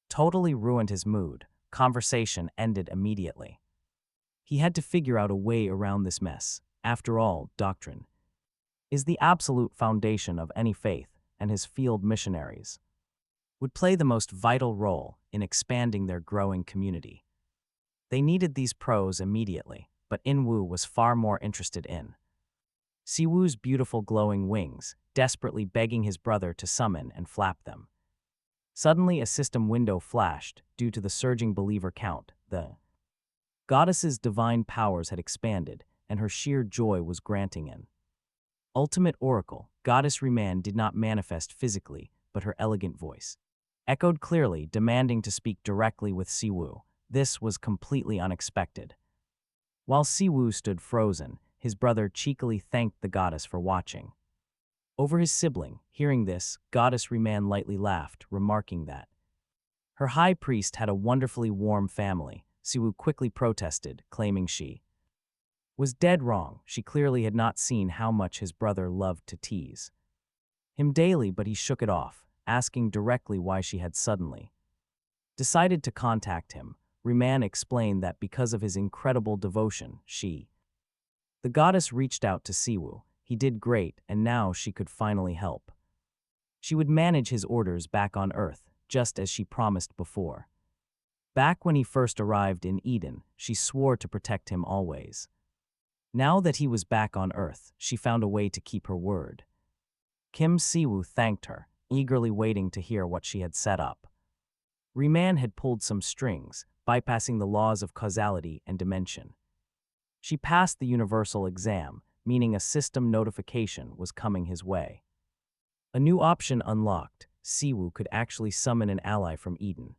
totally ruined his mood. Conversation ended immediately. He had to figure out a way around this mess. After all, doctrine is the absolute foundation of any faith, and his field missionaries would play the most vital role in expanding their growing community. They needed these pros immediately, but Inwoo was far more interested in Siwoo's beautiful glowing wings, desperately begging his brother to summon and flap them. Suddenly, a system window flashed due to the surging believer count. The goddess's divine powers had expanded, and her sheer joy was granting an ultimate oracle. Goddess Reman did not manifest physically, but her elegant voice echoed clearly, demanding to speak directly with Siwoo. This was completely unexpected. While Siwoo stood frozen, his brother cheekily thanked the goddess for watching over his sibling. Hearing this, Goddess Reman lightly laughed, remarking that her high priest had a wonderfully warm family. Siwoo quickly protested, claiming she was dead wrong. She clearly had not seen how much his brother loved to tease him daily, but he shook it off, asking directly why she had suddenly decided to contact him. Reman explained that because of his incredible devotion, the goddess reached out to Siwoo. He did great, and now she could finally help. She would manage his orders back on Earth, just as she promised before. Back when he first arrived in Eden, she swore to protect him always. Now that he was back on Earth, she found a way to keep her word. Kim Siwoo thanked her, eagerly waiting to hear what she had set up. Reman had pulled some strings, bypassing the laws of causality and dimension. She passed the universal exam, meaning a system notification was coming his way. A new option unlocked. Siwoo could actually summon an ally from Eden.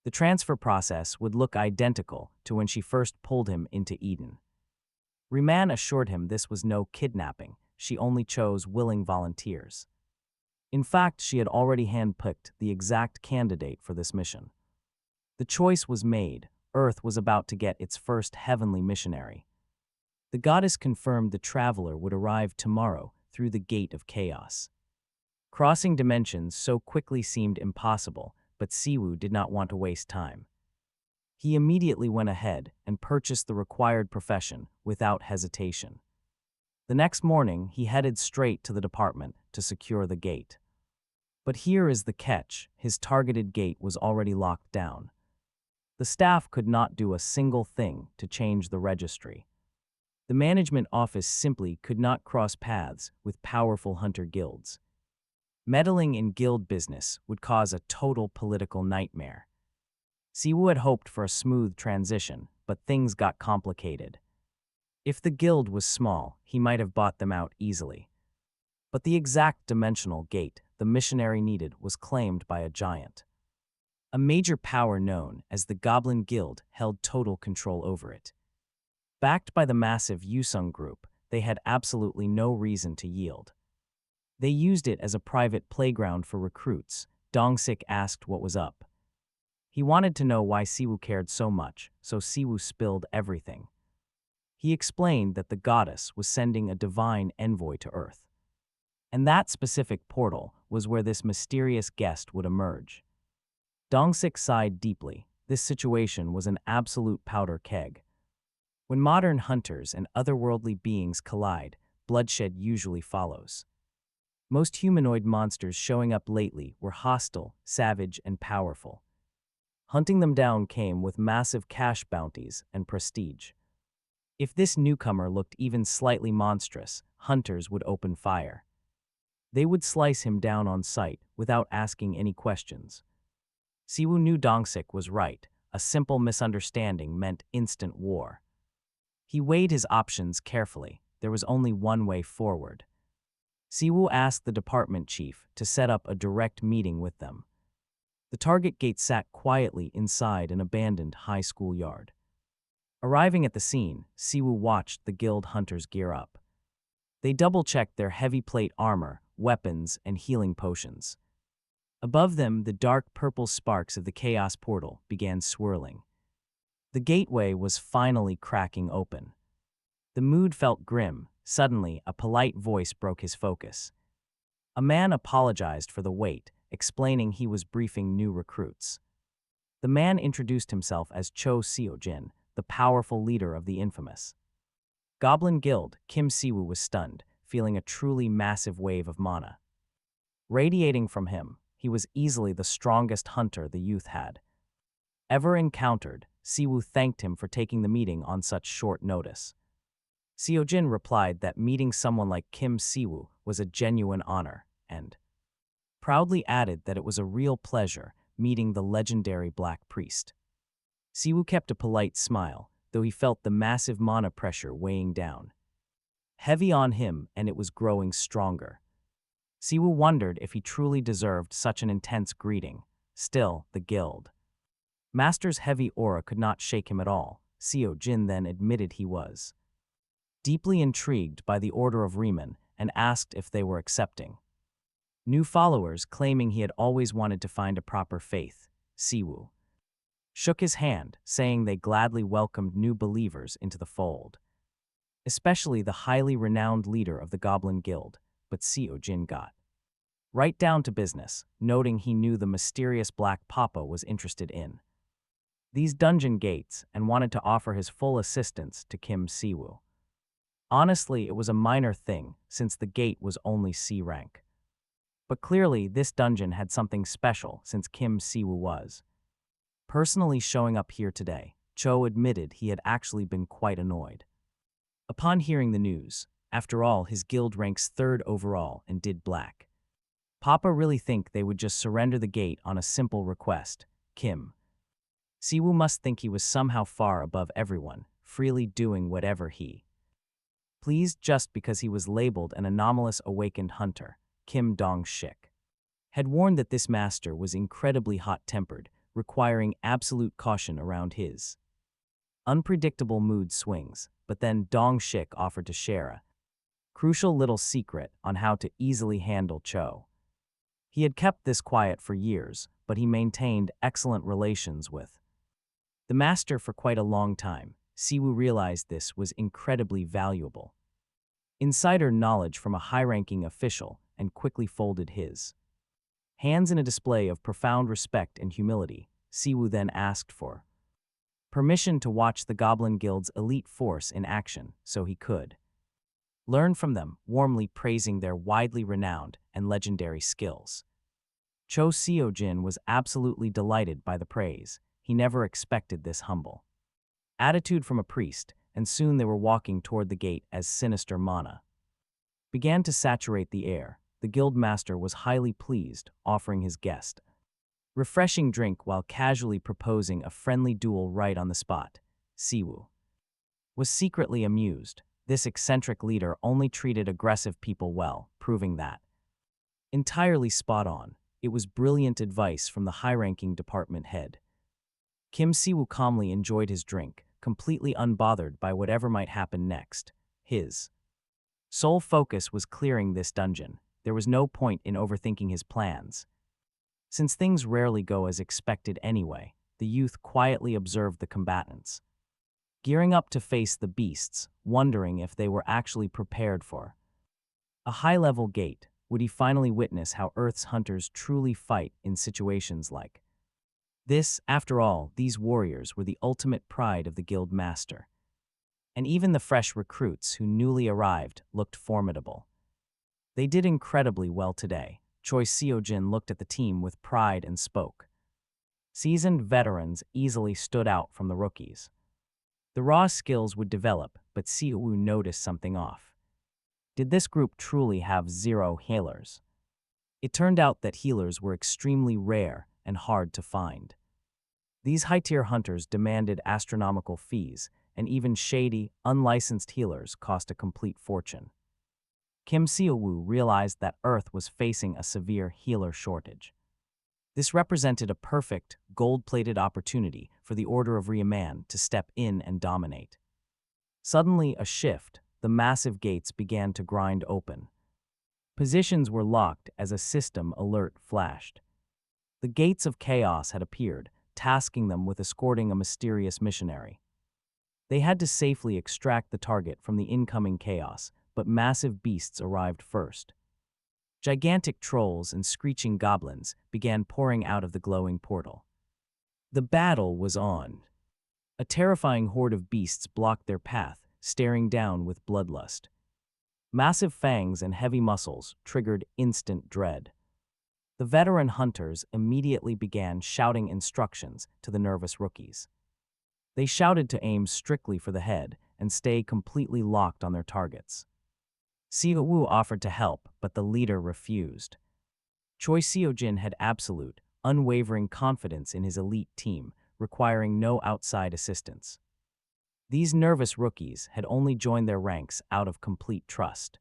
The transfer process would look identical to when she first pulled him into Eden. Reman assured him this was no kidnapping. She only chose willing volunteers. In fact, she had already handpicked the exact candidate for this mission. The choice was made. Earth was about to get its first heavenly missionary. The goddess confirmed the traveler would arrive tomorrow through the gate of chaos. Crossing dimensions so quickly seemed impossible, but Siwoo did not want to waste time. He immediately went ahead and purchased the required profession without hesitation. The next morning, he headed straight to the department to secure the gate. But here is the catch: his targeted gate was already locked down. The staff could not do a single thing to change the registry. The management office simply could not cross paths with powerful hunter guilds. Meddling in guild business would cause a total political nightmare. Siwoo had hoped for a smooth transition, but things got complicated. If the guild was small, he might have bought them out easily. But the exact dimensional gate the missionary needed was claimed by a giant. A major power known as the Goblin Guild held total control over it. Backed by the massive Yusung Group, they had absolutely no reason to yield. They used it as a private playground for recruits. Dong-sik asked what was up. He wanted to know why Siwoo cared so much, so Siwoo spilled everything. He explained that the goddess was sending a divine envoy to Earth. And that specific portal was where this mysterious guest would emerge. Dong-sik sighed deeply. This situation was an absolute powder keg. When modern hunters and otherworldly beings collide, bloodshed usually follows. Most humanoid monsters showing up lately were hostile, savage, and powerful. Hunting them down came with massive cash bounties and prestige. If this newcomer looked even slightly monstrous, hunters would open fire. They would slice him down on sight without asking any questions. Siwoo knew Dong-sik was right. A simple misunderstanding meant instant war. He weighed his options carefully. There was only one way forward. Siwoo asked the department chief to set up a direct meeting with them. The target gate sat quietly inside an abandoned high school yard. Arriving at the scene, Siwoo watched the guild hunters gear up. They double-checked their heavy plate armor, weapons, and healing potions. Above them, the dark purple sparks of the chaos portal began swirling. The gateway was finally cracking open. The mood felt grim. Suddenly, a polite voice broke his focus. A man apologized for the wait, explaining he was briefing new recruits. The man introduced himself as Cho Seo-jin, the powerful leader of the infamous Goblin Guild. Kim Siwoo was stunned, feeling a truly massive wave of mana. Radiating from him, he was easily the strongest hunter the youth had ever encountered. Siwoo thanked him for taking the meeting on such short notice. Seo-jin replied that meeting someone like Kim Siwoo was a genuine honor, and proudly added that it was a real pleasure meeting the legendary Black Priest. Siwoo kept a polite smile, though he felt the massive mana pressure weighing down heavy on him, and it was growing stronger. Siwoo wondered if he truly deserved such an intense greeting. Still, the guild master's heavy aura could not shake him at all. Seo-jin then admitted he was deeply intrigued by the Order of Riemann and asked if they were accepting new followers, claiming he had always wanted to find a proper faith. Siwoo shook his hand, saying they gladly welcomed new believers into the fold, especially the highly renowned leader of the Goblin Guild. But Seo-jin got right down to business, noting he knew the mysterious Black Papa was interested in these dungeon gates and wanted to offer his full assistance to Kim Siwoo. Honestly, it was a minor thing, since the gate was only C rank. But clearly, this dungeon had something special, since Kim Siwoo was personally showing up here today. Cho admitted he had actually been quite annoyed upon hearing the news. After all, his guild ranks 3rd overall and did Black Papa really think they would just surrender the gate on a simple request? Kim Siwoo must think he was somehow far above everyone, freely doing whatever he pleased just because he was labeled an anomalous awakened hunter. Kim Dong-sik had warned that this master was incredibly hot-tempered, requiring absolute caution around his unpredictable mood swings. But then Dong-sik offered to share a crucial little secret on how to easily handle Cho. He had kept this quiet for years, but he maintained excellent relations with the master for quite a long time. Siwoo realized this was incredibly valuable insider knowledge from a high-ranking official and quickly folded his hands in a display of profound respect and humility. Siwoo then asked for permission to watch the Goblin Guild's elite force in action so he could learn from them, warmly praising their widely renowned and legendary skills. Cho Seo-jin was absolutely delighted by the praise. He never expected this humble attitude from a priest, and soon they were walking toward the gate as sinister mana began to saturate the air. The guild master was highly pleased, offering his guest refreshing drink while casually proposing a friendly duel right on the spot. Siwoo was secretly amused. This eccentric leader only treated aggressive people well, proving that entirely spot on. It was brilliant advice from the high-ranking department head. Kim Siwoo calmly enjoyed his drink, completely unbothered by whatever might happen next. His sole focus was clearing this dungeon. there was no point in overthinking his plans. Since things rarely go as expected anyway, the youth quietly observed the combatants, gearing up to face the beasts, wondering if they were actually prepared for a high-level gate. Would he finally witness how Earth's hunters truly fight in situations like this? After all, these warriors were the ultimate pride of the guild master. And even the fresh recruits who newly arrived looked formidable. They did incredibly well today. Choi Seo-jin looked at the team with pride and spoke. Seasoned veterans easily stood out from the rookies. The raw skills would develop, but Seo-woo noticed something off. Did this group truly have zero healers? It turned out that healers were extremely rare and hard to find. These high-tier hunters demanded astronomical fees, and even shady, unlicensed healers cost a complete fortune. Kim Seo-woo realized that Earth was facing a severe healer shortage. This represented a perfect, gold-plated opportunity for the Order of Ryaman to step in and dominate. Suddenly, a shift. The massive gates began to grind open. Positions were locked as a system alert flashed. The gates of chaos had appeared, tasking them with escorting a mysterious missionary. They had to safely extract the target from the incoming chaos, but massive beasts arrived first. Gigantic trolls and screeching goblins began pouring out of the glowing portal. The battle was on. A terrifying horde of beasts blocked their path, staring down with bloodlust. Massive fangs and heavy muscles triggered instant dread. The veteran hunters immediately began shouting instructions to the nervous rookies. They shouted to aim strictly for the head and stay completely locked on their targets. Seo-woo offered to help, but the leader refused. Choi Seo-jin had absolute, unwavering confidence in his elite team, requiring no outside assistance. These nervous rookies had only joined their ranks out of complete trust.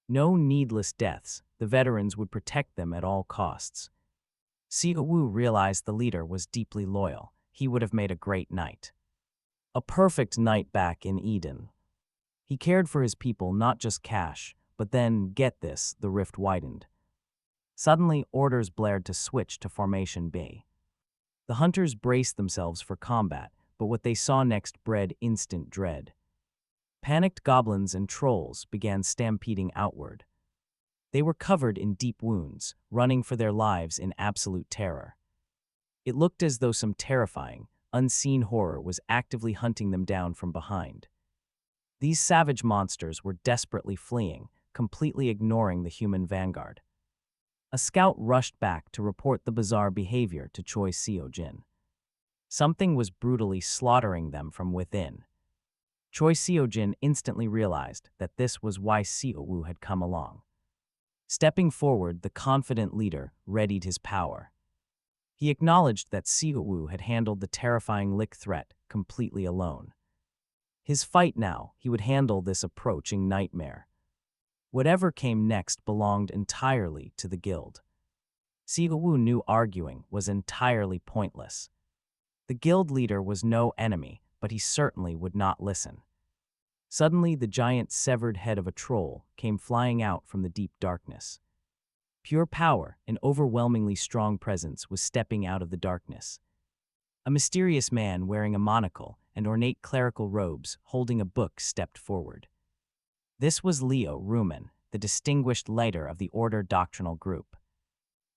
No needless deaths, the veterans would protect them at all costs. Seo-woo realized the leader was deeply loyal. He would have made a great knight. A perfect knight back in Eden. He cared for his people, not just cash, but then, get this, the rift widened. Suddenly, orders blared to switch to Formation B. The hunters braced themselves for combat, but what they saw next bred instant dread. Panicked goblins and trolls began stampeding outward. They were covered in deep wounds, running for their lives in absolute terror. It looked as though some terrifying, unseen horror was actively hunting them down from behind. These savage monsters were desperately fleeing, completely ignoring the human vanguard. A scout rushed back to report the bizarre behavior to Choi Seo-jin. Something was brutally slaughtering them from within. Choi Seo-jin instantly realized that this was why Seo-woo had come along. Stepping forward, the confident leader readied his power. He acknowledged that Seo-woo had handled the terrifying Lick threat completely alone. His fight now, he would handle this approaching nightmare. Whatever came next belonged entirely to the guild. Seo-woo knew arguing was entirely pointless. The guild leader was no enemy, but he certainly would not listen. Suddenly, the giant severed head of a troll came flying out from the deep darkness. Pure power, an overwhelmingly strong presence, was stepping out of the darkness. A mysterious man wearing a monocle and ornate clerical robes, holding a book, stepped forward. This was Leo Ruman, the distinguished leader of the Order doctrinal group.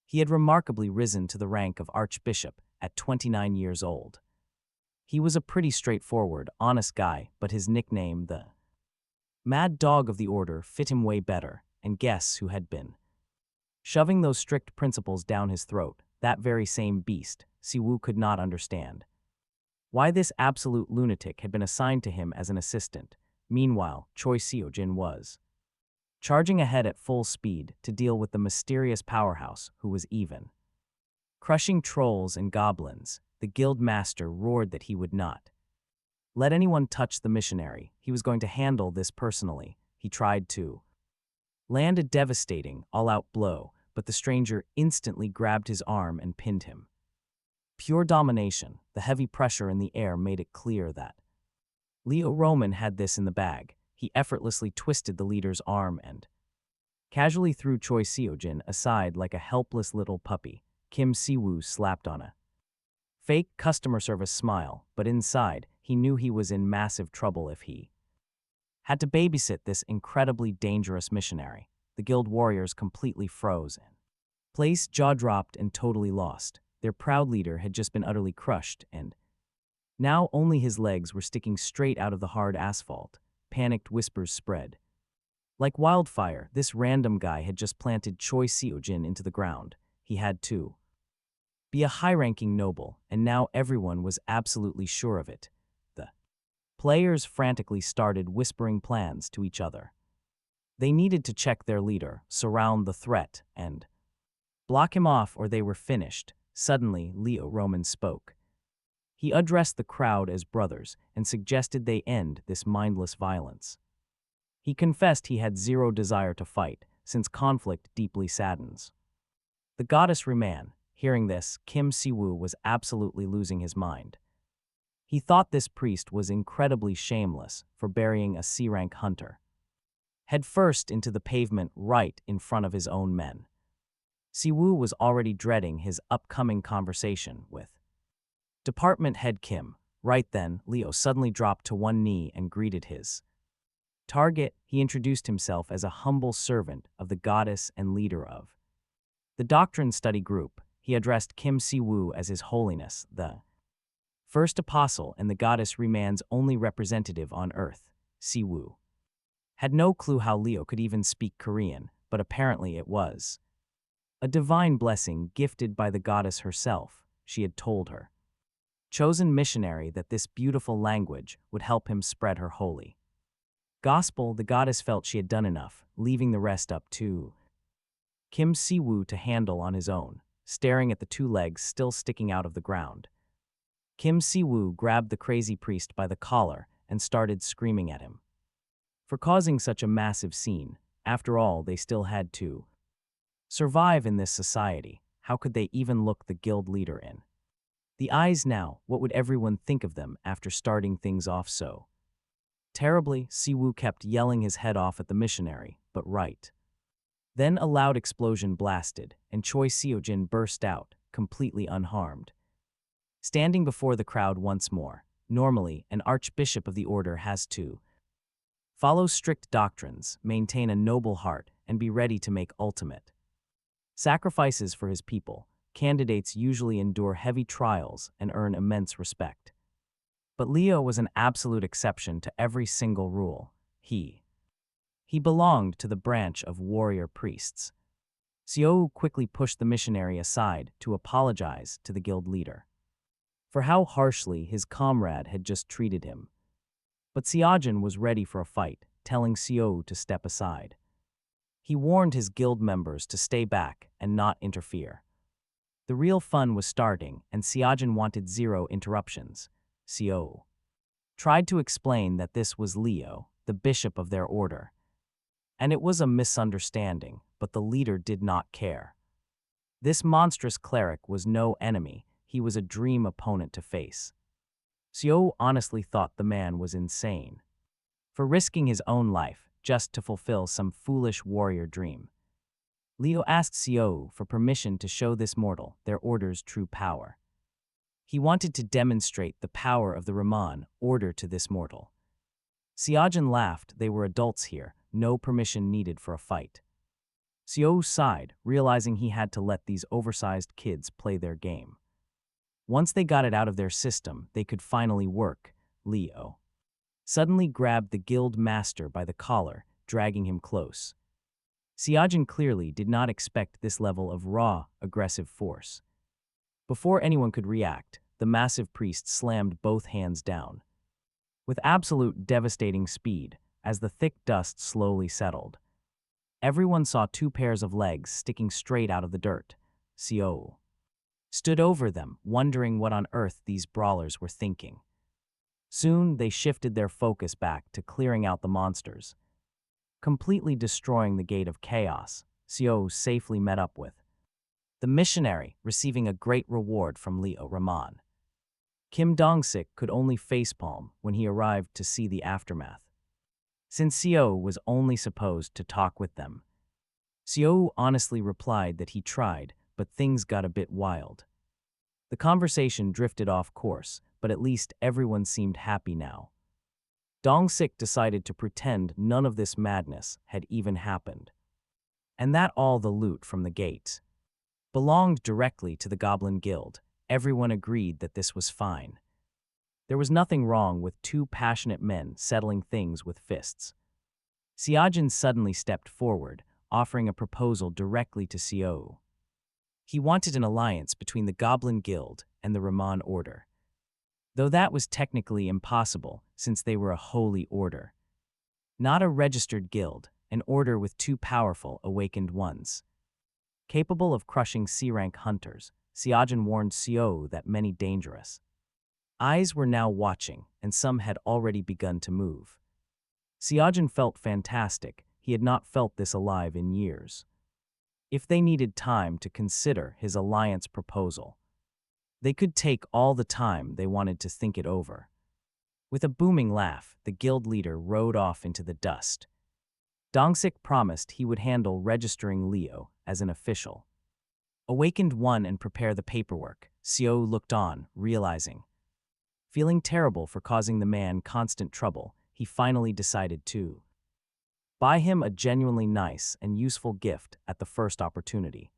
He had remarkably risen to the rank of Archbishop at 29 years old. He was a pretty straightforward, honest guy, but his nickname, the Mad Dog of the Order, fit him way better, and guess who had been shoving those strict principles down his throat? That very same beast. Seo-woo could not understand why this absolute lunatic had been assigned to him as an assistant. Meanwhile, Choi Seo-jin was charging ahead at full speed to deal with the mysterious powerhouse who was even crushing trolls and goblins. The guild master roared that he would not let anyone touch the missionary. He was going to handle this personally. He tried to land a devastating, all-out blow, but the stranger instantly grabbed his arm and pinned him. Pure domination, the heavy pressure in the air made it clear that Leo Roman had this in the bag. He effortlessly twisted the leader's arm and casually threw Choi Seojin aside like a helpless little puppy. Kim Si-woo slapped on a fake customer service smile, but inside, he knew he was in massive trouble if he had to babysit this incredibly dangerous missionary. The guild warriors completely froze in place, jaw-dropped and totally lost. Their proud leader had just been utterly crushed, and now only his legs were sticking straight out of the hard asphalt. Panicked whispers spread. Like wildfire, this random guy had just planted Choi Seojin into the ground. He had to be a high-ranking noble, and now everyone was absolutely sure of it. The players frantically started whispering plans to each other. They needed to check their leader, surround the threat, and block him off or they were finished. Suddenly, Leo Roman spoke. He addressed the crowd as brothers and suggested they end this mindless violence. He confessed he had zero desire to fight, since conflict deeply saddens. The goddess Ruman, hearing this, Kim Si-woo was absolutely losing his mind. He thought this priest was incredibly shameless for burying a C-rank hunter head first into the pavement right in front of his own men. Si-woo was already dreading his upcoming conversation with Department Head Kim. Right then, Leo suddenly dropped to one knee and greeted his target. He introduced himself as a humble servant of the goddess and leader of the Doctrine Study Group. He addressed Kim Si-woo as His Holiness, the first apostle and the goddess Ruman's only representative on Earth. Si-woo had no clue how Leo could even speak Korean, but apparently it was a divine blessing gifted by the goddess herself. She had told her chosen missionary that this beautiful language would help him spread her holy gospel. The goddess felt she had done enough, leaving the rest up to Kim Si-woo to handle on his own. Staring at the two legs still sticking out of the ground, Kim Si-woo grabbed the crazy priest by the collar and started screaming at him for causing such a massive scene. After all, they still had to survive in this society. How could they even look the guild leader in the eyes now? What would everyone think of them after starting things off so terribly? Si-woo kept yelling his head off at the missionary, but right then a loud explosion blasted, and Choi Seojin burst out, completely unharmed. Standing before the crowd once more, normally, an archbishop of the order has to follow strict doctrines, maintain a noble heart, and be ready to make ultimate sacrifices for his people. Candidates usually endure heavy trials and earn immense respect. But Leo was an absolute exception to every single rule. He belonged to the branch of warrior priests. Seo quickly pushed the missionary aside to apologize to the guild leader for how harshly his comrade had just treated him. But Seojin was ready for a fight, telling Seo to step aside. He warned his guild members to stay back and not interfere. The real fun was starting, and Seojin wanted zero interruptions. Seo tried to explain that this was Leo, the bishop of their order, and it was a misunderstanding, but the leader did not care. This monstrous cleric was no enemy, he was a dream opponent to face. Seo honestly thought the man was insane for risking his own life just to fulfill some foolish warrior dream. Leo asked Seo for permission to show this mortal their order's true power. He wanted to demonstrate the power of the Raman order to this mortal. Seojin laughed. They were adults here, no permission needed for a fight. Seo sighed, realizing he had to let these oversized kids play their game. Once they got it out of their system, they could finally work. Leo suddenly grabbed the guild master by the collar, dragging him close. Seojin clearly did not expect this level of raw, aggressive force. Before anyone could react, the massive priest slammed both hands down with absolute devastating speed as the thick dust slowly settled. Everyone saw two pairs of legs sticking straight out of the dirt. Seo stood over them, wondering what on earth these brawlers were thinking. Soon, they shifted their focus back to clearing out the monsters, completely destroying the gate of chaos. Seo safely met up with the missionary, receiving a great reward from Leo Raman. Kim Dong-sik could only facepalm when he arrived to see the aftermath. Since Seo was only supposed to talk with them, Seoul honestly replied that he tried, but things got a bit wild. The conversation drifted off course, but at least everyone seemed happy now. Dong-sik decided to pretend none of this madness had even happened. And that all the loot from the gates belonged directly to the Goblin Guild. Everyone agreed that this was fine. There was nothing wrong with two passionate men settling things with fists. Seojin suddenly stepped forward, offering a proposal directly to Seo. He wanted an alliance between the Goblin Guild and the Ramon Order, though that was technically impossible since they were a holy order. Not a registered guild, an order with two powerful awakened ones. Capable of crushing C-rank hunters, Seojin warned Seo that many dangerous eyes were now watching, and some had already begun to move. Seojin felt fantastic. He had not felt this alive in years. If they needed time to consider his alliance proposal, they could take all the time they wanted to think it over. With a booming laugh, the guild leader rode off into the dust. Dong-sik promised he would handle registering Leo as an official. Awakened one and prepare the paperwork, Seo looked on, realizing. Feeling terrible for causing the man constant trouble, he finally decided to buy him a genuinely nice and useful gift at the first opportunity.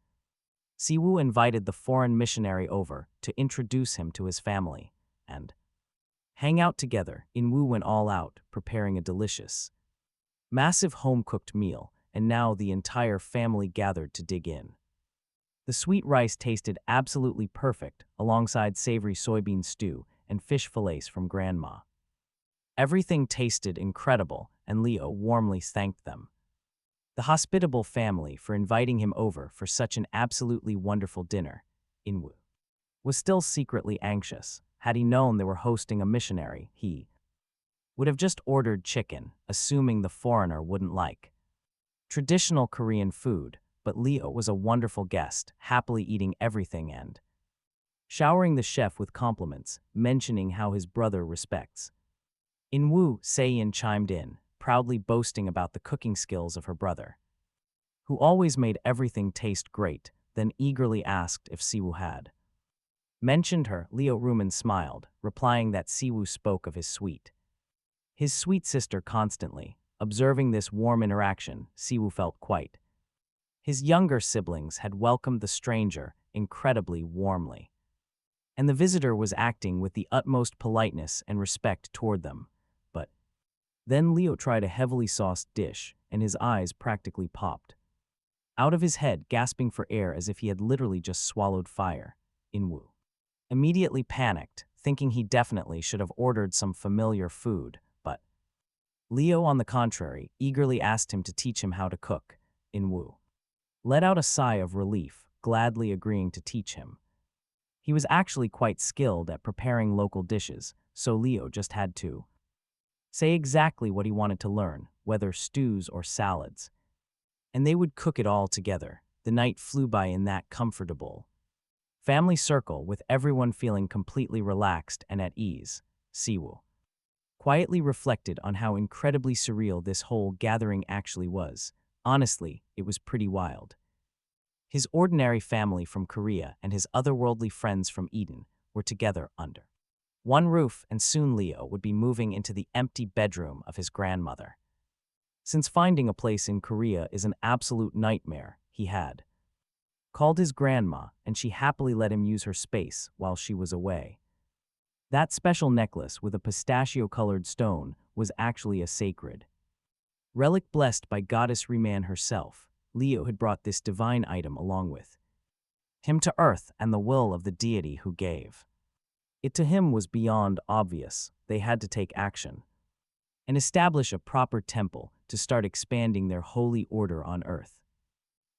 Siwoo invited the foreign missionary over to introduce him to his family and hang out together. Inwoo went all out, preparing a delicious, massive home-cooked meal, and now the entire family gathered to dig in. The sweet rice tasted absolutely perfect alongside savory soybean stew and fish fillets from Grandma. Everything tasted incredible, and Leo warmly thanked them. The hospitable family for inviting him over for such an absolutely wonderful dinner. Inwoo was still secretly anxious. Had he known they were hosting a missionary, he would have just ordered chicken, assuming the foreigner wouldn't like traditional Korean food, but Leo was a wonderful guest, happily eating everything and showering the chef with compliments, mentioning how his brother respects. Inwoo, Seiyin chimed in, proudly boasting about the cooking skills of her brother, who always made everything taste great, then eagerly asked if Siwoo had mentioned her. Leo Ruman smiled, replying that Siwoo spoke of his sweet sister constantly. Observing this warm interaction, Siwoo felt quite. His younger siblings had welcomed the stranger incredibly warmly, and the visitor was acting with the utmost politeness and respect toward them. But then Leo tried a heavily sauced dish, and his eyes practically popped out of his head, gasping for air as if he had literally just swallowed fire. Inwoo immediately panicked, thinking he definitely should have ordered some familiar food, but Leo, on the contrary, eagerly asked him to teach him how to cook. Inwoo let out a sigh of relief, gladly agreeing to teach him. He was actually quite skilled at preparing local dishes, so Leo just had to say exactly what he wanted to learn, whether stews or salads. And they would cook it all together. The night flew by in that comfortable family circle, with everyone feeling completely relaxed and at ease. Siwoo quietly reflected on how incredibly surreal this whole gathering actually was. Honestly, it was pretty wild. His ordinary family from Korea and his otherworldly friends from Eden were together under one roof, and soon Leo would be moving into the empty bedroom of his grandmother. Since finding a place in Korea is an absolute nightmare, he had called his grandma, and she happily let him use her space while she was away. That special necklace with a pistachio-colored stone was actually a sacred relic blessed by Goddess Reman herself. Leo had brought this divine item along with him to Earth, and the will of the deity who gave it to him was beyond obvious. They had to take action and establish a proper temple to start expanding their holy order on Earth.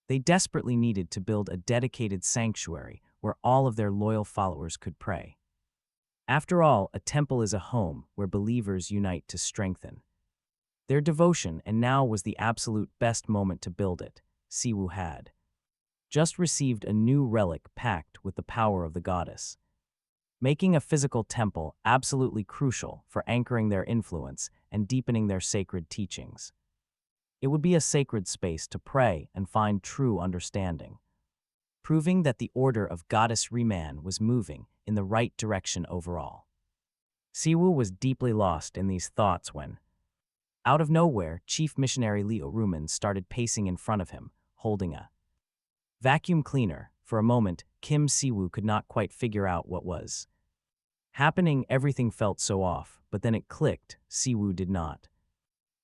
They desperately needed to build a dedicated sanctuary where all of their loyal followers could pray. After all, a temple is a home where believers unite to strengthen their devotion, and now was the absolute best moment to build it. Siwoo had just received a new relic packed with the power of the goddess, making a physical temple absolutely crucial for anchoring their influence and deepening their sacred teachings. It would be a sacred space to pray and find true understanding, proving that the order of Goddess Reman was moving in the right direction overall. Siwoo was deeply lost in these thoughts when, out of nowhere, Chief Missionary Leo Ruman started pacing in front of him, holding a vacuum cleaner. For a moment, Kim Siwoo could not quite figure out what was happening. Everything felt so off, but then it clicked. Siwoo did not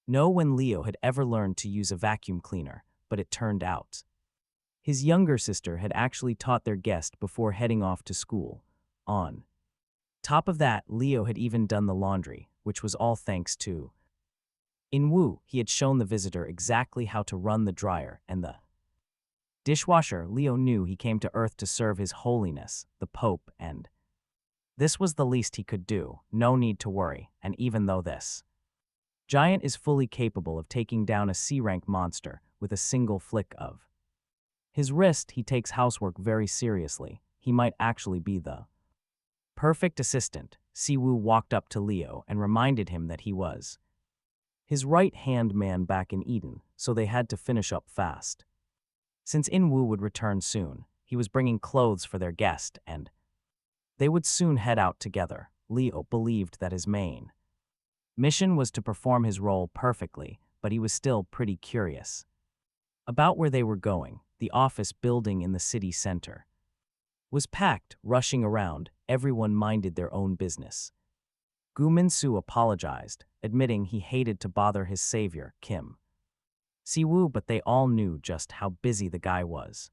know when Leo had ever learned to use a vacuum cleaner, but it turned out his younger sister had actually taught their guest before heading off to school. On top of that, Leo had even done the laundry, which was all thanks to In-woo. He had shown the visitor exactly how to run the dryer and the dishwasher. Leo knew he came to Earth to serve His Holiness, the Pope, and this was the least he could do. No need to worry. And even though this giant is fully capable of taking down a C-rank monster with a single flick of his wrist, he takes housework very seriously. He might actually be the perfect assistant. Siwoo walked up to Leo and reminded him that he was his right-hand man back in Eden, so they had to finish up fast. Since In-woo would return soon, he was bringing clothes for their guest, and they would soon head out together. Leo believed that his main mission was to perform his role perfectly, but he was still pretty curious about where they were going. The office building in the city center was packed. Rushing around, everyone minded their own business. Gu Min-soo apologized, admitting he hated to bother his savior, Kim Siwoo, but they all knew just how busy the guy was.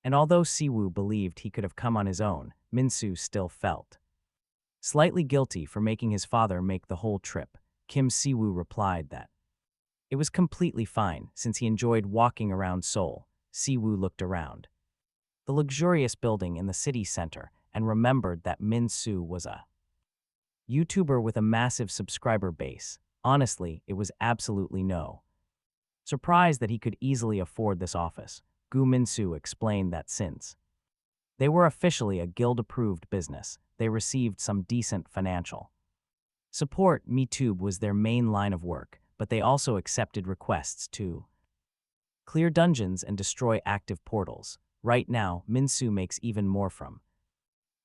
And although Siwoo believed he could have come on his own, Min-soo still felt slightly guilty for making his father make the whole trip. Kim Siwoo replied that it was completely fine since he enjoyed walking around Seoul. Siwoo looked around the luxurious building in the city center and remembered that Min-soo was a YouTuber with a massive subscriber base. Honestly, it was absolutely no surprise that he could easily afford this office. Gu Min-soo explained that since they were officially a guild-approved business, they received some decent financial support. MeTube was their main line of work, but they also accepted requests to clear dungeons and destroy active portals. Right now, Min-soo makes even more from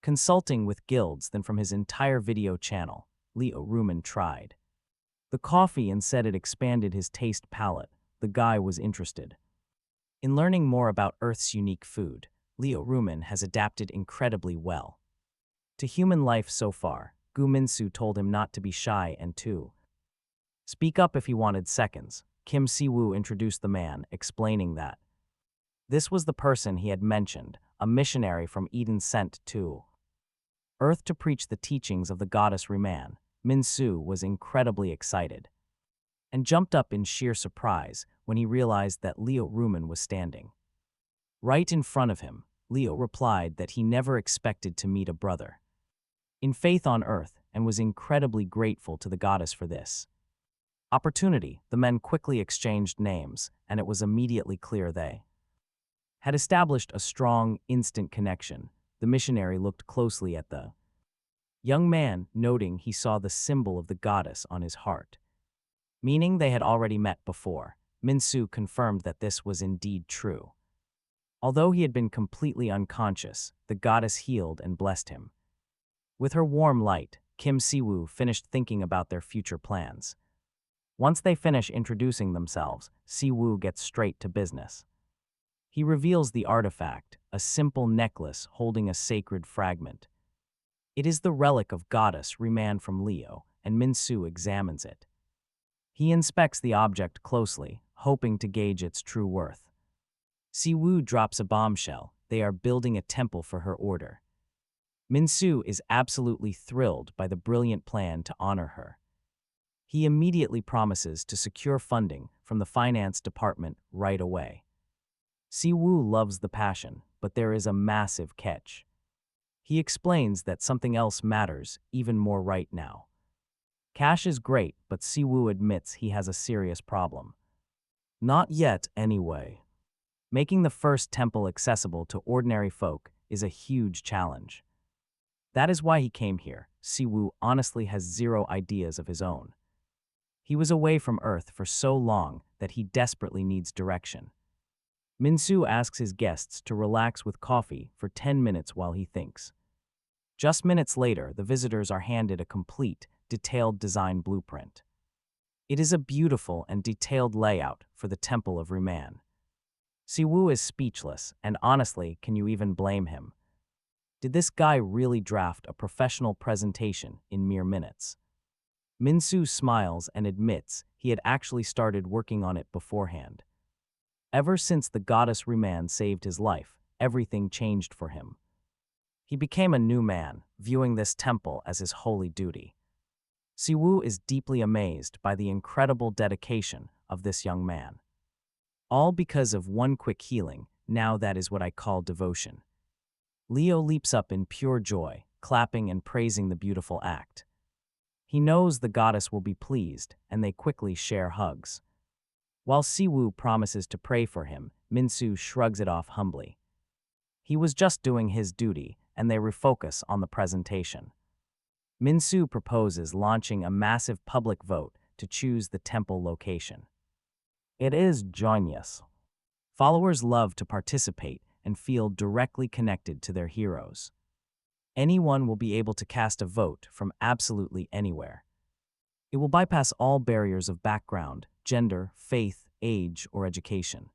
consulting with guilds than from his entire video channel. Leo Ruman tried the coffee and said it expanded his taste palette. The guy was interested in learning more about Earth's unique food. Leo Ruman has adapted incredibly well to human life so far. Gu Min-soo told him not to be shy and to speak up if he wanted seconds. Kim Siwoo introduced the man, explaining that this was the person he had mentioned, a missionary from Eden sent to Earth to preach the teachings of the goddess Reman. Min-soo was incredibly excited and jumped up in sheer surprise when he realized that Leo Ruman was standing right in front of him. Leo replied that he never expected to meet a brother in faith on Earth and was incredibly grateful to the goddess for this opportunity. The men quickly exchanged names, and it was immediately clear they had established a strong, instant connection. The missionary looked closely at the young man, noting he saw the symbol of the goddess on his heart, meaning they had already met before. Min-soo confirmed that this was indeed true. Although he had been completely unconscious, the goddess healed and blessed him with her warm light. Kim Siwoo finished thinking about their future plans. Once they finish introducing themselves, Siwoo gets straight to business. He reveals the artifact, a simple necklace holding a sacred fragment. It is the relic of goddess Reman from Leo, and Min-soo examines it. He inspects the object closely, hoping to gauge its true worth. Siwoo drops a bombshell. They are building a temple for her order. Min-soo is absolutely thrilled by the brilliant plan to honor her. He immediately promises to secure funding from the finance department right away. Siwoo loves the passion, but there is a massive catch. He explains that something else matters even more right now. Cash is great, but Siwoo admits he has a serious problem. Not yet, anyway. Making the first temple accessible to ordinary folk is a huge challenge. That is why he came here. Siwoo honestly has zero ideas of his own. He was away from Earth for so long that he desperately needs direction. Minsu asks his guests to relax with coffee for 10 minutes while he thinks. Just minutes later, the visitors are handed a complete, detailed design blueprint. It is a beautiful and detailed layout for the Temple of Ruman. Siwoo is speechless, and honestly, can you even blame him? Did this guy really draft a professional presentation in mere minutes? Minsu smiles and admits he had actually started working on it beforehand. Ever since the goddess Ruman saved his life, everything changed for him. He became a new man, viewing this temple as his holy duty. Siwoo is deeply amazed by the incredible dedication of this young man. All because of one quick healing, now that is what I call devotion. Leo leaps up in pure joy, clapping and praising the beautiful act. He knows the goddess will be pleased, and they quickly share hugs. While Siwoo promises to pray for him, Minsu shrugs it off humbly. He was just doing his duty, and they refocus on the presentation. Minsu proposes launching a massive public vote to choose the temple location. It is genius. Followers love to participate and feel directly connected to their heroes. Anyone will be able to cast a vote from absolutely anywhere. It will bypass all barriers of background, gender, faith, age, or education.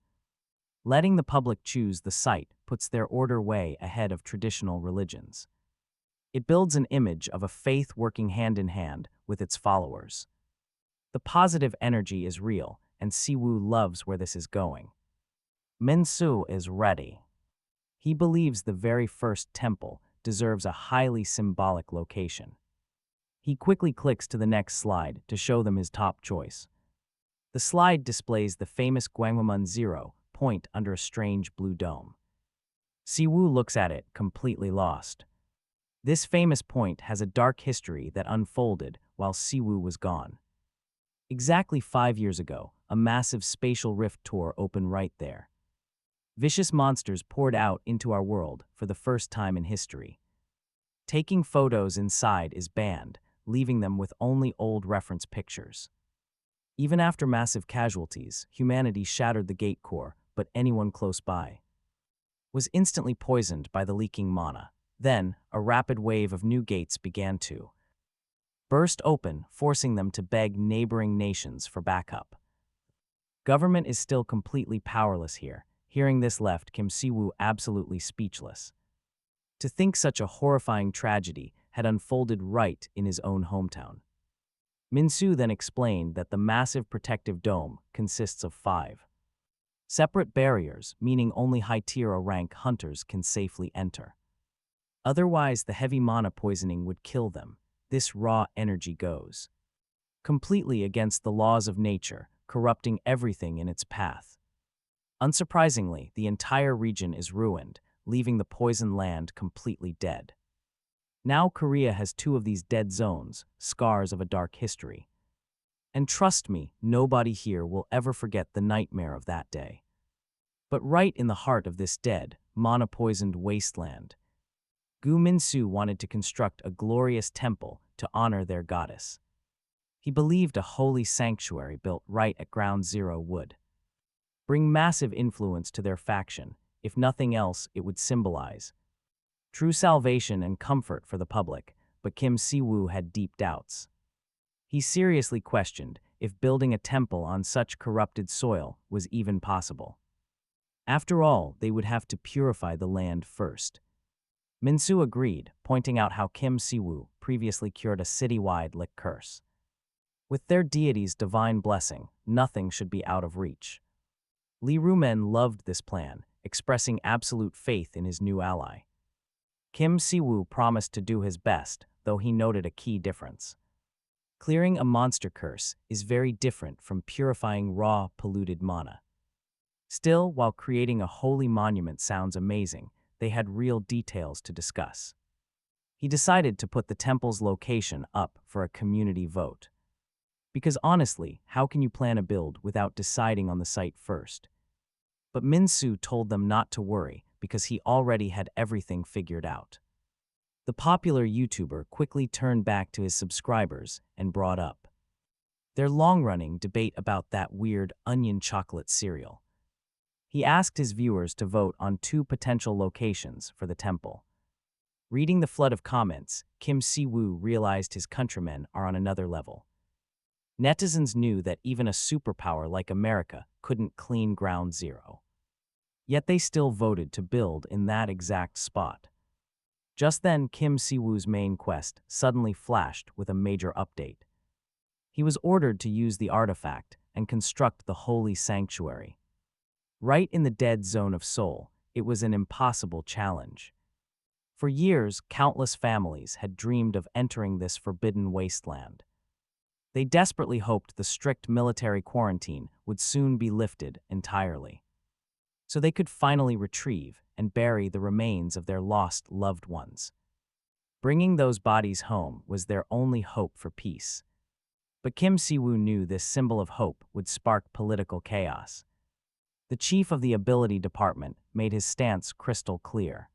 Letting the public choose the site puts their order way ahead of traditional religions. It builds an image of a faith working hand in hand with its followers. The positive energy is real, and Siwoo loves where this is going. Minsu is ready. He believes the very first temple deserves a highly symbolic location. He quickly clicks to the next slide to show them his top choice. The slide displays the famous Gwanghwamun 0 point under a strange blue dome. Siwoo looks at it, completely lost. This famous point has a dark history that unfolded while Siwoo was gone. Exactly 5 years ago, a massive spatial rift tore opened right there. Vicious monsters poured out into our world for the first time in history. Taking photos inside is banned, leaving them with only old reference pictures. Even after massive casualties, humanity shattered the gate core, but anyone close by was instantly poisoned by the leaking mana. Then, a rapid wave of new gates began to burst open, forcing them to beg neighboring nations for backup. Government is still completely powerless here. Hearing this left Kim Siwoo absolutely speechless. To think such a horrifying tragedy had unfolded right in his own hometown. Minsu then explained that the massive protective dome consists of 5 separate barriers, meaning only high-tier or rank hunters can safely enter. Otherwise, the heavy mana poisoning would kill them. This raw energy goes completely against the laws of nature, corrupting everything in its path. Unsurprisingly, the entire region is ruined, leaving the poisoned land completely dead. Now Korea has 2 of these dead zones, scars of a dark history. And trust me, nobody here will ever forget the nightmare of that day. But right in the heart of this dead, mana-poisoned wasteland, Gu Minsu wanted to construct a glorious temple to honor their goddess. He believed a holy sanctuary built right at Ground Zero would bring massive influence to their faction. If nothing else, it would symbolize true salvation and comfort for the public, but Kim Siwoo had deep doubts. He seriously questioned if building a temple on such corrupted soil was even possible. After all, they would have to purify the land first. Minsu agreed, pointing out how Kim Siwoo previously cured a citywide lick curse. With their deity's divine blessing, nothing should be out of reach. Lee Rumen loved this plan, expressing absolute faith in his new ally. Kim Siwoo promised to do his best, though he noted a key difference. Clearing a monster curse is very different from purifying raw, polluted mana. Still, while creating a holy monument sounds amazing, they had real details to discuss. He decided to put the temple's location up for a community vote. Because honestly, how can you plan a build without deciding on the site first? But Minsu told them not to worry because he already had everything figured out. The popular YouTuber quickly turned back to his subscribers and brought up their long-running debate about that weird onion chocolate cereal. He asked his viewers to vote on two potential locations for the temple. Reading the flood of comments, Kim Si-woo realized his countrymen are on another level. Netizens knew that even a superpower like America couldn't clean ground zero. Yet they still voted to build in that exact spot. Just then, Kim Si-woo's main quest suddenly flashed with a major update. He was ordered to use the artifact and construct the holy sanctuary. Right in the dead zone of Seoul, it was an impossible challenge. For years, countless families had dreamed of entering this forbidden wasteland. They desperately hoped the strict military quarantine would soon be lifted entirely, so they could finally retrieve and bury the remains of their lost loved ones. Bringing those bodies home was their only hope for peace. But Kim Si-woo knew this symbol of hope would spark political chaos. The chief of the ability department made his stance crystal clear.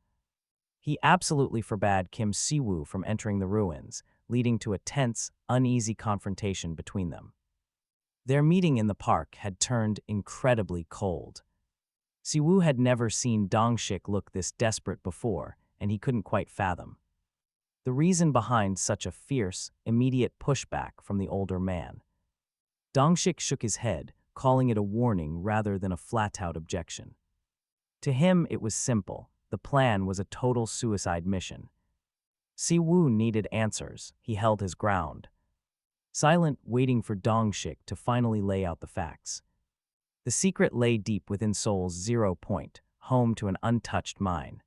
He absolutely forbade Kim Si-woo from entering the ruins, leading to a tense, uneasy confrontation between them. Their meeting in the park had turned incredibly cold. Si-woo had never seen Dong-shik look this desperate before, and he couldn't quite fathom the reason behind such a fierce, immediate pushback from the older man. Dong-shik shook his head, calling it a warning rather than a flat-out objection. To him, it was simple. The plan was a total suicide mission. Si-woo needed answers. He held his ground, silent, waiting for Dong-shik to finally lay out the facts. The secret lay deep within Seoul's 0 point, home to an untouched mine.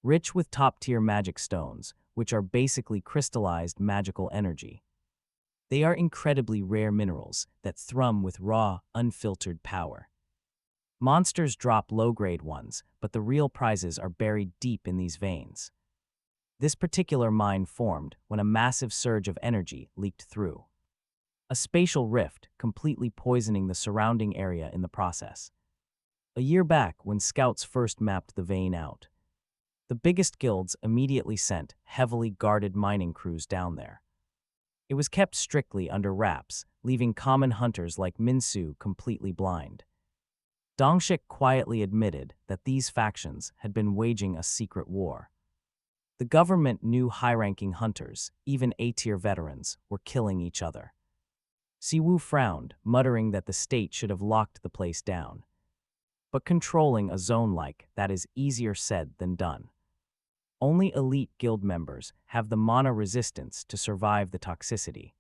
Rich with top-tier magic stones, which are basically crystallized magical energy. They are incredibly rare minerals that thrum with raw, unfiltered power. Monsters drop low-grade ones, but the real prizes are buried deep in these veins. This particular mine formed when a massive surge of energy leaked through a spatial rift, completely poisoning the surrounding area in the process. A year back, when scouts first mapped the vein out, the biggest guilds immediately sent heavily guarded mining crews down there. It was kept strictly under wraps, leaving common hunters like Min-soo completely blind. Dong-shik quietly admitted that these factions had been waging a secret war. The government knew high-ranking hunters, even A-tier veterans, were killing each other. Si-woo frowned, muttering that the state should have locked the place down. But controlling a zone like that is easier said than done. Only elite guild members have the mana resistance to survive the toxicity.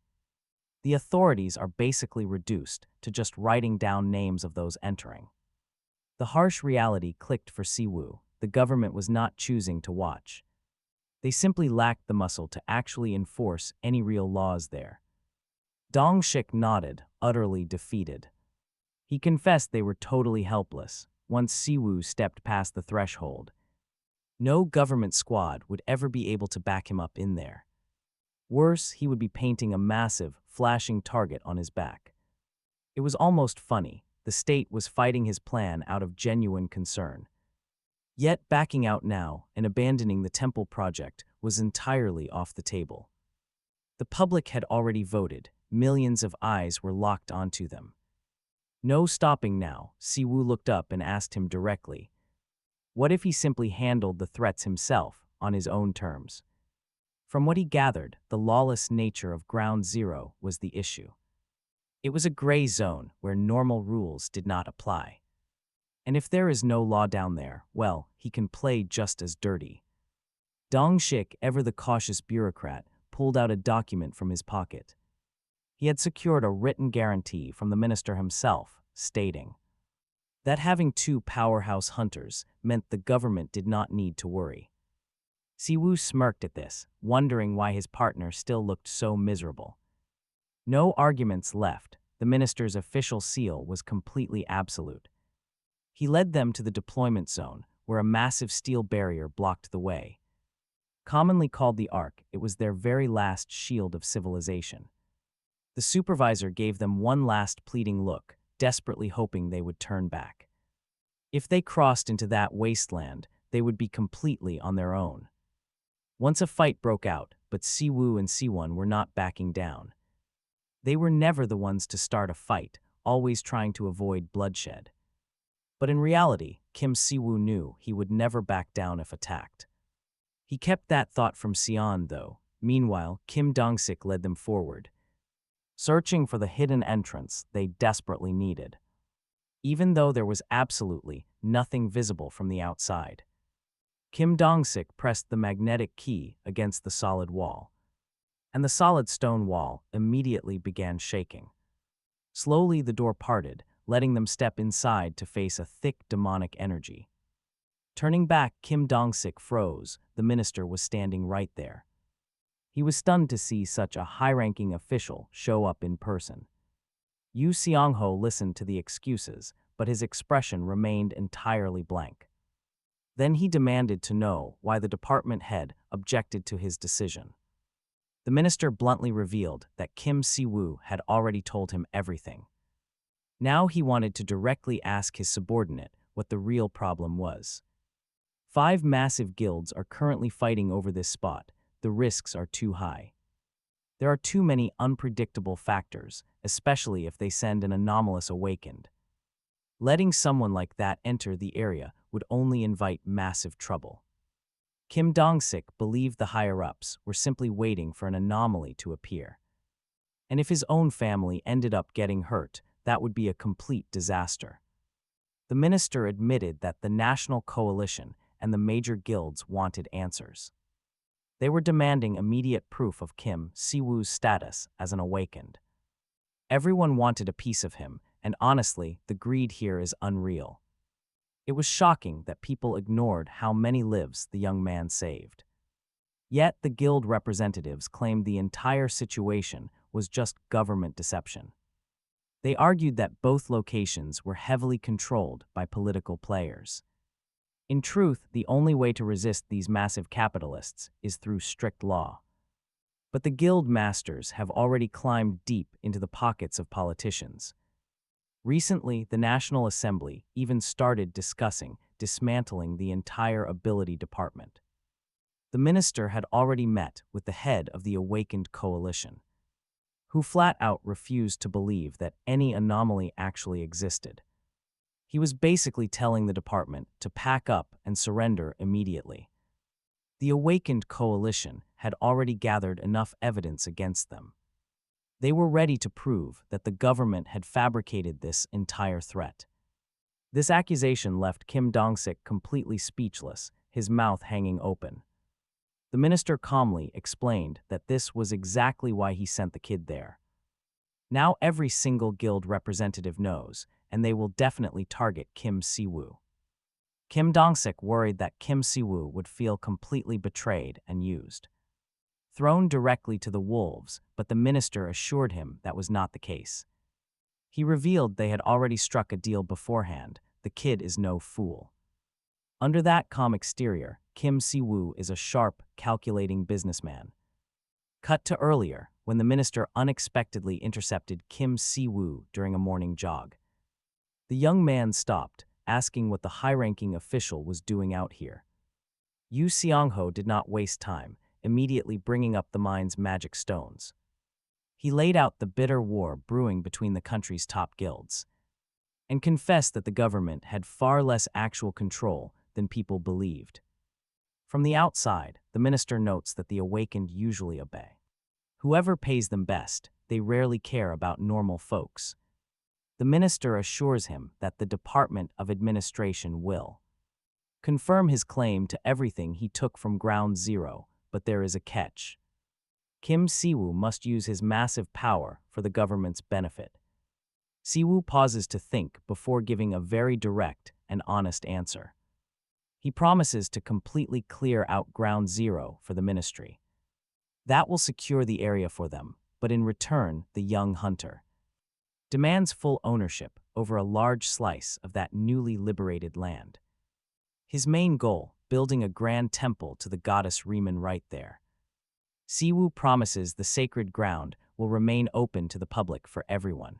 The authorities are basically reduced to just writing down names of those entering. The harsh reality clicked for Si-woo. The government was not choosing to watch. They simply lacked the muscle to actually enforce any real laws there. Dong-shik nodded, utterly defeated. He confessed they were totally helpless once Si-woo stepped past the threshold. No government squad would ever be able to back him up in there. Worse, he would be painting a massive, flashing target on his back. It was almost funny. The state was fighting his plan out of genuine concern. Yet backing out now and abandoning the temple project was entirely off the table. The public had already voted. Millions of eyes were locked onto them. No stopping now. Si-woo looked up and asked him directly, what if he simply handled the threats himself, on his own terms? From what he gathered, the lawless nature of Ground Zero was the issue. It was a gray zone where normal rules did not apply. And if there is no law down there, well, he can play just as dirty. Dong-shik, ever the cautious bureaucrat, pulled out a document from his pocket. He had secured a written guarantee from the minister himself, stating that having two powerhouse hunters meant the government did not need to worry. Si-woo smirked at this, wondering why his partner still looked so miserable. No arguments left. The minister's official seal was completely absolute. He led them to the deployment zone, where a massive steel barrier blocked the way. Commonly called the Ark, it was their very last shield of civilization. The supervisor gave them one last pleading look, desperately hoping they would turn back. If they crossed into that wasteland, they would be completely on their own. Once a fight broke out, but Si-woo and Si-won were not backing down. They were never the ones to start a fight, always trying to avoid bloodshed. But in reality, Kim Si-woo knew he would never back down if attacked. He kept that thought from Sion, though. Meanwhile, Kim Dong-sik led them forward, searching for the hidden entrance they desperately needed, even though there was absolutely nothing visible from the outside. Kim Dong-sik pressed the magnetic key against the solid wall, and the solid stone wall immediately began shaking. Slowly, the door parted, letting them step inside to face a thick demonic energy. Turning back, Kim Dong-sik froze. The minister was standing right there. He was stunned to see such a high-ranking official show up in person. Yu Seong-ho listened to the excuses, but his expression remained entirely blank. Then he demanded to know why the department head objected to his decision. The minister bluntly revealed that Kim Si-woo had already told him everything. Now he wanted to directly ask his subordinate what the real problem was. 5 massive guilds are currently fighting over this spot. The risks are too high. There are too many unpredictable factors, especially if they send an anomalous awakened. Letting someone like that enter the area would only invite massive trouble. Kim Dong-sik believed the higher-ups were simply waiting for an anomaly to appear. And if his own family ended up getting hurt, that would be a complete disaster. The minister admitted that the national coalition and the major guilds wanted answers. They were demanding immediate proof of Kim Si-woo's status as an awakened. Everyone wanted a piece of him, and honestly, the greed here is unreal. It was shocking that people ignored how many lives the young man saved. Yet the guild representatives claimed the entire situation was just government deception. They argued that both locations were heavily controlled by political players. In truth, the only way to resist these massive capitalists is through strict law. But the guild masters have already climbed deep into the pockets of politicians. Recently, the National Assembly even started discussing dismantling the entire ability department. The minister had already met with the head of the awakened coalition, who flat out refused to believe that any anomaly actually existed. He was basically telling the department to pack up and surrender immediately. The awakened coalition had already gathered enough evidence against them. They were ready to prove that the government had fabricated this entire threat. This accusation left Kim Dong-sik completely speechless, his mouth hanging open. The minister calmly explained that this was exactly why he sent the kid there. Now every single guild representative knows, and they will definitely target Kim Si-woo. Kim Dong-sik worried that Kim Si-woo would feel completely betrayed and used, thrown directly to the wolves, but the minister assured him that was not the case. He revealed they had already struck a deal beforehand. The kid is no fool. Under that calm exterior, Kim Si-woo is a sharp, calculating businessman. Cut to earlier, when the minister unexpectedly intercepted Kim Si-woo during a morning jog. The young man stopped, asking what the high-ranking official was doing out here. Yu Seong-ho did not waste time, immediately bringing up the mine's magic stones. He laid out the bitter war brewing between the country's top guilds, and confessed that the government had far less actual control than people believed. From the outside, the minister notes that the awakened usually obey. Whoever pays them best, they rarely care about normal folks. The minister assures him that the Department of Administration will confirm his claim to everything he took from Ground Zero, but there is a catch. Kim Si-woo must use his massive power for the government's benefit. Si-woo pauses to think before giving a very direct and honest answer. He promises to completely clear out Ground Zero for the ministry. That will secure the area for them, but in return, the young hunter demands full ownership over a large slice of that newly liberated land. His main goal, building a grand temple to the goddess Riemann right there. Si-woo promises the sacred ground will remain open to the public for everyone.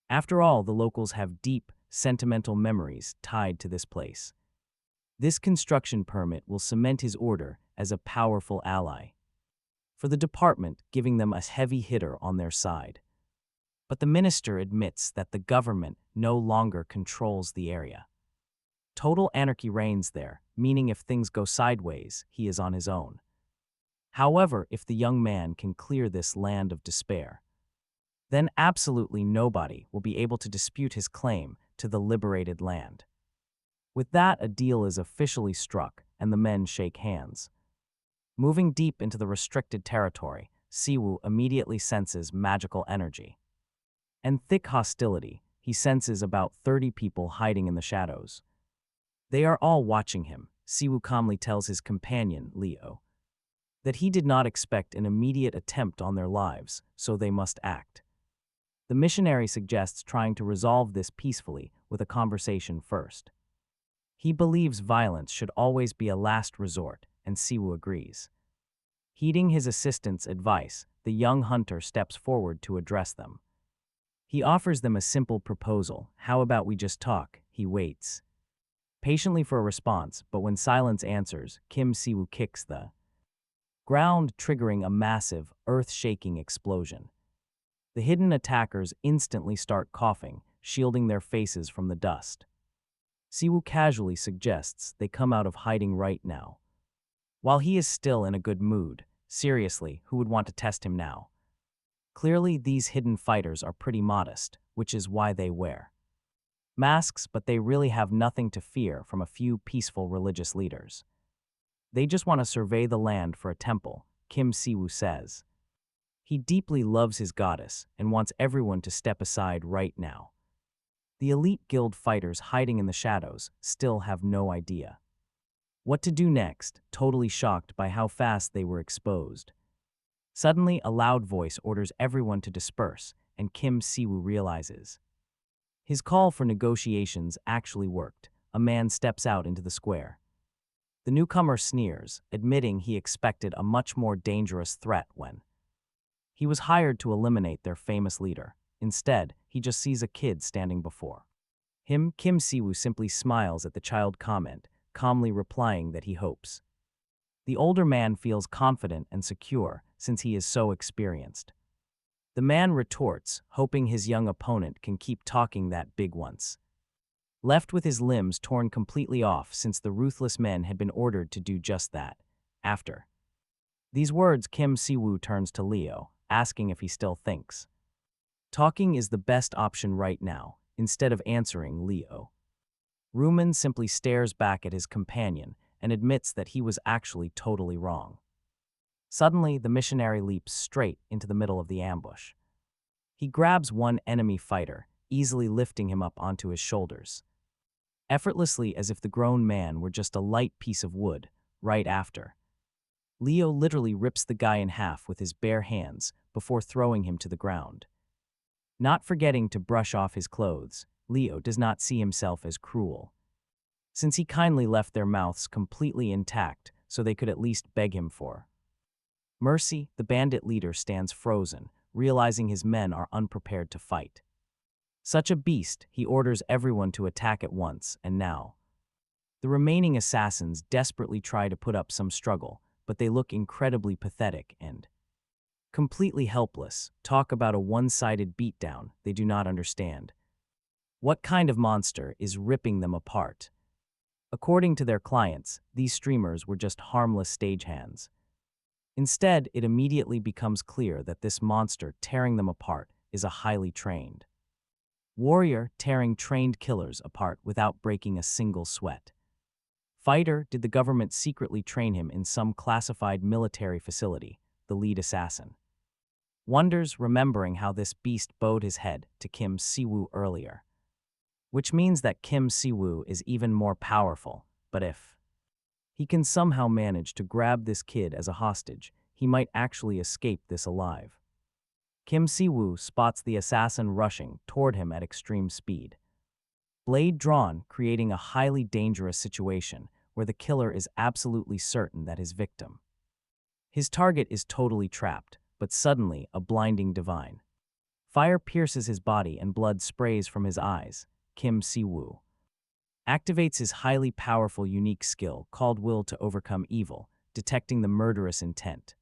After all, the locals have deep, sentimental memories tied to this place. This construction permit will cement his order as a powerful ally for the department, giving them a heavy hitter on their side. But the minister admits that the government no longer controls the area. Total anarchy reigns there, meaning if things go sideways, he is on his own. However, if the young man can clear this land of despair, then absolutely nobody will be able to dispute his claim to the liberated land. With that, a deal is officially struck, and the men shake hands. Moving deep into the restricted territory, Siwoo immediately senses magical energy. And thick hostility, he senses about 30 people hiding in the shadows. They are all watching him. Siwoo calmly tells his companion, Leo, that he did not expect an immediate attempt on their lives, so they must act. The missionary suggests trying to resolve this peacefully with a conversation first. He believes violence should always be a last resort, and Siwoo agrees. Heeding his assistant's advice, the young hunter steps forward to address them. He offers them a simple proposal. How about we just talk? He waits patiently for a response, but when silence answers, Kim Siwoo kicks the ground, triggering a massive, earth-shaking explosion. The hidden attackers instantly start coughing, shielding their faces from the dust. Siwoo casually suggests they come out of hiding right now. While he is still in a good mood, seriously, who would want to test him now? Clearly, these hidden fighters are pretty modest, which is why they wear masks, but they really have nothing to fear from a few peaceful religious leaders. They just want to survey the land for a temple, Kim Siwoo says. He deeply loves his goddess and wants everyone to step aside right now. The elite guild fighters hiding in the shadows still have no idea what to do next, totally shocked by how fast they were exposed. Suddenly, a loud voice orders everyone to disperse, and Kim Siwoo realizes his call for negotiations actually worked. A man steps out into the square. The newcomer sneers, admitting he expected a much more dangerous threat when he was hired to eliminate their famous leader. Instead, he just sees a kid standing before him. Kim Siwoo simply smiles at the child comment, calmly replying that he hopes the older man feels confident and secure since he is so experienced. The man retorts, hoping his young opponent can keep talking that big once. Left with his limbs torn completely off since the ruthless men had been ordered to do just that. After these words, Kim Siwoo turns to Leo, asking if he still thinks talking is the best option right now. Instead of answering Leo, Ruman simply stares back at his companion and admits that he was actually totally wrong. Suddenly, the missionary leaps straight into the middle of the ambush. He grabs one enemy fighter, easily lifting him up onto his shoulders, effortlessly as if the grown man were just a light piece of wood. Right after, Leo literally rips the guy in half with his bare hands before throwing him to the ground. Not forgetting to brush off his clothes, Leo does not see himself as cruel, since he kindly left their mouths completely intact so they could at least beg him for mercy. The bandit leader stands frozen, realizing his men are unprepared to fight. Such a beast, he orders everyone to attack at once, and now the remaining assassins desperately try to put up some struggle, but they look incredibly pathetic and completely helpless. Talk about a one-sided beatdown. They do not understand what kind of monster is ripping them apart. According to their clients, these streamers were just harmless stagehands. Instead, it immediately becomes clear that this monster tearing them apart is a highly trained warrior tearing trained killers apart without breaking a single sweat. Fighter, did the government secretly train him in some classified military facility? The lead assassin wonders, remembering how this beast bowed his head to Kim Siwoo earlier. Which means that Kim Siwoo is even more powerful, but if he can somehow manage to grab this kid as a hostage, he might actually escape this alive. Kim Siwoo spots the assassin rushing toward him at extreme speed. Blade drawn, creating a highly dangerous situation where the killer is absolutely certain that his victim, his target, is totally trapped, but suddenly a blinding divine fire pierces his body and blood sprays from his eyes. Kim Siwoo activates his highly powerful unique skill called Will to overcome evil, detecting the murderous intent.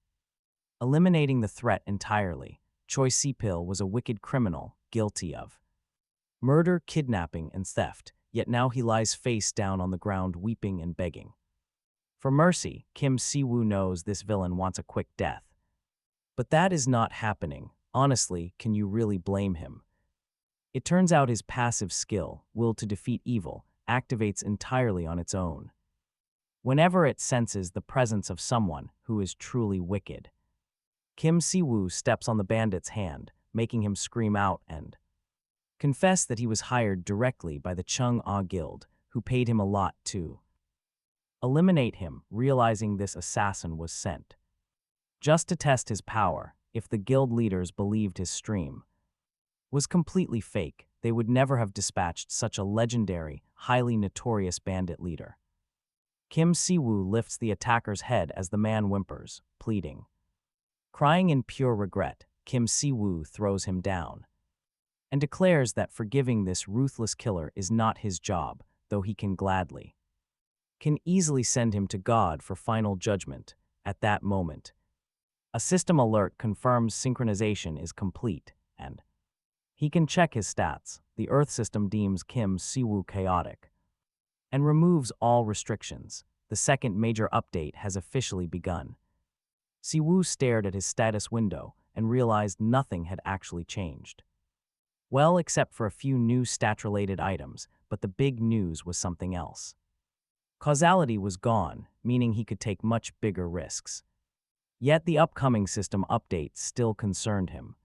Eliminating the threat entirely, Choi Sipil was a wicked criminal, guilty of murder, kidnapping, and theft, yet now he lies face down on the ground weeping and begging for mercy. Kim Si-woo knows this villain wants a quick death. But that is not happening. Honestly, can you really blame him? It turns out his passive skill, will to defeat evil, activates entirely on its own whenever it senses the presence of someone who is truly wicked. Kim Si-woo steps on the bandit's hand, making him scream out and confess that he was hired directly by the Chung-Ah Guild, who paid him a lot to eliminate him, realizing this assassin was sent just to test his power. If the guild leaders believed his stream was completely fake, they would never have dispatched such a legendary, highly notorious bandit leader. Kim Si-woo lifts the attacker's head as the man whimpers, pleading. Crying in pure regret, Kim Si-woo throws him down and declares that forgiving this ruthless killer is not his job, though he can easily send him to God for final judgment. At that moment, a system alert confirms synchronization is complete, and he can check his stats. The Earth system deems Kim Si-woo chaotic and removes all restrictions. The second major update has officially begun. Si-woo stared at his status window and realized nothing had actually changed. Well, except for a few new stat-related items, but the big news was something else. Causality was gone, meaning he could take much bigger risks. Yet the upcoming system update still concerned him.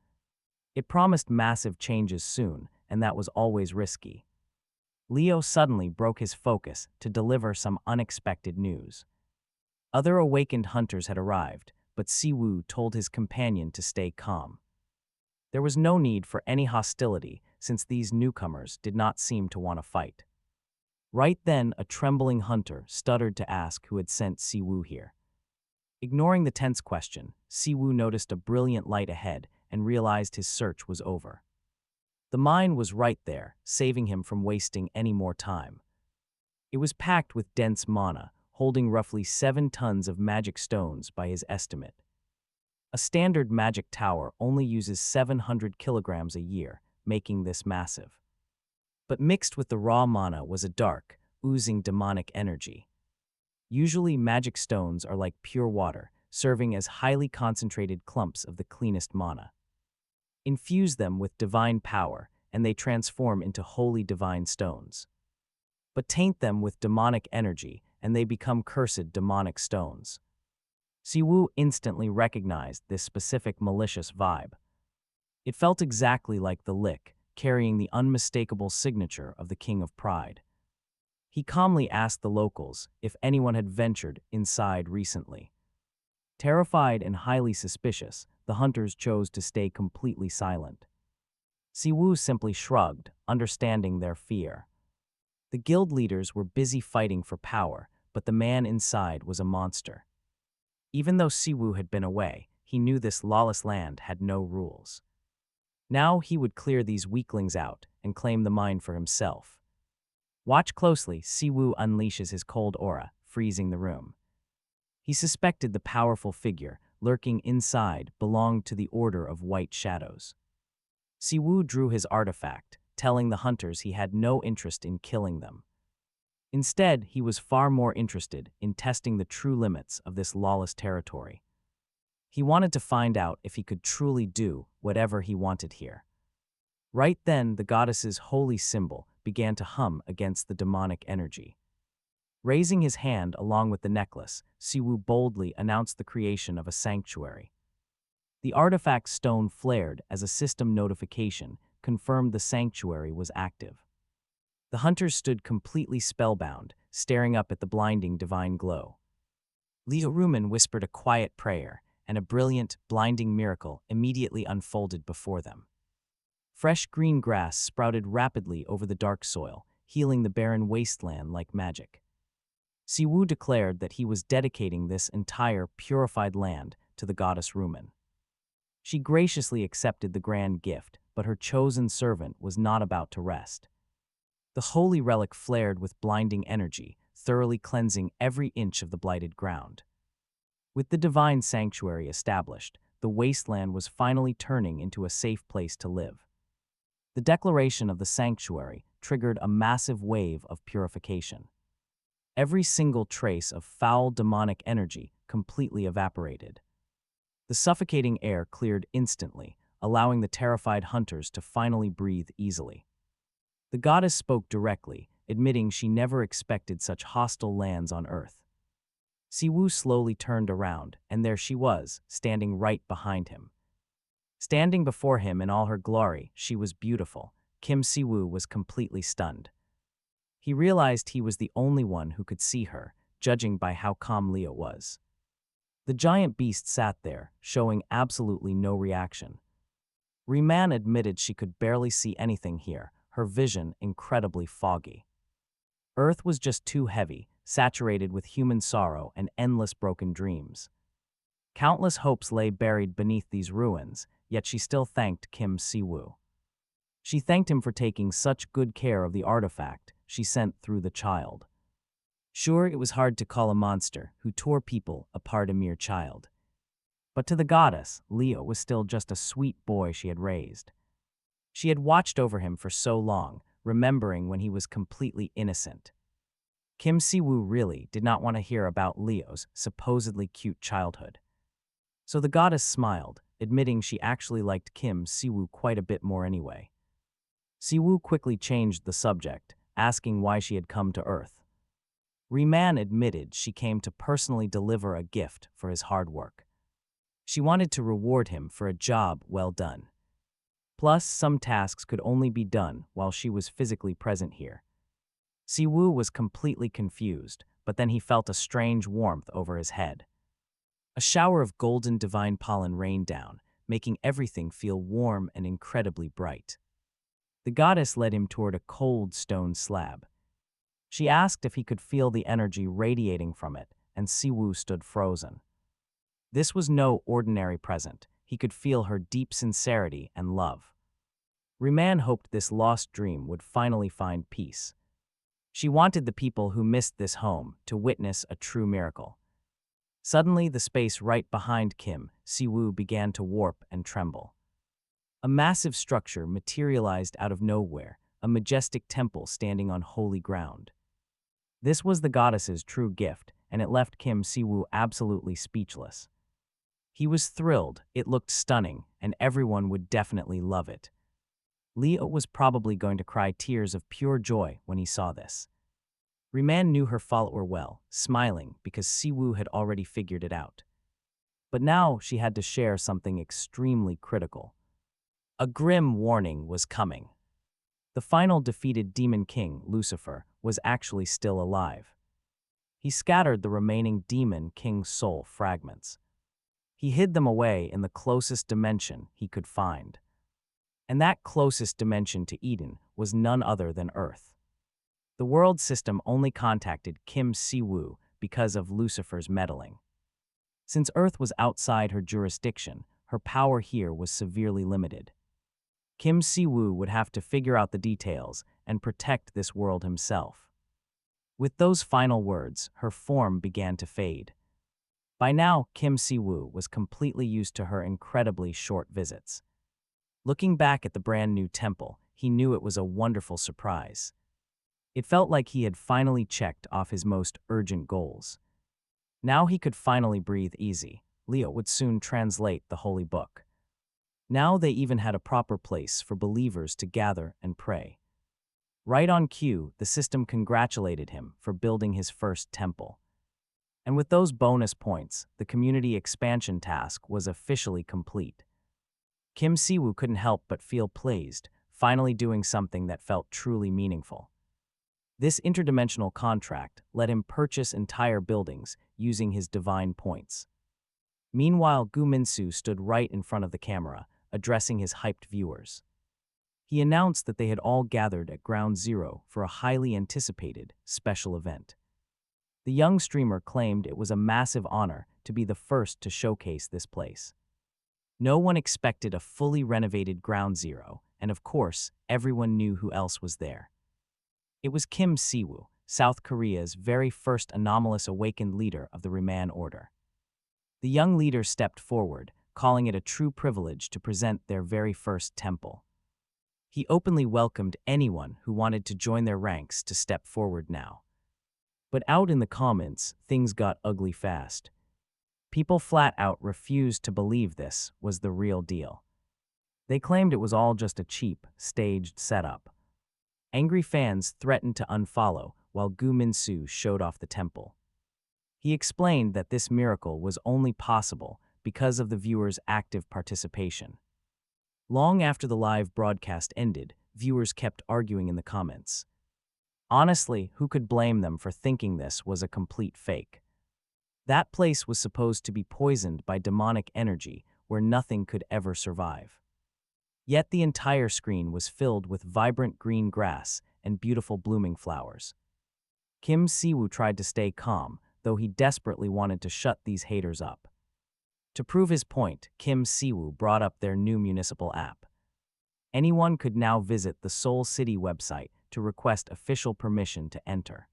It promised massive changes soon, and that was always risky. Leo suddenly broke his focus to deliver some unexpected news. Other awakened hunters had arrived, but Si-woo told his companion to stay calm. There was no need for any hostility, since these newcomers did not seem to want to fight. Right then, a trembling hunter stuttered to ask who had sent Si-woo here. Ignoring the tense question, Si-woo noticed a brilliant light ahead and realized his search was over. The mine was right there, saving him from wasting any more time. It was packed with dense mana, holding roughly 7 tons of magic stones by his estimate. A standard magic tower only uses 700 kilograms a year, making this massive. But mixed with the raw mana was a dark, oozing demonic energy. Usually magic stones are like pure water, serving as highly concentrated clumps of the cleanest mana. Infuse them with divine power, and they transform into holy divine stones. But taint them with demonic energy, and they become cursed demonic stones. Si-woo instantly recognized this specific malicious vibe. It felt exactly like the lick, carrying the unmistakable signature of the King of Pride. He calmly asked the locals if anyone had ventured inside recently. Terrified and highly suspicious, the hunters chose to stay completely silent. Si-woo simply shrugged, understanding their fear. The guild leaders were busy fighting for power, but the man inside was a monster. Even though Si-woo had been away, he knew this lawless land had no rules. Now he would clear these weaklings out and claim the mine for himself. Watch closely, Si-woo unleashes his cold aura, freezing the room. He suspected the powerful figure lurking inside belonged to the Order of White Shadows. Si-woo drew his artifact, telling the hunters he had no interest in killing them. Instead, he was far more interested in testing the true limits of this lawless territory. He wanted to find out if he could truly do whatever he wanted here. Right then, the goddess's holy symbol began to hum against the demonic energy. Raising his hand along with the necklace, Si-woo boldly announced the creation of a sanctuary. The artifact stone flared as a system notification confirmed the sanctuary was active. The hunters stood completely spellbound, staring up at the blinding divine glow. Leo Rumen whispered a quiet prayer, and a brilliant, blinding miracle immediately unfolded before them. Fresh green grass sprouted rapidly over the dark soil, healing the barren wasteland like magic. Si-woo declared that he was dedicating this entire purified land to the goddess Rumen. She graciously accepted the grand gift, but her chosen servant was not about to rest. The holy relic flared with blinding energy, thoroughly cleansing every inch of the blighted ground. With the divine sanctuary established, the wasteland was finally turning into a safe place to live. The declaration of the sanctuary triggered a massive wave of purification. Every single trace of foul demonic energy completely evaporated. The suffocating air cleared instantly, allowing the terrified hunters to finally breathe easily. The goddess spoke directly, admitting she never expected such hostile lands on Earth. Siwoo slowly turned around, and there she was, standing right behind him. Standing before him in all her glory, she was beautiful. Kim Siwoo was completely stunned. He realized he was the only one who could see her, judging by how calm Leo was. The giant beast sat there, showing absolutely no reaction. Riemann admitted she could barely see anything here, her vision incredibly foggy. Earth was just too heavy, saturated with human sorrow and endless broken dreams. Countless hopes lay buried beneath these ruins, yet she still thanked Kim Siwoo. She thanked him for taking such good care of the artifact she sent through the child. Sure, it was hard to call a monster who tore people apart a mere child. But to the goddess, Leo was still just a sweet boy she had raised. She had watched over him for so long, remembering when he was completely innocent. Kim Siwoo really did not want to hear about Leo's supposedly cute childhood. So the goddess smiled, admitting she actually liked Kim Siwoo quite a bit more anyway. Siwoo quickly changed the subject, asking why she had come to Earth. Riemann admitted she came to personally deliver a gift for his hard work. She wanted to reward him for a job well done. Plus, some tasks could only be done while she was physically present here. Siwoo was completely confused, but then he felt a strange warmth over his head. A shower of golden divine pollen rained down, making everything feel warm and incredibly bright. The goddess led him toward a cold stone slab. She asked if he could feel the energy radiating from it, and Siwoo stood frozen. This was no ordinary present. He could feel her deep sincerity and love. Riemann hoped this lost dream would finally find peace. She wanted the people who missed this home to witness a true miracle. Suddenly, the space right behind Kim Siwoo began to warp and tremble. A massive structure materialized out of nowhere, a majestic temple standing on holy ground. This was the goddess's true gift, and it left Kim Siwoo absolutely speechless. He was thrilled, it looked stunning, and everyone would definitely love it. Leo was probably going to cry tears of pure joy when he saw this. Riemann knew her follower well, smiling because Siwoo had already figured it out. But now she had to share something extremely critical. A grim warning was coming. The final defeated demon king, Lucifer, was actually still alive. He scattered the remaining demon king's soul fragments. He hid them away in the closest dimension he could find. And that closest dimension to Eden was none other than Earth. The world system only contacted Kim Siwoo because of Lucifer's meddling. Since Earth was outside her jurisdiction, her power here was severely limited. Kim Siwoo would have to figure out the details and protect this world himself. With those final words, her form began to fade. By now, Kim Siwoo was completely used to her incredibly short visits. Looking back at the brand new temple, he knew it was a wonderful surprise. It felt like he had finally checked off his most urgent goals. Now he could finally breathe easy. Leo would soon translate the holy book. Now they even had a proper place for believers to gather and pray. Right on cue, the system congratulated him for building his first temple. And with those bonus points, the community expansion task was officially complete. Kim Siwoo couldn't help but feel pleased, finally doing something that felt truly meaningful. This interdimensional contract let him purchase entire buildings using his divine points. Meanwhile, Gu Minsu stood right in front of the camera, addressing his hyped viewers. He announced that they had all gathered at Ground Zero for a highly anticipated special event. The young streamer claimed it was a massive honor to be the first to showcase this place. No one expected a fully renovated Ground Zero, and of course, everyone knew who else was there. It was Kim Siwoo, South Korea's very first anomalous awakened leader of the Riemann Order. The young leader stepped forward, calling it a true privilege to present their very first temple. He openly welcomed anyone who wanted to join their ranks to step forward now. But out in the comments, things got ugly fast. People flat out refused to believe this was the real deal. They claimed it was all just a cheap, staged setup. Angry fans threatened to unfollow while Gu Minsu showed off the temple. He explained that this miracle was only possible because of the viewers' active participation. Long after the live broadcast ended, viewers kept arguing in the comments. Honestly, who could blame them for thinking this was a complete fake? That place was supposed to be poisoned by demonic energy where nothing could ever survive. Yet the entire screen was filled with vibrant green grass and beautiful blooming flowers. Kim Si-woo tried to stay calm, though he desperately wanted to shut these haters up. To prove his point, Kim Si-woo brought up their new municipal app. Anyone could now visit the Seoul City website to request official permission to enter.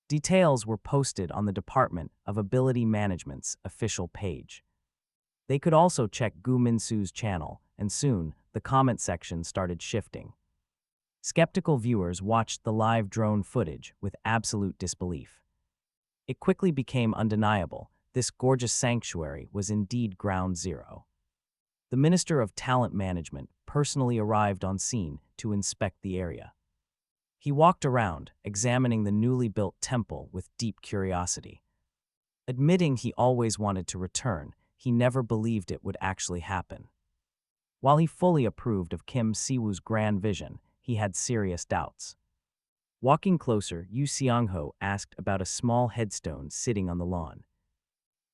Details were posted on the Department of Ability Management's official page. They could also check Gu Minsu's channel, and soon, the comment section started shifting. Skeptical viewers watched the live drone footage with absolute disbelief. It quickly became undeniable. This gorgeous sanctuary was indeed ground zero. The Minister of Talent Management personally arrived on scene to inspect the area. He walked around, examining the newly built temple with deep curiosity. Admitting he always wanted to return, he never believed it would actually happen. While he fully approved of Kim Si-woo's grand vision, he had serious doubts. Walking closer, Yu Seong-ho asked about a small headstone sitting on the lawn.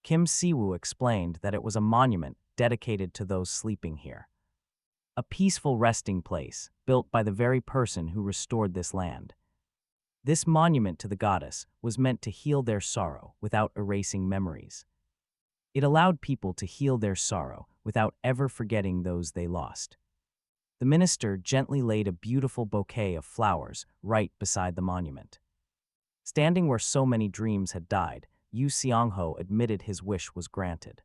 Kim Si-woo explained that it was a monument dedicated to those sleeping here. A peaceful resting place, built by the very person who restored this land. This monument to the goddess was meant to heal their sorrow without erasing memories. It allowed people to heal their sorrow without ever forgetting those they lost. The minister gently laid a beautiful bouquet of flowers right beside the monument. Standing where so many dreams had died, Yu Seong-ho admitted his wish was granted.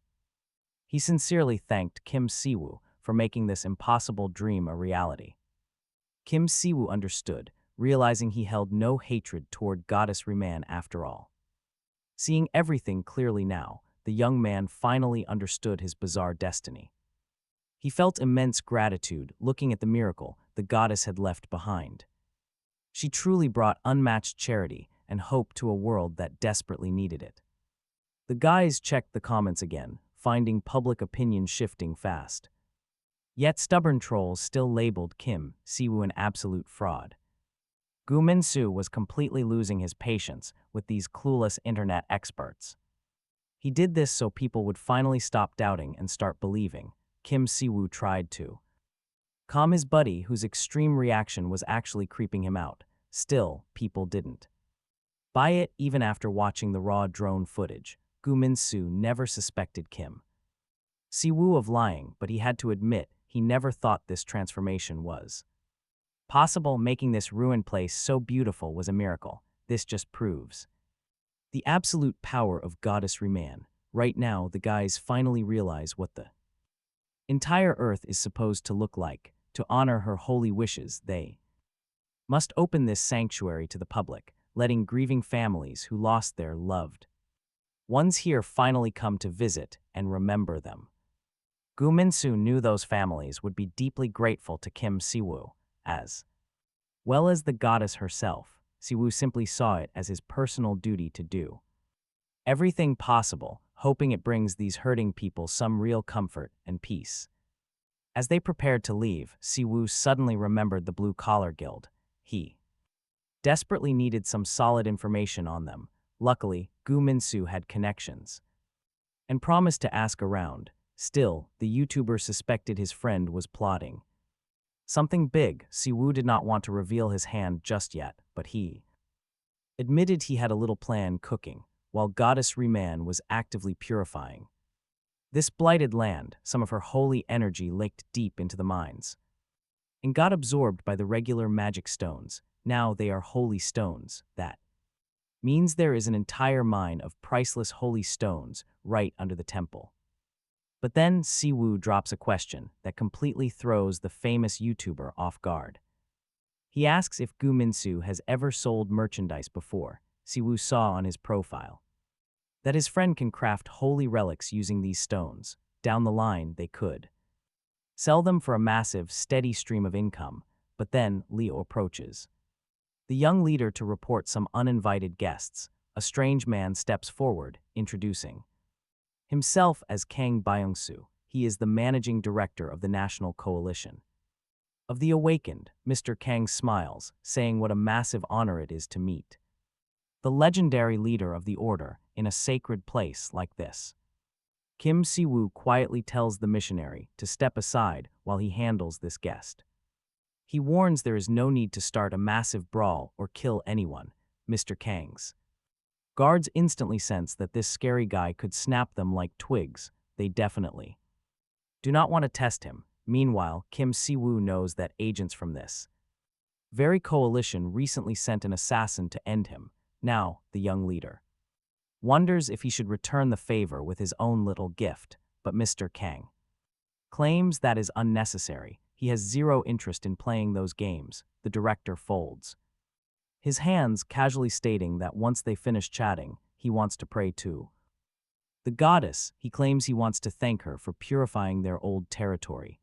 He sincerely thanked Kim Si-woo for making this impossible dream a reality. Kim Si-woo understood, realizing he held no hatred toward Goddess Reman after all. Seeing everything clearly now, the young man finally understood his bizarre destiny. He felt immense gratitude looking at the miracle the goddess had left behind. She truly brought unmatched charity and hope to a world that desperately needed it. The guys checked the comments again, finding public opinion shifting fast. Yet stubborn trolls still labeled Kim Si-woo an absolute fraud. Gu Minsu was completely losing his patience with these clueless internet experts. He did this so people would finally stop doubting and start believing. Kim Si-woo tried to calm his buddy, whose extreme reaction was actually creeping him out. Still, people didn't buy it even after watching the raw drone footage. Gu Minsu never suspected Kim Si-woo of lying, but he had to admit he never thought this transformation was possible. Making this ruined place so beautiful was a miracle. This just proves the absolute power of Goddess Reman. Right now, the guys finally realize what the entire Earth is supposed to look like. To honor her holy wishes, they must open this sanctuary to the public, letting grieving families who lost their loved ones here finally come to visit and remember them. Gu Minsu knew those families would be deeply grateful to Kim Si-woo, as well as the goddess herself. Si-woo simply saw it as his personal duty to do everything possible, hoping it brings these hurting people some real comfort and peace. As they prepared to leave, Si-woo suddenly remembered the Blue Collar Guild. He desperately needed some solid information on them. Luckily, Gu Minsu had connections and promised to ask around. Still, the YouTuber suspected his friend was plotting something big. Si-woo did not want to reveal his hand just yet, but he admitted he had a little plan cooking, while Goddess Reman was actively purifying this blighted land. Some of her holy energy leaked deep into the mines and got absorbed by the regular magic stones. Now they are holy stones. That means there is an entire mine of priceless holy stones right under the temple. But then Siwoo drops a question that completely throws the famous YouTuber off guard. He asks if Gu Minsu has ever sold merchandise before. Siwoo saw on his profile that his friend can craft holy relics using these stones. Down the line, they could sell them for a massive, steady stream of income, but then Leo approaches the young leader to report some uninvited guests. A strange man steps forward, introducing himself as Kang Byung-soo. He is the managing director of the National Coalition of the Awakened. Mr. Kang smiles, saying what a massive honor it is to meet the legendary leader of the order in a sacred place like this. Kim Si-woo quietly tells the missionary to step aside while he handles this guest. He warns there is no need to start a massive brawl or kill anyone. Mr. Kang's guards instantly sense that this scary guy could snap them like twigs. They definitely do not want to test him. Meanwhile, Kim Si-woo knows that agents from this very coalition recently sent an assassin to end him. Now, the young leader wonders if he should return the favor with his own little gift, but Mr. Kang claims that is unnecessary. He has zero interest in playing those games. The director folds his hands, casually stating that once they finish chatting, he wants to pray to the goddess. He claims he wants to thank her for purifying their old territory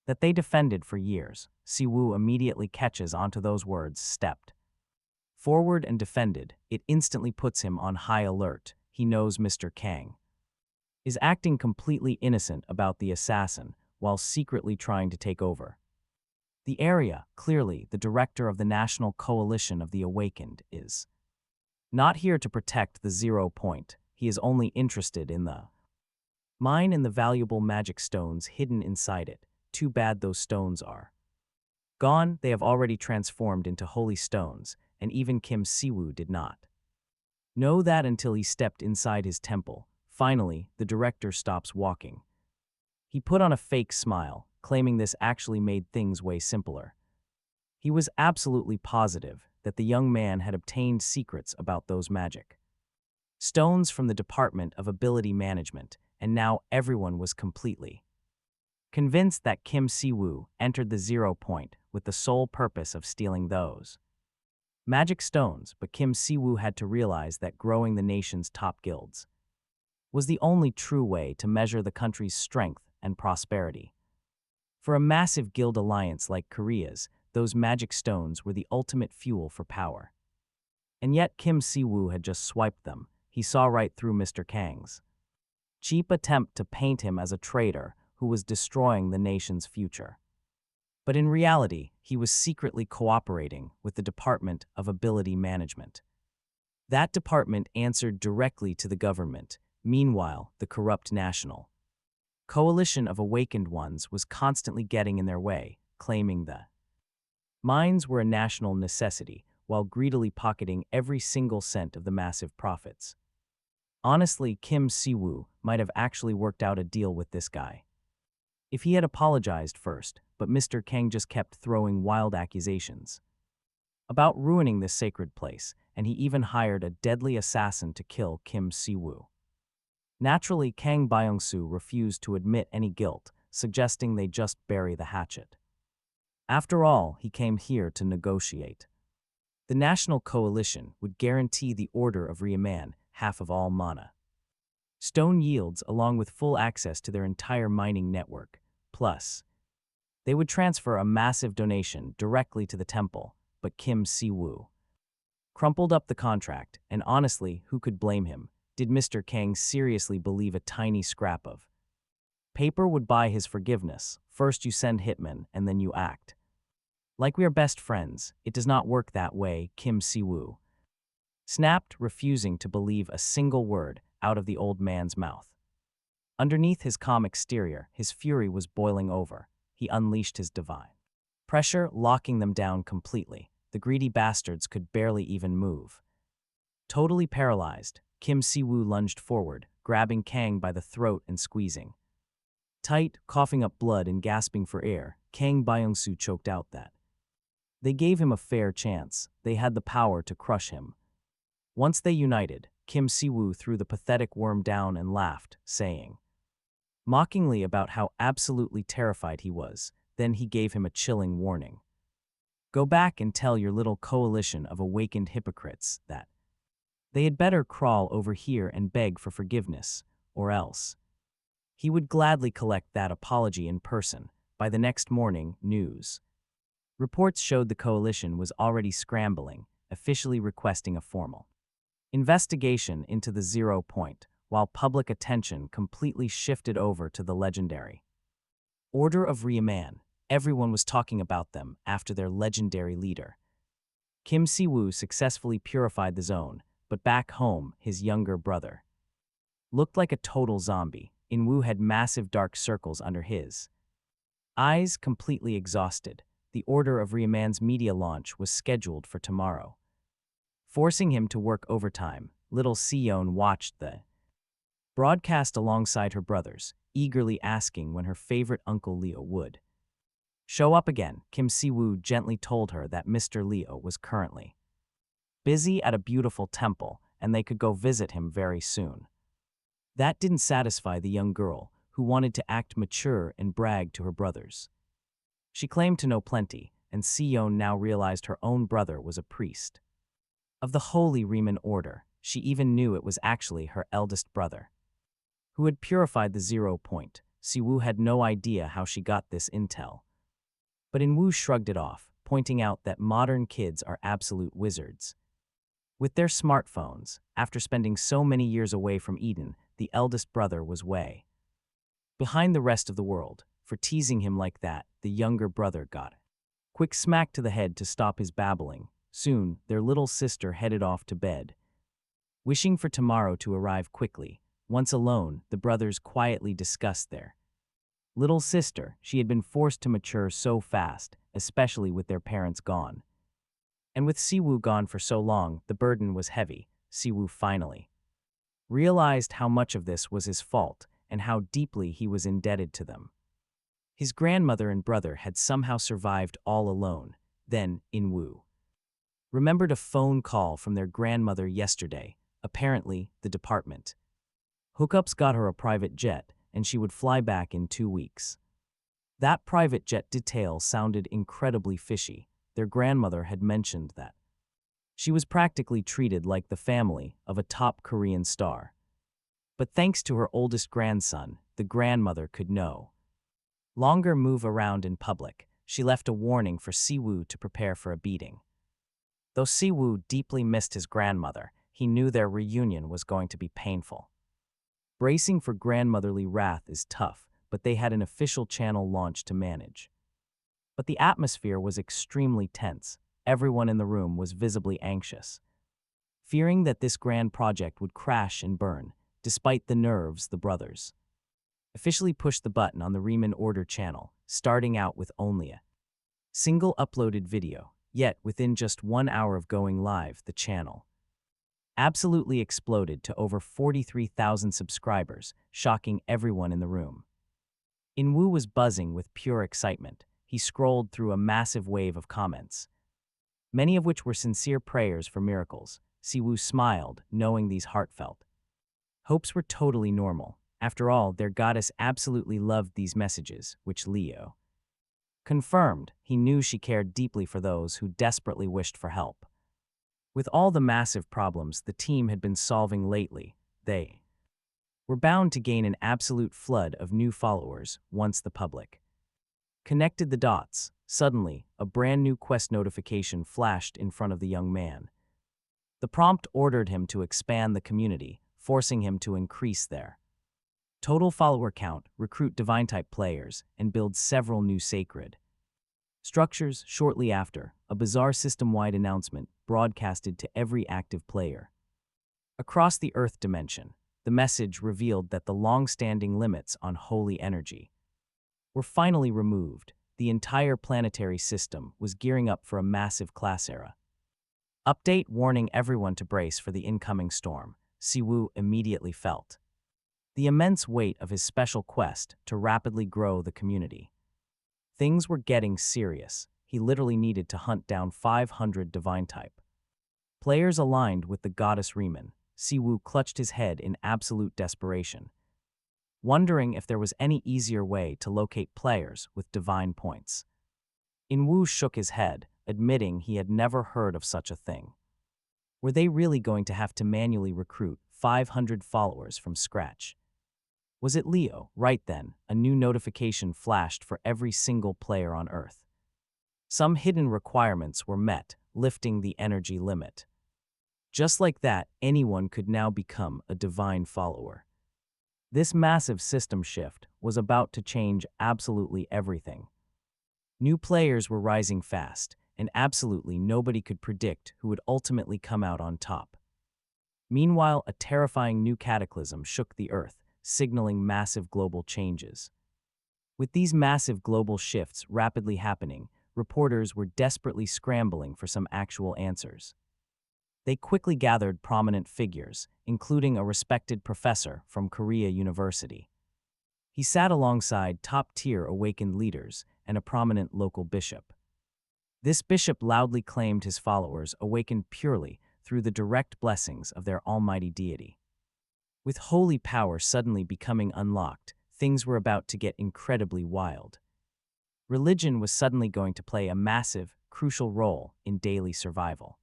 that they defended for years. Siwoo immediately catches onto those words, stepped forward and defended. It instantly puts him on high alert. He knows Mr. Kang is acting completely innocent about the assassin while secretly trying to take over the area. Clearly, the director of the National Coalition of the Awakened is not here to protect the 0 point. He is only interested in the mine and the valuable magic stones hidden inside it. Too bad those stones are gone. They have already transformed into holy stones, and even Kim Si-woo did not know that until he stepped inside his temple. Finally, the director stops walking. He put on a fake smile, claiming this actually made things way simpler. He was absolutely positive that the young man had obtained secrets about those magic stones from the Department of Ability Management, and now everyone was completely convinced that Kim Si-woo entered the 0 point with the sole purpose of stealing those magic stones. But Kim Si-woo had to realize that growing the nation's top guilds was the only true way to measure the country's strength and prosperity. For a massive guild alliance like Korea's, those magic stones were the ultimate fuel for power. And yet Kim Si-woo had just swiped them. He saw right through Mr. Kang's cheap attempt to paint him as a traitor who was destroying the nation's future. But in reality, he was secretly cooperating with the Department of Ability Management. That department answered directly to the government. Meanwhile, the corrupt National Coalition of Awakened Ones was constantly getting in their way, claiming the mines were a national necessity, while greedily pocketing every single cent of the massive profits. Honestly, Kim Si-woo might have actually worked out a deal with this guy if he had apologized first, but Mr. Kang just kept throwing wild accusations about ruining this sacred place, and he even hired a deadly assassin to kill Kim Si-woo. Naturally, Kang Byung-soo refused to admit any guilt, suggesting they just bury the hatchet. After all, he came here to negotiate. The National Coalition would guarantee the Order of Riemann half of all mana stone yields, along with full access to their entire mining network. Plus, they would transfer a massive donation directly to the temple. But Kim Si-woo crumpled up the contract, and honestly, who could blame him? Did Mr. Kang seriously believe a tiny scrap of paper would buy his forgiveness? First you send hitmen, and then you act like we are best friends. It does not work that way. Kim Si-woo snapped, refusing to believe a single word out of the old man's mouth. Underneath his calm exterior, his fury was boiling over. He unleashed his divine pressure, locking them down completely. The greedy bastards could barely even move. Totally paralyzed, Kim Si-woo lunged forward, grabbing Kang by the throat and squeezing tight, coughing up blood and gasping for air. Kang Byung-soo choked out that they gave him a fair chance. They had the power to crush him. Once they united, Kim Si-woo threw the pathetic worm down and laughed, saying, mockingly about how absolutely terrified he was. Then he gave him a chilling warning. Go back and tell your little coalition of awakened hypocrites that they had better crawl over here and beg for forgiveness, or else. He would gladly collect that apology in person. By the next morning, news reports showed the coalition was already scrambling, officially requesting a formal investigation into the 0 point, while public attention completely shifted over to the legendary Order of Riemann. Everyone was talking about them after their legendary leader. Kim Si-woo successfully purified the zone, but back home, his younger brother looked like a total zombie. In-woo had massive dark circles under his eyes, completely exhausted. The Order of Riemann's media launch was scheduled for tomorrow, forcing him to work overtime. Little Seon watched the broadcast alongside her brothers, eagerly asking when her favorite Uncle Leo would show up again. Kim Si-woo gently told her that Mr. Leo was currently busy at a beautiful temple and they could go visit him very soon. That didn't satisfy the young girl, who wanted to act mature and brag to her brothers. She claimed to know plenty, and Seon now realized her own brother was a priest of the Holy Riemann Order. She even knew it was actually her eldest brother who had purified the 0 point. Si-woo had no idea how she got this intel. But In-woo shrugged it off, pointing out that modern kids are absolute wizards. With their smartphones, after spending so many years away from Eden, the eldest brother was way behind the rest of the world. For teasing him like that, the younger brother got a quick smack to the head to stop his babbling. Soon, their little sister headed off to bed, wishing for tomorrow to arrive quickly. Once alone, the brothers quietly discussed their little sister. She had been forced to mature so fast, especially with their parents gone. And with Si-woo gone for so long, the burden was heavy. Si-woo finally realized how much of this was his fault and how deeply he was indebted to them. His grandmother and brother had somehow survived all alone. Then, In-woo remembered a phone call from their grandmother yesterday. Apparently, the department hookups got her a private jet, and she would fly back in 2 weeks. That private jet detail sounded incredibly fishy. Their grandmother had mentioned that she was practically treated like the family of a top Korean star. But thanks to her oldest grandson, the grandmother could no longer move around in public. She left a warning for Si-woo to prepare for a beating. Though Si-woo deeply missed his grandmother, he knew their reunion was going to be painful. Bracing for grandmotherly wrath is tough, but they had an official channel launch to manage. But the atmosphere was extremely tense. Everyone in the room was visibly anxious, fearing that this grand project would crash and burn. Despite the nerves, the brothers officially pushed the button on the Riemann Order channel, starting out with only a single uploaded video. Yet, within just 1 hour of going live, the channel absolutely exploded to over 43,000 subscribers, shocking everyone in the room. In-woo was buzzing with pure excitement. He scrolled through a massive wave of comments, many of which were sincere prayers for miracles. Si-woo smiled, knowing these heartfelt hopes were totally normal. After all, their goddess absolutely loved these messages, which Leo confirmed. He knew she cared deeply for those who desperately wished for help. With all the massive problems the team had been solving lately, they were bound to gain an absolute flood of new followers once the public connected the dots. Suddenly, a brand new quest notification flashed in front of the young man. The prompt ordered him to expand the community, forcing him to increase their total follower count, recruit divine-type players, and build several new sacred structures. Shortly after, a bizarre system-wide announcement broadcasted to every active player across the Earth dimension. The message revealed that the long-standing limits on holy energy were finally removed. The entire planetary system was gearing up for a massive class era update, warning everyone to brace for the incoming storm. Si-woo immediately felt the immense weight of his special quest to rapidly grow the community. Things were getting serious. He literally needed to hunt down 500 divine-type players aligned with the goddess Riemann. Si-woo clutched his head in absolute desperation. wondering if there was any easier way to locate players with divine points. Inwu shook his head, admitting he had never heard of such a thing. Were they really going to have to manually recruit 500 followers from scratch? Was it Leo? Right then, a new notification flashed for every single player on Earth. Some hidden requirements were met, lifting the energy limit. Just like that, anyone could now become a divine follower. This massive system shift was about to change absolutely everything. New players were rising fast, and absolutely nobody could predict who would ultimately come out on top. Meanwhile, a terrifying new cataclysm shook the Earth, signaling massive global changes. With these massive global shifts rapidly happening, reporters were desperately scrambling for some actual answers. They quickly gathered prominent figures, including a respected professor from Korea University. He sat alongside top-tier awakened leaders and a prominent local bishop. This bishop loudly claimed his followers awakened purely through the direct blessings of their almighty deity. With holy power suddenly becoming unlocked, things were about to get incredibly wild. Religion was suddenly going to play a massive, crucial role in daily survival.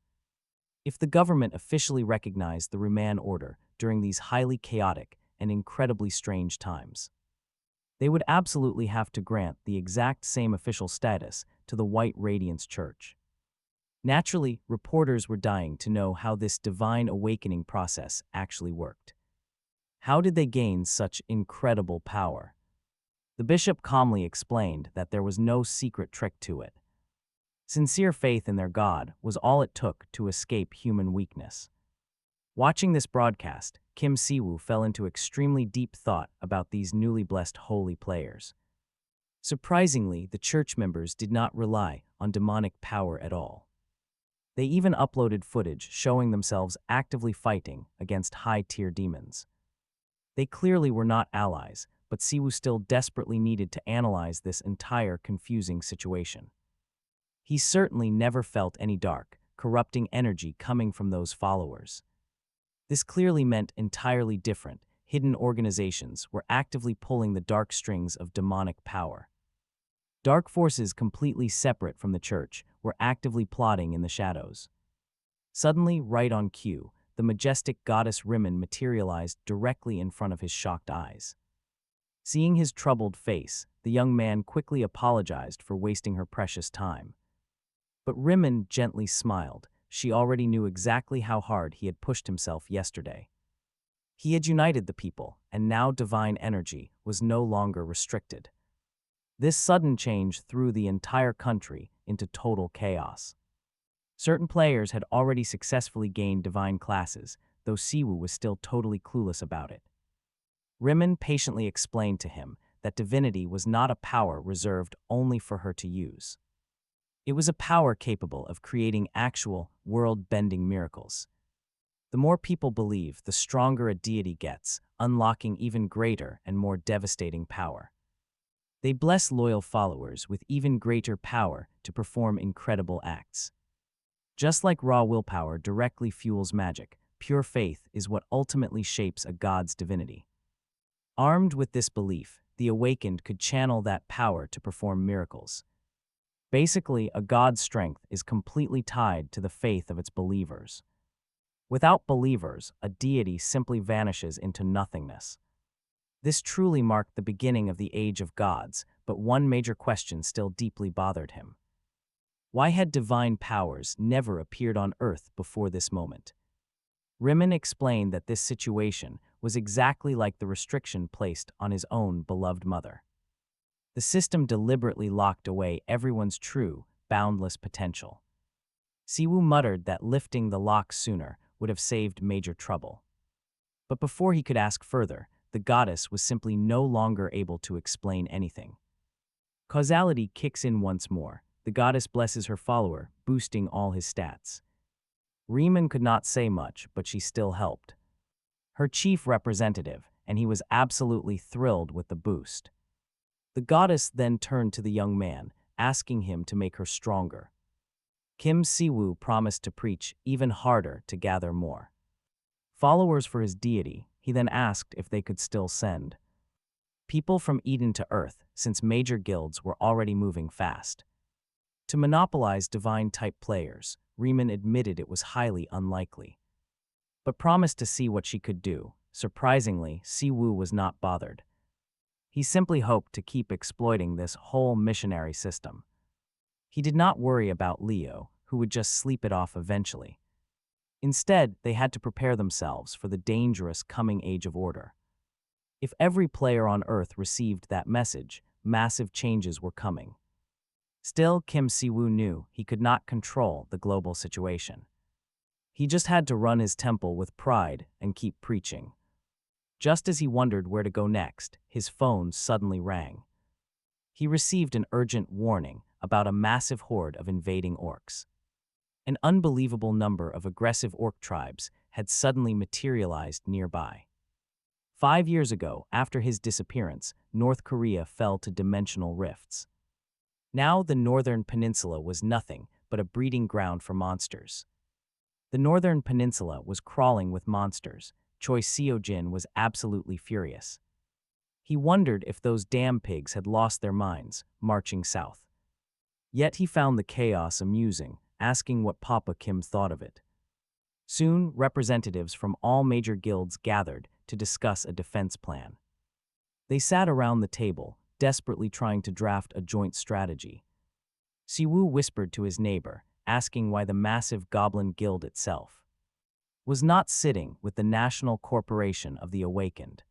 If the government officially recognized the Ruman order during these highly chaotic and incredibly strange times, they would absolutely have to grant the exact same official status to the White Radiance Church. Naturally, reporters were dying to know how this divine awakening process actually worked. How did they gain such incredible power? The bishop calmly explained that there was no secret trick to it. Sincere faith in their God was all it took to escape human weakness. Watching this broadcast, Kim Si-woo fell into extremely deep thought about these newly blessed holy players. Surprisingly, the church members did not rely on demonic power at all. They even uploaded footage showing themselves actively fighting against high-tier demons. They clearly were not allies, but Si-woo still desperately needed to analyze this entire confusing situation. He certainly never felt any dark, corrupting energy coming from those followers. This clearly meant entirely different, hidden organizations were actively pulling the dark strings of demonic power. Dark forces completely separate from the church were actively plotting in the shadows. Suddenly, right on cue, the majestic goddess Rimmon materialized directly in front of his shocked eyes. Seeing his troubled face, the young man quickly apologized for wasting her precious time. But Rimmon gently smiled. She already knew exactly how hard he had pushed himself yesterday. He had united the people, and now divine energy was no longer restricted. This sudden change threw the entire country into total chaos. Certain players had already successfully gained divine classes, though Si-woo was still totally clueless about it. Rimmon patiently explained to him that divinity was not a power reserved only for her to use. It was a power capable of creating actual, world-bending miracles. The more people believe, the stronger a deity gets, unlocking even greater and more devastating power. They bless loyal followers with even greater power to perform incredible acts. Just like raw willpower directly fuels magic, pure faith is what ultimately shapes a god's divinity. Armed with this belief, the awakened could channel that power to perform miracles. Basically, a god's strength is completely tied to the faith of its believers. Without believers, a deity simply vanishes into nothingness. This truly marked the beginning of the Age of Gods, but one major question still deeply bothered him. Why had divine powers never appeared on Earth before this moment? Rimmon explained that this situation was exactly like the restriction placed on his own beloved mother. The system deliberately locked away everyone's true, boundless potential. Si-woo muttered that lifting the lock sooner would have saved major trouble. But before he could ask further, the goddess was simply no longer able to explain anything. Causality kicks in once more. The goddess blesses her follower, boosting all his stats. Rimmon could not say much, but she still helped. Her chief representative, and he was absolutely thrilled with the boost. The goddess then turned to the young man, asking him to make her stronger. Kim Si-woo promised to preach even harder to gather more followers for his deity. He then asked if they could still send People from Eden to Earth, since major guilds were already moving fast. To monopolize divine-type players, Riemann admitted it was highly unlikely, but promised to see what she could do. Surprisingly, Siwoo was not bothered. He simply hoped to keep exploiting this whole missionary system. He did not worry about Leo, who would just sleep it off eventually. Instead, they had to prepare themselves for the dangerous coming age of order. If every player on Earth received that message, massive changes were coming. Still, Kim Siwoo knew he could not control the global situation. He just had to run his temple with pride and keep preaching. Just as he wondered where to go next, his phone suddenly rang. He received an urgent warning about a massive horde of invading orcs. An unbelievable number of aggressive orc tribes had suddenly materialized nearby. 5 years ago, after his disappearance, North Korea fell to dimensional rifts. Now the northern peninsula was nothing but a breeding ground for monsters. The northern peninsula was crawling with monsters. Choi Seo-jin was absolutely furious. He wondered if those damn pigs had lost their minds, marching south. Yet he found the chaos amusing, asking what Papa Kim thought of it. Soon, representatives from all major guilds gathered to discuss a defense plan. They sat around the table, desperately trying to draft a joint strategy. Siwoo whispered to his neighbor, asking why the massive goblin guild itself was not sitting with the National Corporation of the Awakened.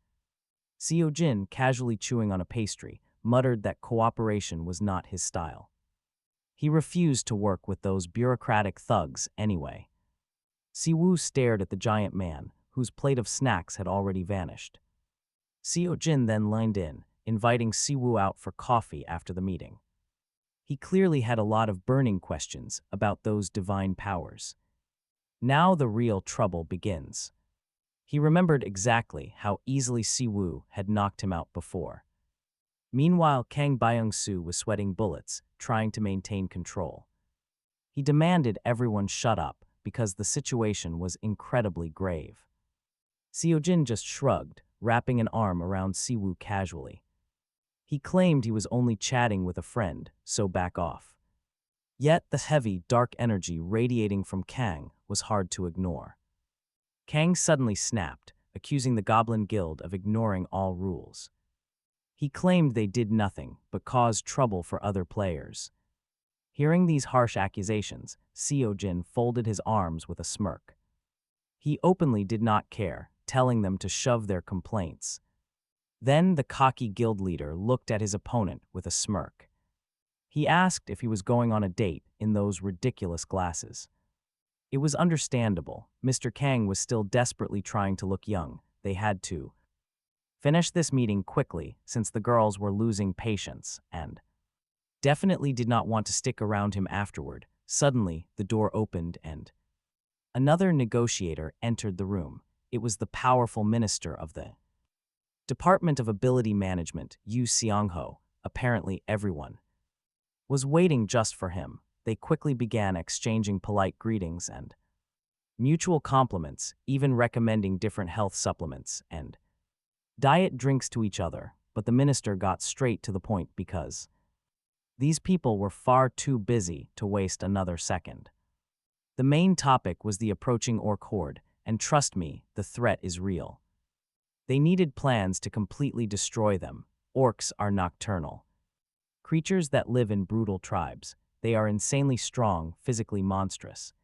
Seo-jin, casually chewing on a pastry, muttered that cooperation was not his style. He refused to work with those bureaucratic thugs anyway. Siwoo stared at the giant man, whose plate of snacks had already vanished. Seo-jin then leaned in, inviting Siwoo out for coffee after the meeting. He clearly had a lot of burning questions about those divine powers. Now the real trouble begins. He remembered exactly how easily Siwoo had knocked him out before. Meanwhile, Kang Byung-soo was sweating bullets, trying to maintain control. He demanded everyone shut up because the situation was incredibly grave. Seo-jin just shrugged, wrapping an arm around Siwoo casually. He claimed he was only chatting with a friend, so back off. Yet the heavy, dark energy radiating from Kang was hard to ignore. Kang suddenly snapped, accusing the Goblin Guild of ignoring all rules. He claimed they did nothing but cause trouble for other players. Hearing these harsh accusations, Seo-jin folded his arms with a smirk. He openly did not care, telling them to shove their complaints. Then the cocky guild leader looked at his opponent with a smirk. He asked if he was going on a date in those ridiculous glasses. It was understandable. Mr. Kang was still desperately trying to look young. They had to finish this meeting quickly since the girls were losing patience and definitely did not want to stick around him afterward. Suddenly, the door opened and another negotiator entered the room. It was the powerful minister of the Department of Ability Management, Yu Seong-ho. Apparently everyone was waiting just for him. They quickly began exchanging polite greetings and mutual compliments, even recommending different health supplements and diet drinks to each other, but the minister got straight to the point because these people were far too busy to waste another second. The main topic was the approaching orc horde, and trust me, the threat is real. They needed plans to completely destroy them. Orcs are nocturnal creatures that live in brutal tribes. They are insanely strong, physically monstrous,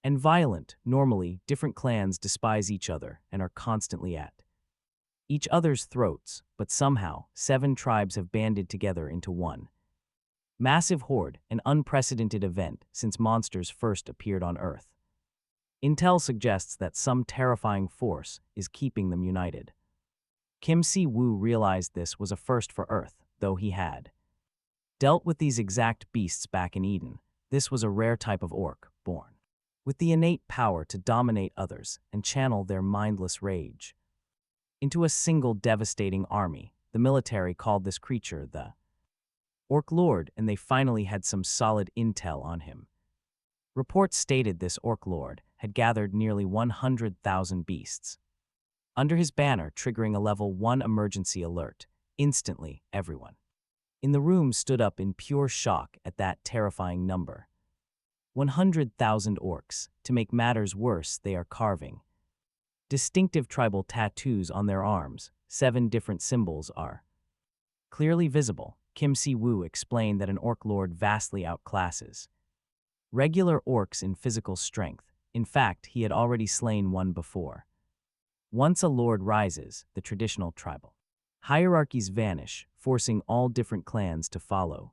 and violent. Normally, different clans despise each other and are constantly at each other's throats, but somehow, 7 tribes have banded together into one massive horde, an unprecedented event since monsters first appeared on Earth. Intel suggests that some terrifying force is keeping them united. Kim Si-woo realized this was a first for Earth, though he had dealt with these exact beasts back in Eden. This was a rare type of orc, born with the innate power to dominate others and channel their mindless rage into a single devastating army. The military called this creature the Orc Lord, and they finally had some solid intel on him. Reports stated this Orc Lord had gathered nearly 100,000 beasts under his banner, triggering a level 1 emergency alert. Instantly, everyone in the room stood up in pure shock at that terrifying number. 100,000 orcs. To make matters worse, they are carving distinctive tribal tattoos on their arms. 7 different symbols are clearly visible. Kim Si-woo explained that an orc lord vastly outclasses regular orcs in physical strength. In fact, he had already slain one before. Once a lord rises, the traditional tribal hierarchies vanish, forcing all different clans to follow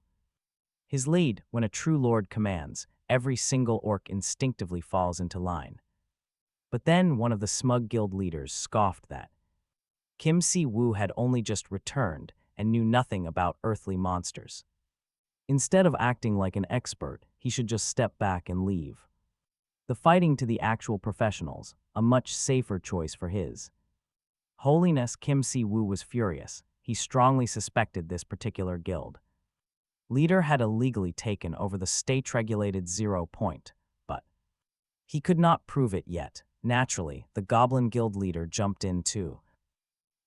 his lead. When a true lord commands, every single orc instinctively falls into line. But then one of the smug guild leaders scoffed that Kim Si-woo had only just returned and knew nothing about earthly monsters. Instead of acting like an expert, he should just step back and leave the fighting to the actual professionals, a much safer choice for his holiness. Kim Si-woo was furious. He strongly suspected this particular guild leader had illegally taken over the state-regulated 0 point, but he could not prove it yet. Naturally, the Goblin Guild leader jumped in to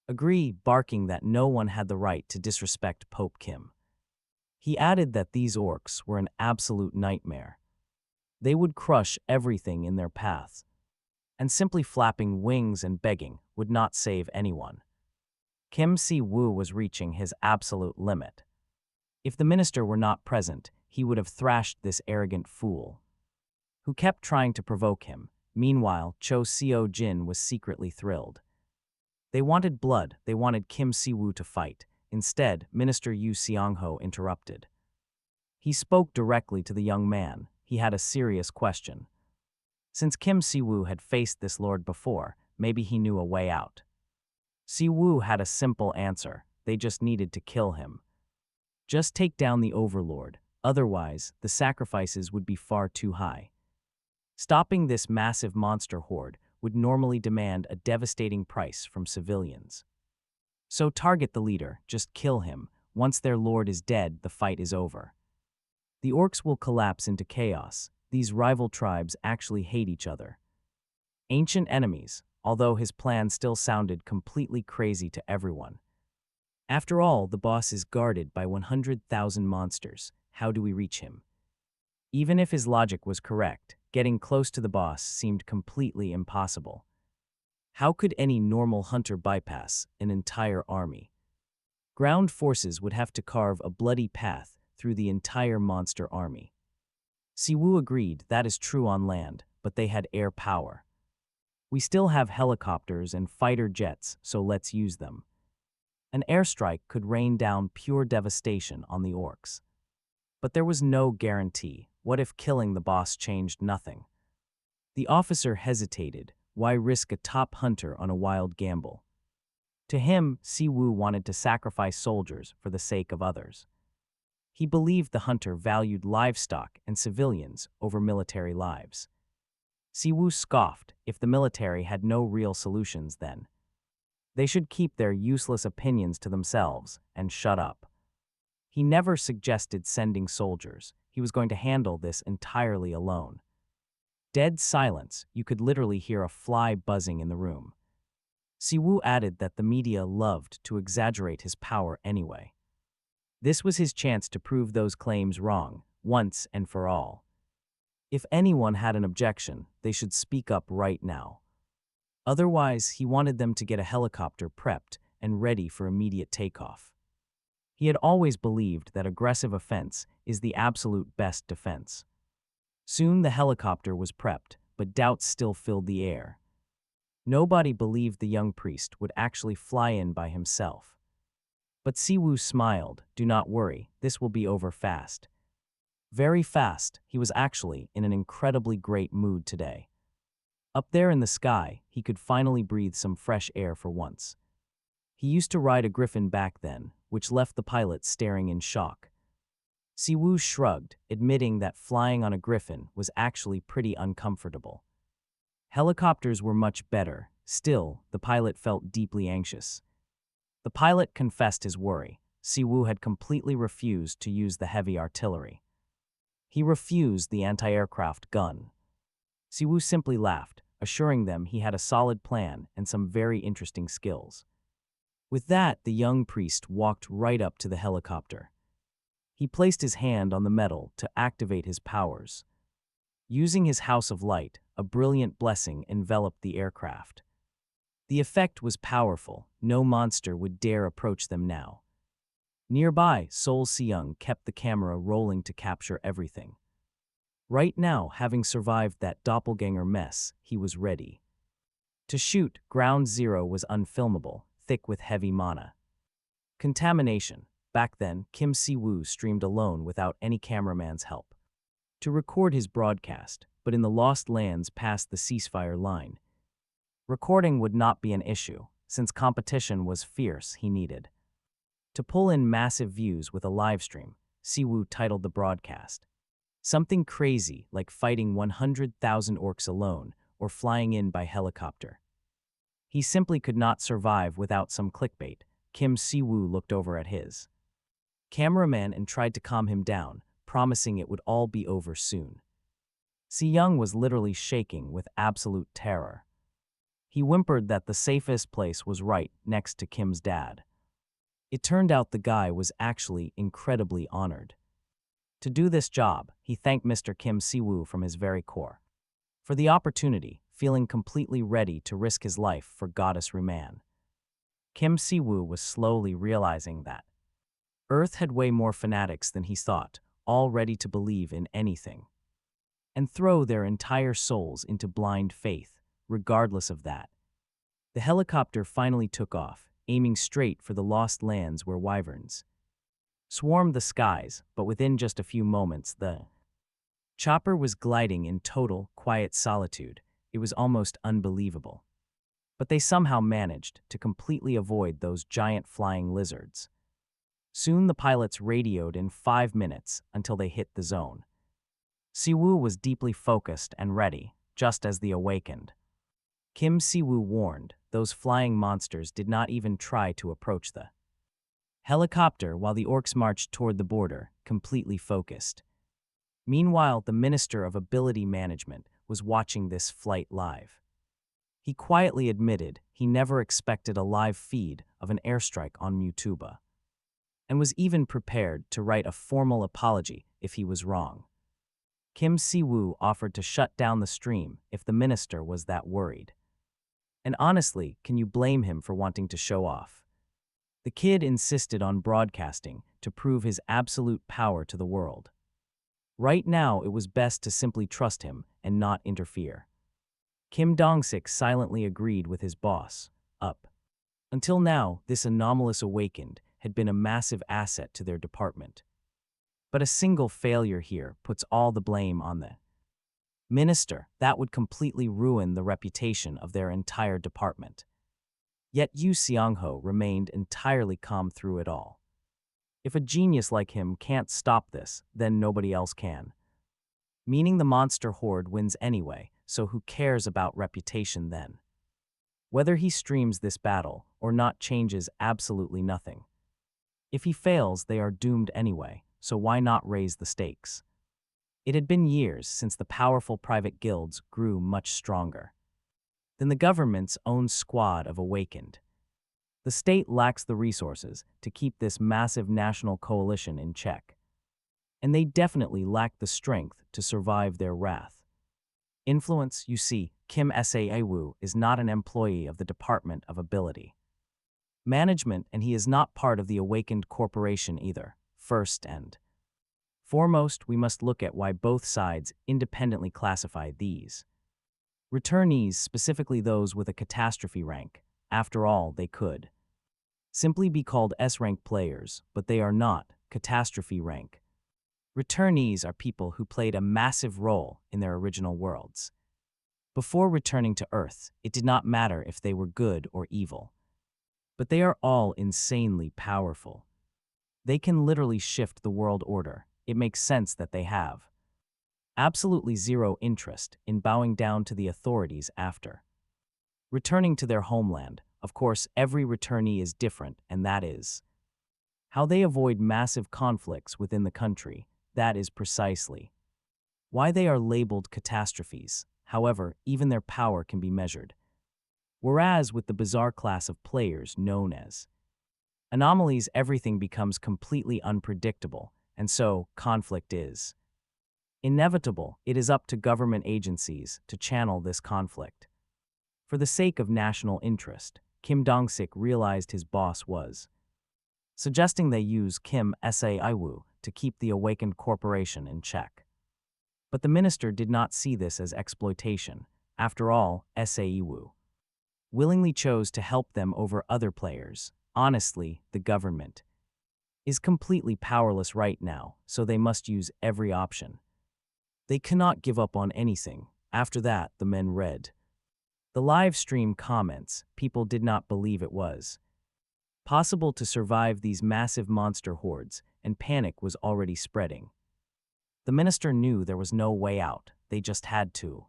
agree, barking that no one had the right to disrespect Pope Kim. He added that these orcs were an absolute nightmare. They would crush everything in their paths, and simply flapping wings and begging would not save anyone. Kim Si-woo was reaching his absolute limit. If the minister were not present, he would have thrashed this arrogant fool, who kept trying to provoke him. Meanwhile, Cho Seo-jin was secretly thrilled. They wanted blood. They wanted Kim Si-woo to fight. Instead, Minister Yu Seong-ho interrupted. He spoke directly to the young man. He had a serious question. Since Kim Si-woo had faced this lord before, maybe he knew a way out. Si-woo had a simple answer. They just needed to kill him. Just take down the overlord. Otherwise, the sacrifices would be far too high. Stopping this massive monster horde would normally demand a devastating price from civilians. So target the leader, just kill him. Once their lord is dead, the fight is over. The orcs will collapse into chaos. These rival tribes actually hate each other. Ancient enemies, although his plan still sounded completely crazy to everyone. After all, the boss is guarded by 100,000 monsters. How do we reach him? Even if his logic was correct, getting close to the boss seemed completely impossible. How could any normal hunter bypass an entire army? Ground forces would have to carve a bloody path through the entire monster army. Si-woo agreed that is true on land, but they had air power. We still have helicopters and fighter jets, so let's use them. An airstrike could rain down pure devastation on the orcs. But there was no guarantee. What if killing the boss changed nothing? The officer hesitated. Why risk a top hunter on a wild gamble? To him, Si-woo wanted to sacrifice soldiers for the sake of others. He believed the hunter valued livestock and civilians over military lives. Si-woo scoffed. If the military had no real solutions, then they should keep their useless opinions to themselves and shut up. He never suggested sending soldiers. He was going to handle this entirely alone. Dead silence. You could literally hear a fly buzzing in the room. Si-woo added that the media loved to exaggerate his power anyway. This was his chance to prove those claims wrong, once and for all. If anyone had an objection, they should speak up right now. Otherwise, he wanted them to get a helicopter prepped and ready for immediate takeoff. He had always believed that aggressive offense is the absolute best defense. Soon the helicopter was prepped, but doubts still filled the air. Nobody believed the young priest would actually fly in by himself. But Si-woo smiled. Do not worry, this will be over fast. Very fast. He was actually in an incredibly great mood today. Up there in the sky, he could finally breathe some fresh air for once. He used to ride a griffin back then, which left the pilot staring in shock. Si-woo shrugged, admitting that flying on a griffin was actually pretty uncomfortable. Helicopters were much better. Still, the pilot felt deeply anxious. The pilot confessed his worry. Si-woo had completely refused to use the heavy artillery. He refused the anti-aircraft gun. Si-woo simply laughed, assuring them he had a solid plan and some very interesting skills. With that, the young priest walked right up to the helicopter. He placed his hand on the metal to activate his powers. Using his house of light, a brilliant blessing enveloped the aircraft. The effect was powerful. No monster would dare approach them now. Nearby, Seoul Seung kept the camera rolling to capture everything. Right now, having survived that doppelganger mess, he was ready. To shoot, Ground Zero was unfilmable, thick with heavy mana. Contamination. Back then, Kim Si-woo streamed alone without any cameraman's help. To record his broadcast, but in the lost lands past the ceasefire line. Recording would not be an issue, since competition was fierce. He needed to pull in massive views with a livestream. Si-woo titled the broadcast something crazy like fighting 100,000 orcs alone or flying in by helicopter. He simply could not survive without some clickbait. Kim Si-woo looked over at his cameraman and tried to calm him down, promising it would all be over soon. Si-young was literally shaking with absolute terror. He whimpered that the safest place was right next to Kim's dad. It turned out the guy was actually incredibly honored. To do this job, he thanked Mr. Kim Si-woo from his very core for the opportunity, feeling completely ready to risk his life for Goddess Ruman. Kim Si-woo was slowly realizing that Earth had way more fanatics than he thought, all ready to believe in anything and throw their entire souls into blind faith, regardless of that. The helicopter finally took off, aiming straight for the lost lands where wyverns swarmed the skies, but within just a few moments, the chopper was gliding in total, quiet solitude. It was almost unbelievable. But they somehow managed to completely avoid those giant flying lizards. Soon the pilots radioed in 5 minutes until they hit the zone. Si-woo was deeply focused and ready, just as they awakened. Kim Si-woo warned, those flying monsters did not even try to approach the helicopter while the orcs marched toward the border, completely focused. Meanwhile, the Minister of Ability Management was watching this flight live. He quietly admitted he never expected a live feed of an airstrike on Mutuba, and was even prepared to write a formal apology if he was wrong. Kim Si-woo offered to shut down the stream if the minister was that worried. And honestly, can you blame him for wanting to show off? The kid insisted on broadcasting to prove his absolute power to the world. Right now, it was best to simply trust him and not interfere. Kim Dong-sik silently agreed with his boss. Up until now, this anomalous awakened had been a massive asset to their department. But a single failure here puts all the blame on the minister. That would completely ruin the reputation of their entire department. Yet Yu Seong-ho remained entirely calm through it all. If a genius like him can't stop this, then nobody else can. Meaning the monster horde wins anyway, so who cares about reputation then? Whether he streams this battle or not changes absolutely nothing. If he fails, they are doomed anyway, so why not raise the stakes? It had been years since the powerful private guilds grew much stronger than the government's own squad of awakened. The state lacks the resources to keep this massive national coalition in check. And they definitely lack the strength to survive their wrath. Influence, you see, Kim Sa-woo is not an employee of the Department of Ability Management, and he is not part of the awakened corporation either. First and foremost, we must look at why both sides independently classify these returnees, specifically those with a catastrophe rank. After all, they could simply be called S-rank players, but they are not catastrophe rank. Returnees are people who played a massive role in their original worlds. Before returning to Earth, it did not matter if they were good or evil. But they are all insanely powerful. They can literally shift the world order. It makes sense that they have absolutely zero interest in bowing down to the authorities after returning to their homeland. Of course, every returnee is different, and that is how they avoid massive conflicts within the country. That is precisely why they are labeled catastrophes. However, even their power can be measured. Whereas with the bizarre class of players known as Anomalies, everything becomes completely unpredictable, and so conflict is inevitable. It is up to government agencies to channel this conflict. For the sake of national interest, Kim Dong-sik realized his boss was suggesting they use Kim Sa-iwu to keep the awakened corporation in check. But the minister did not see this as exploitation. After all, Sa-iwu willingly chose to help them over other players. Honestly, the government is completely powerless right now, so they must use every option. They cannot give up on anything. After that, the men read the live stream comments. People did not believe it was possible to survive these massive monster hordes, and panic was already spreading. The minister knew there was no way out. They just had to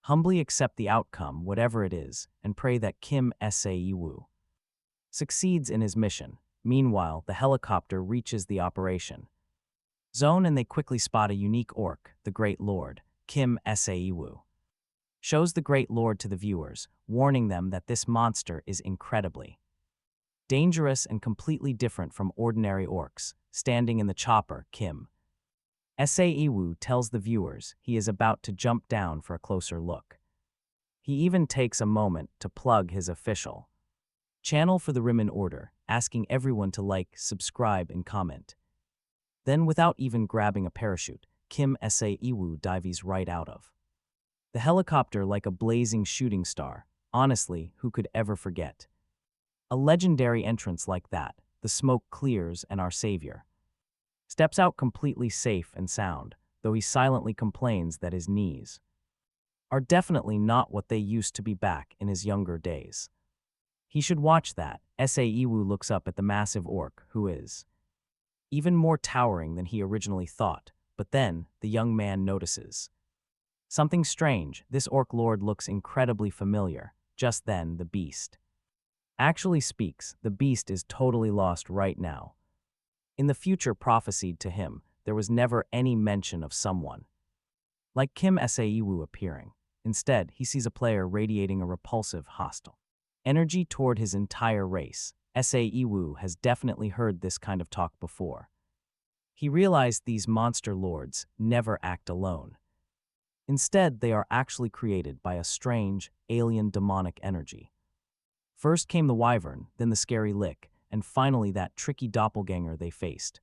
humbly accept the outcome, whatever it is, and pray that Kim Sa-iwu succeeds in his mission. Meanwhile, the helicopter reaches the operation zone and they quickly spot a unique orc, the Great Lord. Kim Sa-iwu shows the Great Lord to the viewers, warning them that this monster is incredibly dangerous and completely different from ordinary orcs. Standing in the chopper, Kim Sa-iwu tells the viewers he is about to jump down for a closer look. He even takes a moment to plug his official channel for the Rimmon Order, asking everyone to like, subscribe, and comment. Then, without even grabbing a parachute, Kim Sa-iwu dives right out of the helicopter like a blazing shooting star. Honestly, who could ever forget a legendary entrance like that? The smoke clears and our savior steps out completely safe and sound, though he silently complains that his knees are definitely not what they used to be back in his younger days. He should watch that. Sa-iwu looks up at the massive orc, who is even more towering than he originally thought, but then the young man notices something strange. This orc lord looks incredibly familiar. Just then, the beast actually speaks. The beast is totally lost right now. In the future prophesied to him, there was never any mention of someone like Kim Sa-iwu appearing. Instead, he sees a player radiating a repulsive, hostile energy toward his entire race. Sa-iwu has definitely heard this kind of talk before. He realized these monster lords never act alone. Instead, they are actually created by a strange, alien demonic energy. First came the wyvern, then the scary lick, and finally that tricky doppelganger they faced.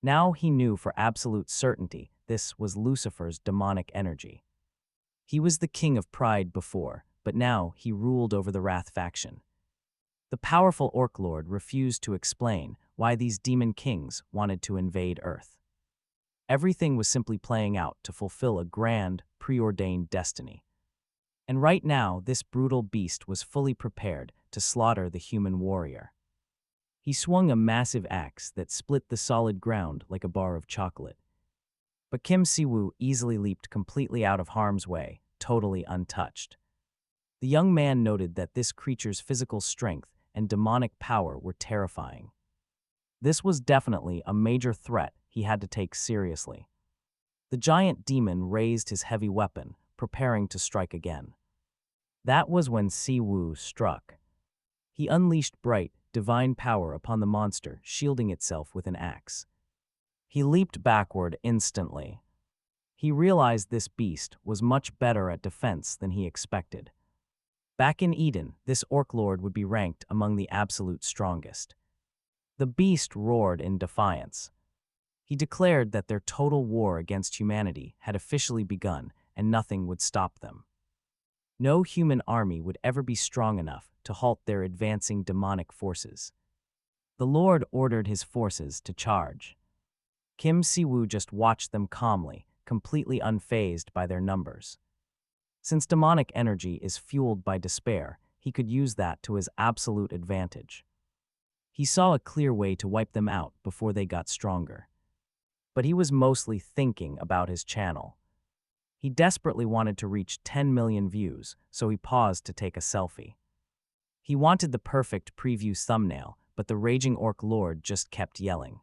Now he knew for absolute certainty this was Lucifer's demonic energy. He was the king of pride before, but now he ruled over the Wrath faction. The powerful orc lord refused to explain why these demon kings wanted to invade Earth. Everything was simply playing out to fulfill a grand, preordained destiny. And right now, this brutal beast was fully prepared to slaughter the human warrior. He swung a massive axe that split the solid ground like a bar of chocolate. But Kim Sa-iwu easily leaped completely out of harm's way, totally untouched. The young man noted that this creature's physical strength and demonic power were terrifying. This was definitely a major threat he had to take seriously. The giant demon raised his heavy weapon, preparing to strike again. That was when Sa-iwu struck. He unleashed bright, divine power upon the monster, shielding itself with an axe. He leaped backward instantly. He realized this beast was much better at defense than he expected. Back in Eden, this orc lord would be ranked among the absolute strongest. The beast roared in defiance. He declared that their total war against humanity had officially begun and nothing would stop them. No human army would ever be strong enough to halt their advancing demonic forces. The Lord ordered his forces to charge. Kim Sa-iwu just watched them calmly, completely unfazed by their numbers. Since demonic energy is fueled by despair, he could use that to his absolute advantage. He saw a clear way to wipe them out before they got stronger. But he was mostly thinking about his channel. He desperately wanted to reach 10 million views, so he paused to take a selfie. He wanted the perfect preview thumbnail, but the raging orc lord just kept yelling.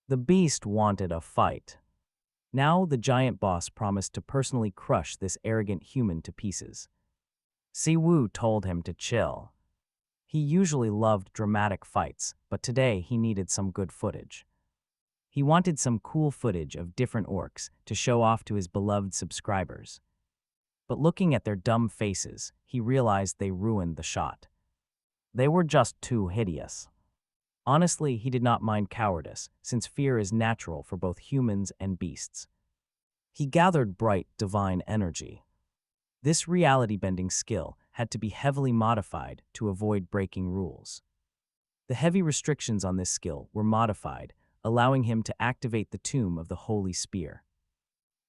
The beast wanted a fight. Now the giant boss promised to personally crush this arrogant human to pieces. Sa-iwu told him to chill. He usually loved dramatic fights, but today he needed some good footage. He wanted some cool footage of different orcs to show off to his beloved subscribers. But looking at their dumb faces, he realized they ruined the shot. They were just too hideous. Honestly, he did not mind cowardice, since fear is natural for both humans and beasts. He gathered bright, divine energy. This reality-bending skill had to be heavily modified to avoid breaking rules. The heavy restrictions on this skill were modified, allowing him to activate the tomb of the Holy Spear.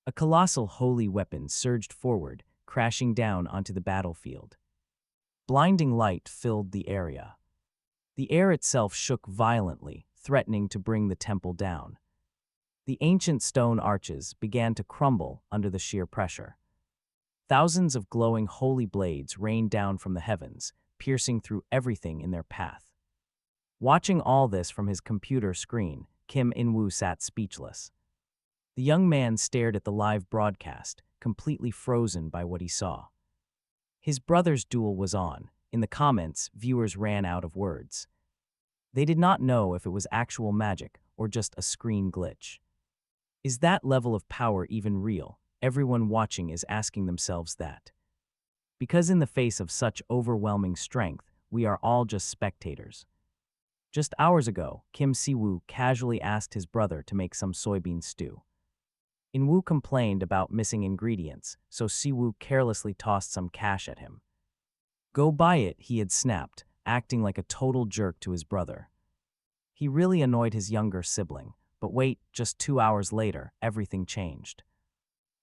A colossal holy weapon surged forward, crashing down onto the battlefield. Blinding light filled the area. The air itself shook violently, threatening to bring the temple down. The ancient stone arches began to crumble under the sheer pressure. Thousands of glowing holy blades rained down from the heavens, piercing through everything in their path. Watching all this from his computer screen, Kim In-woo sat speechless. The young man stared at the live broadcast, completely frozen by what he saw. His brother's duel was on. In the comments, viewers ran out of words. They did not know if it was actual magic or just a screen glitch. Is that level of power even real? Everyone watching is asking themselves that. Because in the face of such overwhelming strength, we are all just spectators. Just hours ago, Kim Si-woo casually asked his brother to make some soybean stew. In-woo complained about missing ingredients, so Si-woo carelessly tossed some cash at him. Go buy it, he had snapped, acting like a total jerk to his brother. He really annoyed his younger sibling, but wait, just 2 hours later, everything changed.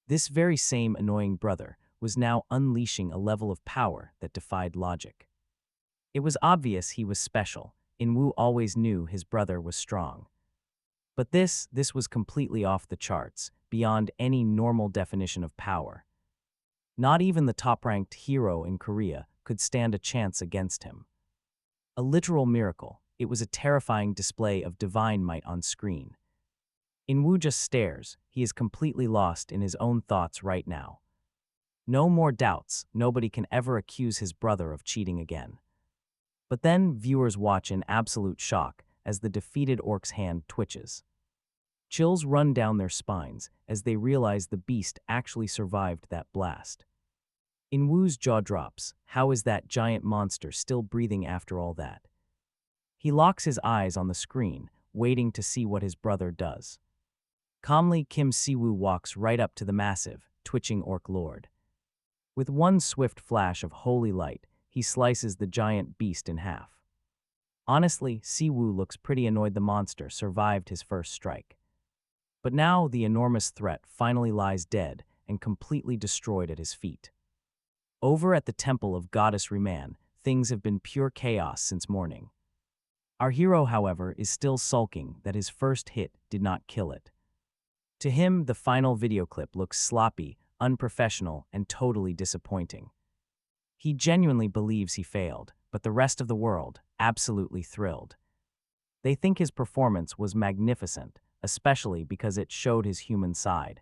This very same annoying brother was now unleashing a level of power that defied logic. It was obvious he was special. In-woo always knew his brother was strong. But this was completely off the charts, beyond any normal definition of power. Not even the top-ranked hero in Korea could stand a chance against him. A literal miracle, it was a terrifying display of divine might on screen. In-woo just stares, he is completely lost in his own thoughts right now. No more doubts, nobody can ever accuse his brother of cheating again. But then viewers watch in absolute shock as the defeated orc's hand twitches. Chills run down their spines as they realize the beast actually survived that blast. In-woo's jaw drops. How is that giant monster still breathing after all that? He locks his eyes on the screen, waiting to see what his brother does. Calmly, Kim Si-woo walks right up to the massive, twitching orc lord. With one swift flash of holy light, he slices the giant beast in half. Honestly, Si-woo looks pretty annoyed the monster survived his first strike. But now the enormous threat finally lies dead and completely destroyed at his feet. Over at the temple of Goddess Riman, things have been pure chaos since morning. Our hero, however, is still sulking that his first hit did not kill it. To him, the final video clip looks sloppy, unprofessional, and totally disappointing. He genuinely believes he failed, but the rest of the world, absolutely thrilled. They think his performance was magnificent, especially because it showed his human side.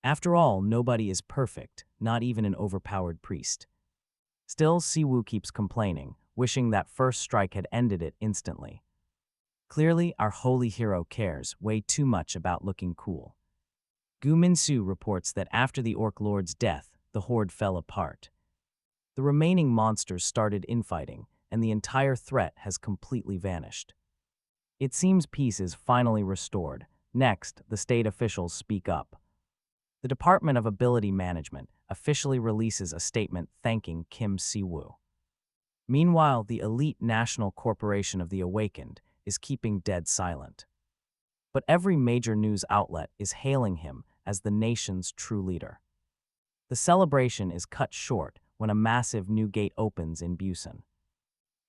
After all, nobody is perfect, not even an overpowered priest. Still, Si-woo keeps complaining, wishing that first strike had ended it instantly. Clearly, our holy hero cares way too much about looking cool. Gu Min-soo reports that after the Orc Lord's death, the horde fell apart. The remaining monsters started infighting, and the entire threat has completely vanished. It seems peace is finally restored. Next, the state officials speak up. The Department of Ability Management officially releases a statement thanking Kim Si-woo. Meanwhile, the elite National Corporation of the Awakened is keeping dead silent. But every major news outlet is hailing him as the nation's true leader. The celebration is cut short when a massive new gate opens in Busan.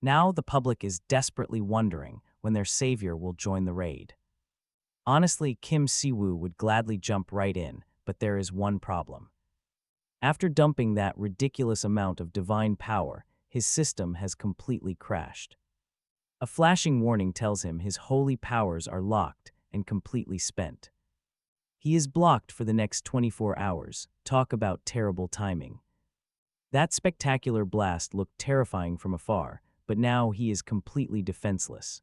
Now the public is desperately wondering when their savior will join the raid. Honestly, Kim Si-woo would gladly jump right in, but there is one problem. After dumping that ridiculous amount of divine power, his system has completely crashed. A flashing warning tells him his holy powers are locked and completely spent. He is blocked for the next 24 hours. Talk about terrible timing. That spectacular blast looked terrifying from afar, but now he is completely defenseless.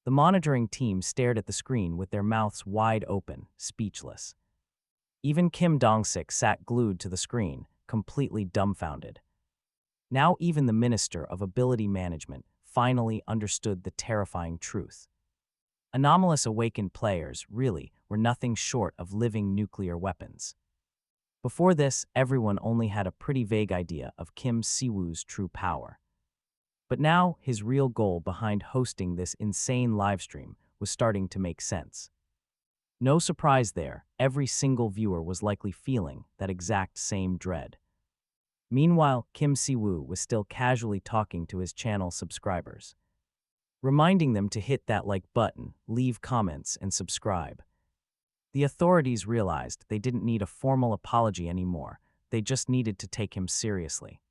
The monitoring team stared at the screen with their mouths wide open, speechless. Even Kim Dong-sik sat glued to the screen, completely dumbfounded. Now even the Minister of Ability Management finally understood the terrifying truth. Anomalous awakened players, really, were nothing short of living nuclear weapons. Before this, everyone only had a pretty vague idea of Kim Si-woo's true power. But now, his real goal behind hosting this insane livestream was starting to make sense. No surprise there, every single viewer was likely feeling that exact same dread. Meanwhile, Kim Si-woo was still casually talking to his channel subscribers, reminding them to hit that like button, leave comments, and subscribe. The authorities realized they didn't need a formal apology anymore, they just needed to take him seriously.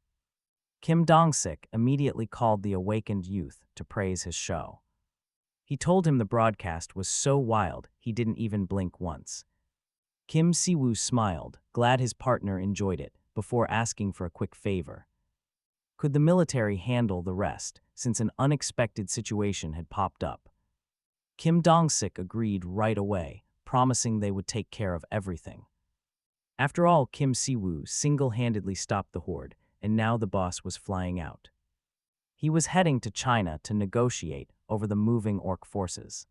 Kim Dong-sik immediately called the awakened youth to praise his show. He told him the broadcast was so wild he didn't even blink once. Kim Si-woo smiled, glad his partner enjoyed it, before asking for a quick favor. Could the military handle the rest, since an unexpected situation had popped up? Kim Dong-sik agreed right away, promising they would take care of everything. After all, Kim Si-woo single-handedly stopped the horde, and now the boss was flying out. He was heading to China to negotiate over the moving orc forces.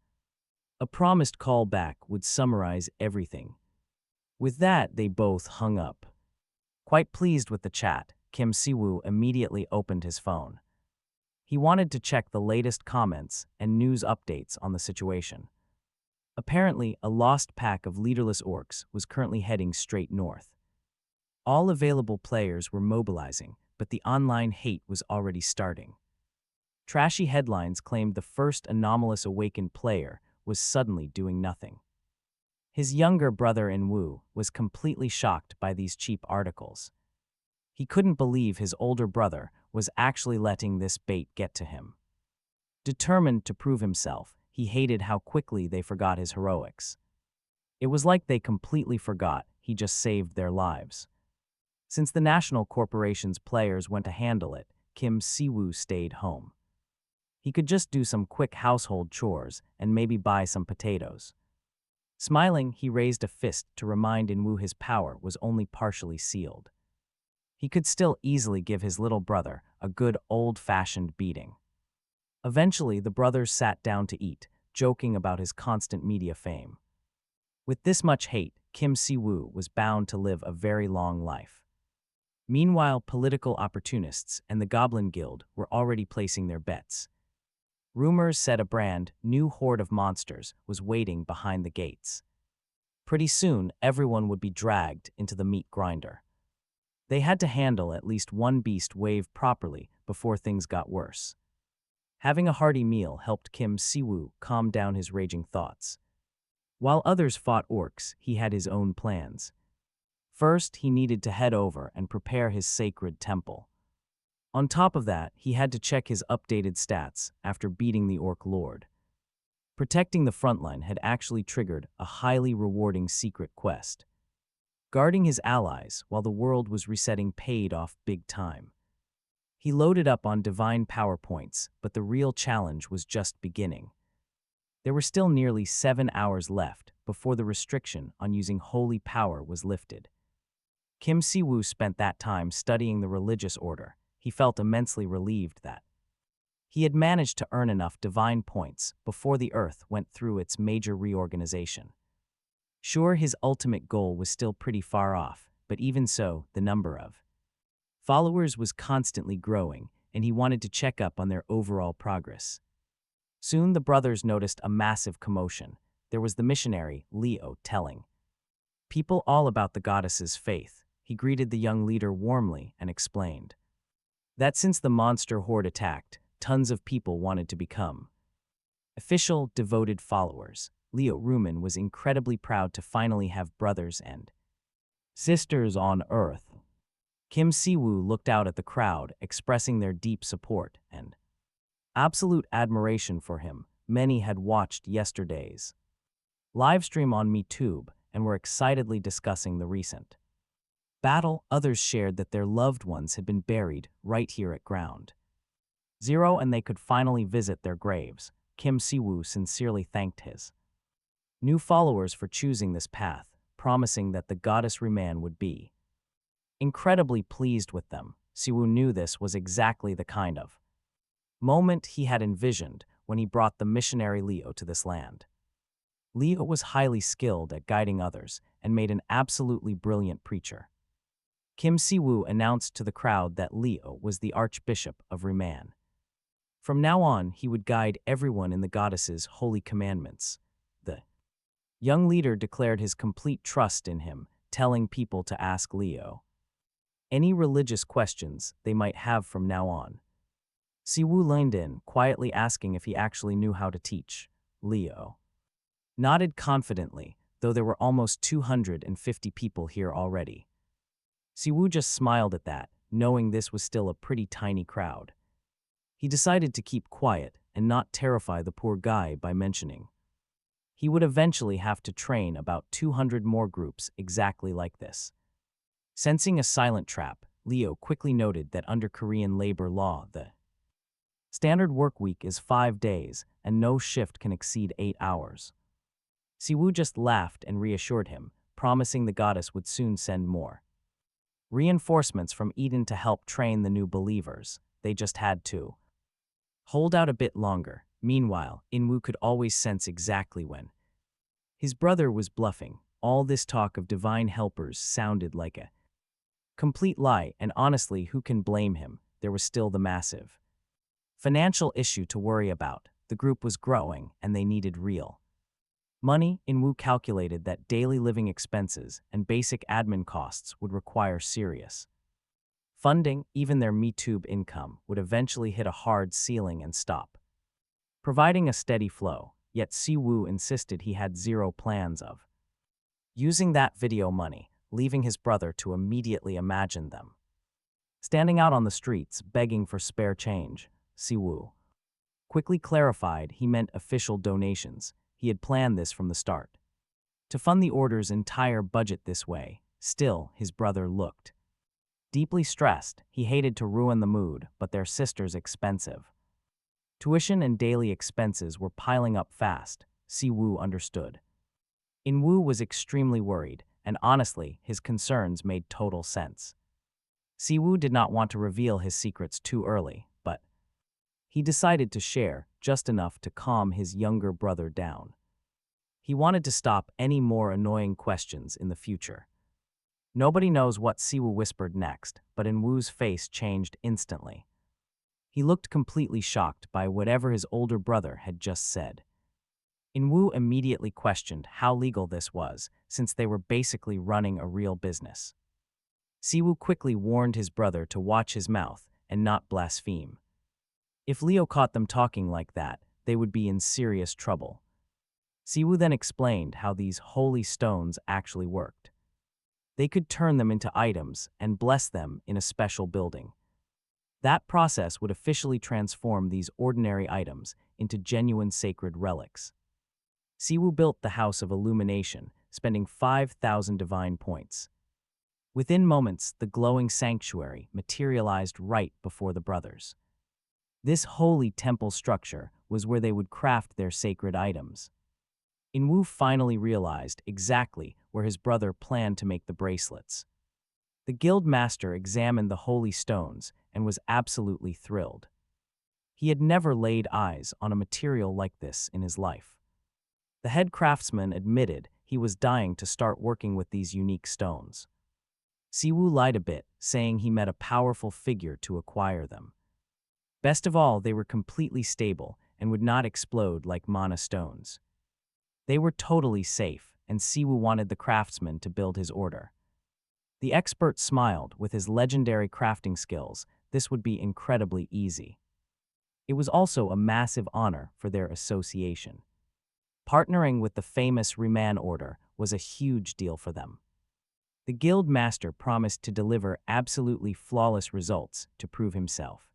A promised callback would summarize everything. With that, they both hung up. Quite pleased with the chat, Kim Si-woo immediately opened his phone. He wanted to check the latest comments and news updates on the situation. Apparently, a lost pack of leaderless orcs was currently heading straight north. All available players were mobilizing, but the online hate was already starting. Trashy headlines claimed the first anomalous awakened player was suddenly doing nothing. His younger brother In-woo was completely shocked by these cheap articles. He couldn't believe his older brother was actually letting this bait get to him. Determined to prove himself, he hated how quickly they forgot his heroics. It was like they completely forgot he just saved their lives. Since the national corporation's players went to handle it, Kim Si-woo stayed home. He could just do some quick household chores and maybe buy some potatoes. Smiling, he raised a fist to remind In-woo his power was only partially sealed. He could still easily give his little brother a good old-fashioned beating. Eventually, the brothers sat down to eat, joking about his constant media fame. With this much hate, Kim Si-woo was bound to live a very long life. Meanwhile, political opportunists and the Goblin Guild were already placing their bets. Rumors said a brand new horde of monsters was waiting behind the gates. Pretty soon, everyone would be dragged into the meat grinder. They had to handle at least one beast wave properly before things got worse. Having a hearty meal helped Kim Si-woo calm down his raging thoughts. While others fought orcs, he had his own plans. First, he needed to head over and prepare his sacred temple. On top of that, he had to check his updated stats after beating the Orc Lord. Protecting the frontline had actually triggered a highly rewarding secret quest. Guarding his allies while the world was resetting paid off big time. He loaded up on divine power points, but the real challenge was just beginning. There were still nearly 7 hours left before the restriction on using holy power was lifted. Kim Si-woo spent that time studying the religious order. He felt immensely relieved that he had managed to earn enough divine points before the Earth went through its major reorganization. Sure, his ultimate goal was still pretty far off, but even so, the number of followers was constantly growing, and he wanted to check up on their overall progress. Soon the brothers noticed a massive commotion. There was the missionary, Leo, telling people all about the goddess's faith. He greeted the young leader warmly and explained that since the monster horde attacked, tons of people wanted to become official, devoted followers. Leo Ruman was incredibly proud to finally have brothers and sisters on Earth. Kim Si-woo looked out at the crowd, expressing their deep support and absolute admiration for him. Many had watched yesterday's livestream on MeTube and were excitedly discussing the recent battle. Others shared that their loved ones had been buried right here at ground. 0 and they could finally visit their graves. Kim Si-woo sincerely thanked his new followers for choosing this path, promising that the goddess Ruman would be incredibly pleased with them. Si-woo knew this was exactly the kind of moment he had envisioned when he brought the missionary Leo to this land. Leo was highly skilled at guiding others and made an absolutely brilliant preacher. Kim Si-woo announced to the crowd that Leo was the Archbishop of Ruman. From now on, he would guide everyone in the goddess's holy commandments. The young leader declared his complete trust in him, telling people to ask Leo any religious questions they might have from now on. Si-woo leaned in, quietly asking if he actually knew how to teach. Leo nodded confidently, though there were almost 250 people here already. Si-woo just smiled at that, knowing this was still a pretty tiny crowd. He decided to keep quiet and not terrify the poor guy by mentioning he would eventually have to train about 200 more groups exactly like this. Sensing a silent trap, Leo quickly noted that under Korean labor law, the standard work week is 5 days and no shift can exceed 8 hours. Si-woo just laughed and reassured him, promising the goddess would soon send more reinforcements from Eden to help train the new believers. They just had to hold out a bit longer. Meanwhile, Inwoo could always sense exactly when his brother was bluffing. All this talk of divine helpers sounded like a complete lie, and honestly, who can blame him? There was still the massive financial issue to worry about. The group was growing, and they needed real money. Inwoo calculated that daily living expenses and basic admin costs would require serious funding. Even their MeTube income would eventually hit a hard ceiling and stop providing a steady flow, yet Si-woo insisted he had zero plans of using that video money, leaving his brother to immediately imagine them standing out on the streets begging for spare change. Si-woo quickly clarified he meant official donations. He had planned this from the start to fund the order's entire budget this way. Still, his brother looked deeply stressed. He hated to ruin the mood, but their sister's expensive tuition and daily expenses were piling up fast. Si-woo understood. Inwoo was extremely worried, and honestly, his concerns made total sense. Si-woo did not want to reveal his secrets too early, but he decided to share just enough to calm his younger brother down. He wanted to stop any more annoying questions in the future. Nobody knows what Si-woo whispered next, but Inwoo's face changed instantly. He looked completely shocked by whatever his older brother had just said. Inwoo immediately questioned how legal this was, since they were basically running a real business. Si-woo quickly warned his brother to watch his mouth and not blaspheme. If Leo caught them talking like that, they would be in serious trouble. Si-woo then explained how these holy stones actually worked. They could turn them into items and bless them in a special building. That process would officially transform these ordinary items into genuine sacred relics. Si-woo built the House of Illumination, spending 5,000 divine points. Within moments, the glowing sanctuary materialized right before the brothers. This holy temple structure was where they would craft their sacred items. Inwoo finally realized exactly where his brother planned to make the bracelets. The guild master examined the holy stones and was absolutely thrilled. He had never laid eyes on a material like this in his life. The head craftsman admitted he was dying to start working with these unique stones. Si-woo lied a bit, saying he met a powerful figure to acquire them. Best of all, they were completely stable and would not explode like mana stones. They were totally safe, and Si-woo wanted the craftsman to build his order. The expert smiled. With his legendary crafting skills, this would be incredibly easy. It was also a massive honor for their association. Partnering with the famous Ruman Order was a huge deal for them. The guild master promised to deliver absolutely flawless results to prove himself.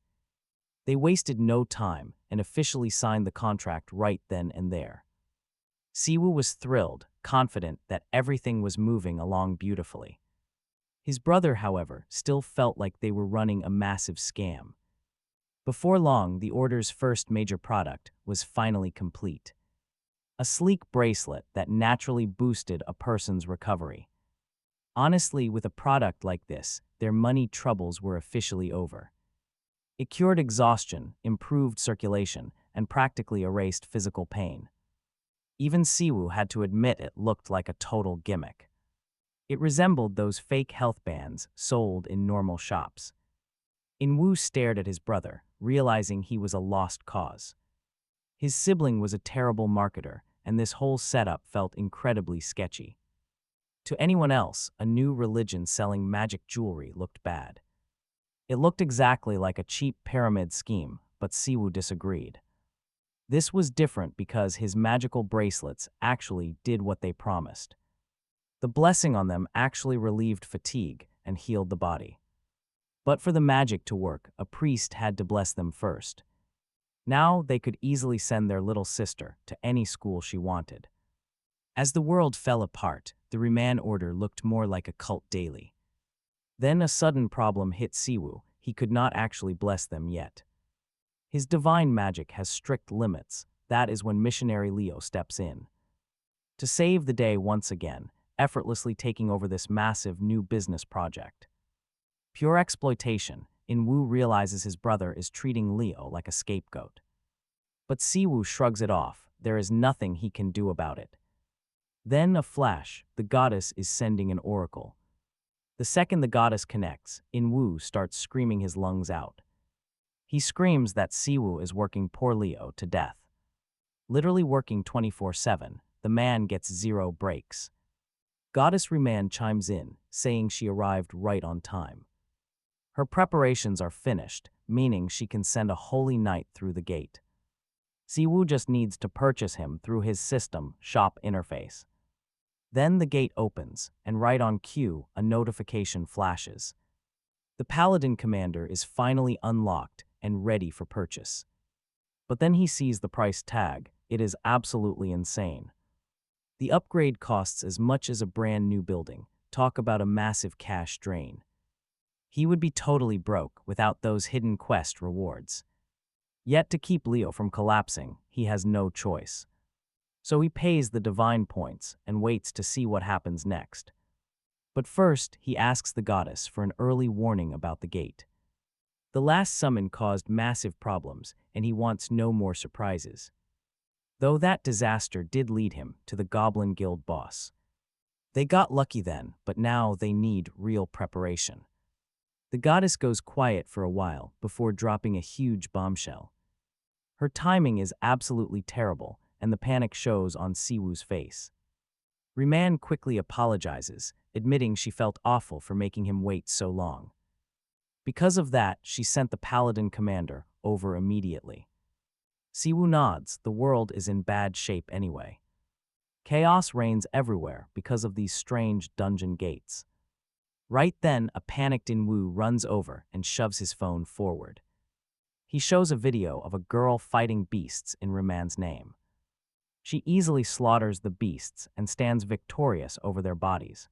They wasted no time and officially signed the contract right then and there. Si-woo was thrilled, confident that everything was moving along beautifully. His brother, however, still felt like they were running a massive scam. Before long, the order's first major product was finally complete. A sleek bracelet that naturally boosted a person's recovery. Honestly, with a product like this, their money troubles were officially over. It cured exhaustion, improved circulation, and practically erased physical pain. Even Siwoo had to admit it looked like a total gimmick. It resembled those fake health bands sold in normal shops. Inwoo stared at his brother, realizing he was a lost cause. His sibling was a terrible marketer, and this whole setup felt incredibly sketchy. To anyone else, a new religion selling magic jewelry looked bad. It looked exactly like a cheap pyramid scheme, but Siwoo disagreed. This was different because his magical bracelets actually did what they promised. The blessing on them actually relieved fatigue and healed the body. But for the magic to work, a priest had to bless them first. Now they could easily send their little sister to any school she wanted. As the world fell apart, the Remand Order looked more like a cult daily. Then a sudden problem hit Siwoo. He could not actually bless them yet. His divine magic has strict limits. That is when missionary Leo steps in to save the day once again, effortlessly taking over this massive new business project. Pure exploitation, Inwoo realizes his brother is treating Leo like a scapegoat. But Siwoo shrugs it off. There is nothing he can do about it. Then a flash, the goddess is sending an oracle. The second the goddess connects, Inwoo starts screaming his lungs out. He screams that Siwoo is working poor Leo to death. Literally working 24/7, the man gets zero breaks. Goddess Remand chimes in, saying she arrived right on time. Her preparations are finished, meaning she can send a holy knight through the gate. Siwoo just needs to purchase him through his system shop interface. Then the gate opens, and right on cue, a notification flashes. The Paladin commander is finally unlocked and ready for purchase. But then he sees the price tag. It is absolutely insane. The upgrade costs as much as a brand new building. Talk about a massive cash drain. He would be totally broke without those hidden quest rewards. Yet to keep Leo from collapsing, he has no choice. So he pays the divine points and waits to see what happens next. But first, he asks the goddess for an early warning about the gate. The last summon caused massive problems, and he wants no more surprises. Though that disaster did lead him to the Goblin Guild boss. They got lucky then, but now they need real preparation. The goddess goes quiet for a while before dropping a huge bombshell. Her timing is absolutely terrible, and the panic shows on Siwoo's face. Remand quickly apologizes, admitting she felt awful for making him wait so long. Because of that, she sent the Paladin commander over immediately. Siwoo nods. The world is in bad shape anyway. Chaos reigns everywhere because of these strange dungeon gates. Right then, a panicked Inwoo runs over and shoves his phone forward. He shows a video of a girl fighting beasts in Remand's name. She easily slaughters the beasts and stands victorious over their bodies.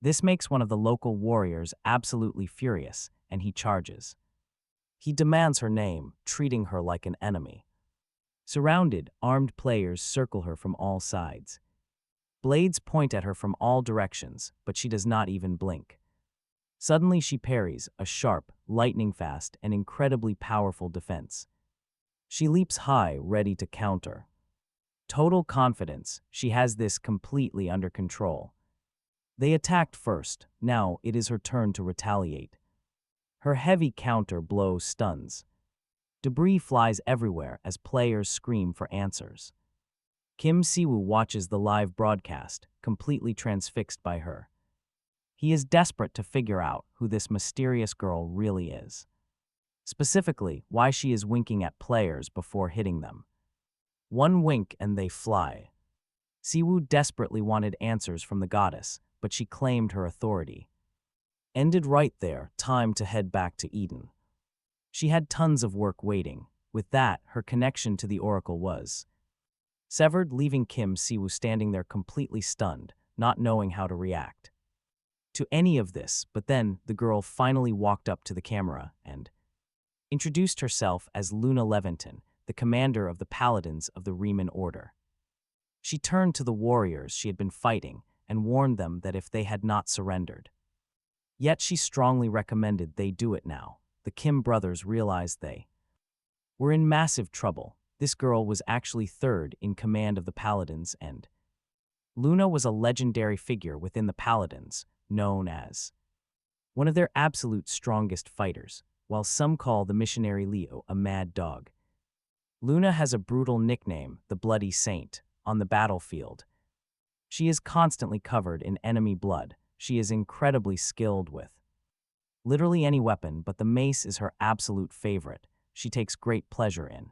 This makes one of the local warriors absolutely furious, and he charges. He demands her name, treating her like an enemy. Surrounded, armed players circle her from all sides. Blades point at her from all directions, but she does not even blink. Suddenly she parries a sharp, lightning-fast, and incredibly powerful defense. She leaps high, ready to counter. Total confidence, she has this completely under control. They attacked first, now it is her turn to retaliate. Her heavy counter blow stuns. Debris flies everywhere as players scream for answers. Kim Siwoo watches the live broadcast, completely transfixed by her. He is desperate to figure out who this mysterious girl really is. Specifically, why she is winking at players before hitting them. One wink and they fly. Siwoo desperately wanted answers from the goddess, but she claimed her authority. Ended right there, time to head back to Eden. She had tons of work waiting. With that, her connection to the oracle was severed, leaving Kim Siwoo standing there completely stunned, not knowing how to react to any of this. But then, the girl finally walked up to the camera and introduced herself as Luna Leventon, the commander of the Paladins of the Riemann Order. She turned to the warriors she had been fighting and warned them that if they had not surrendered. Yet she strongly recommended they do it now. The Kim brothers realized they were in massive trouble. This girl was actually third in command of the Paladins, and Luna was a legendary figure within the Paladins, known as one of their absolute strongest fighters, while some call the missionary Leo a mad dog. Luna has a brutal nickname, the Bloody Saint, on the battlefield. She is constantly covered in enemy blood. She is incredibly skilled with literally any weapon, but the mace is her absolute favorite. She takes great pleasure in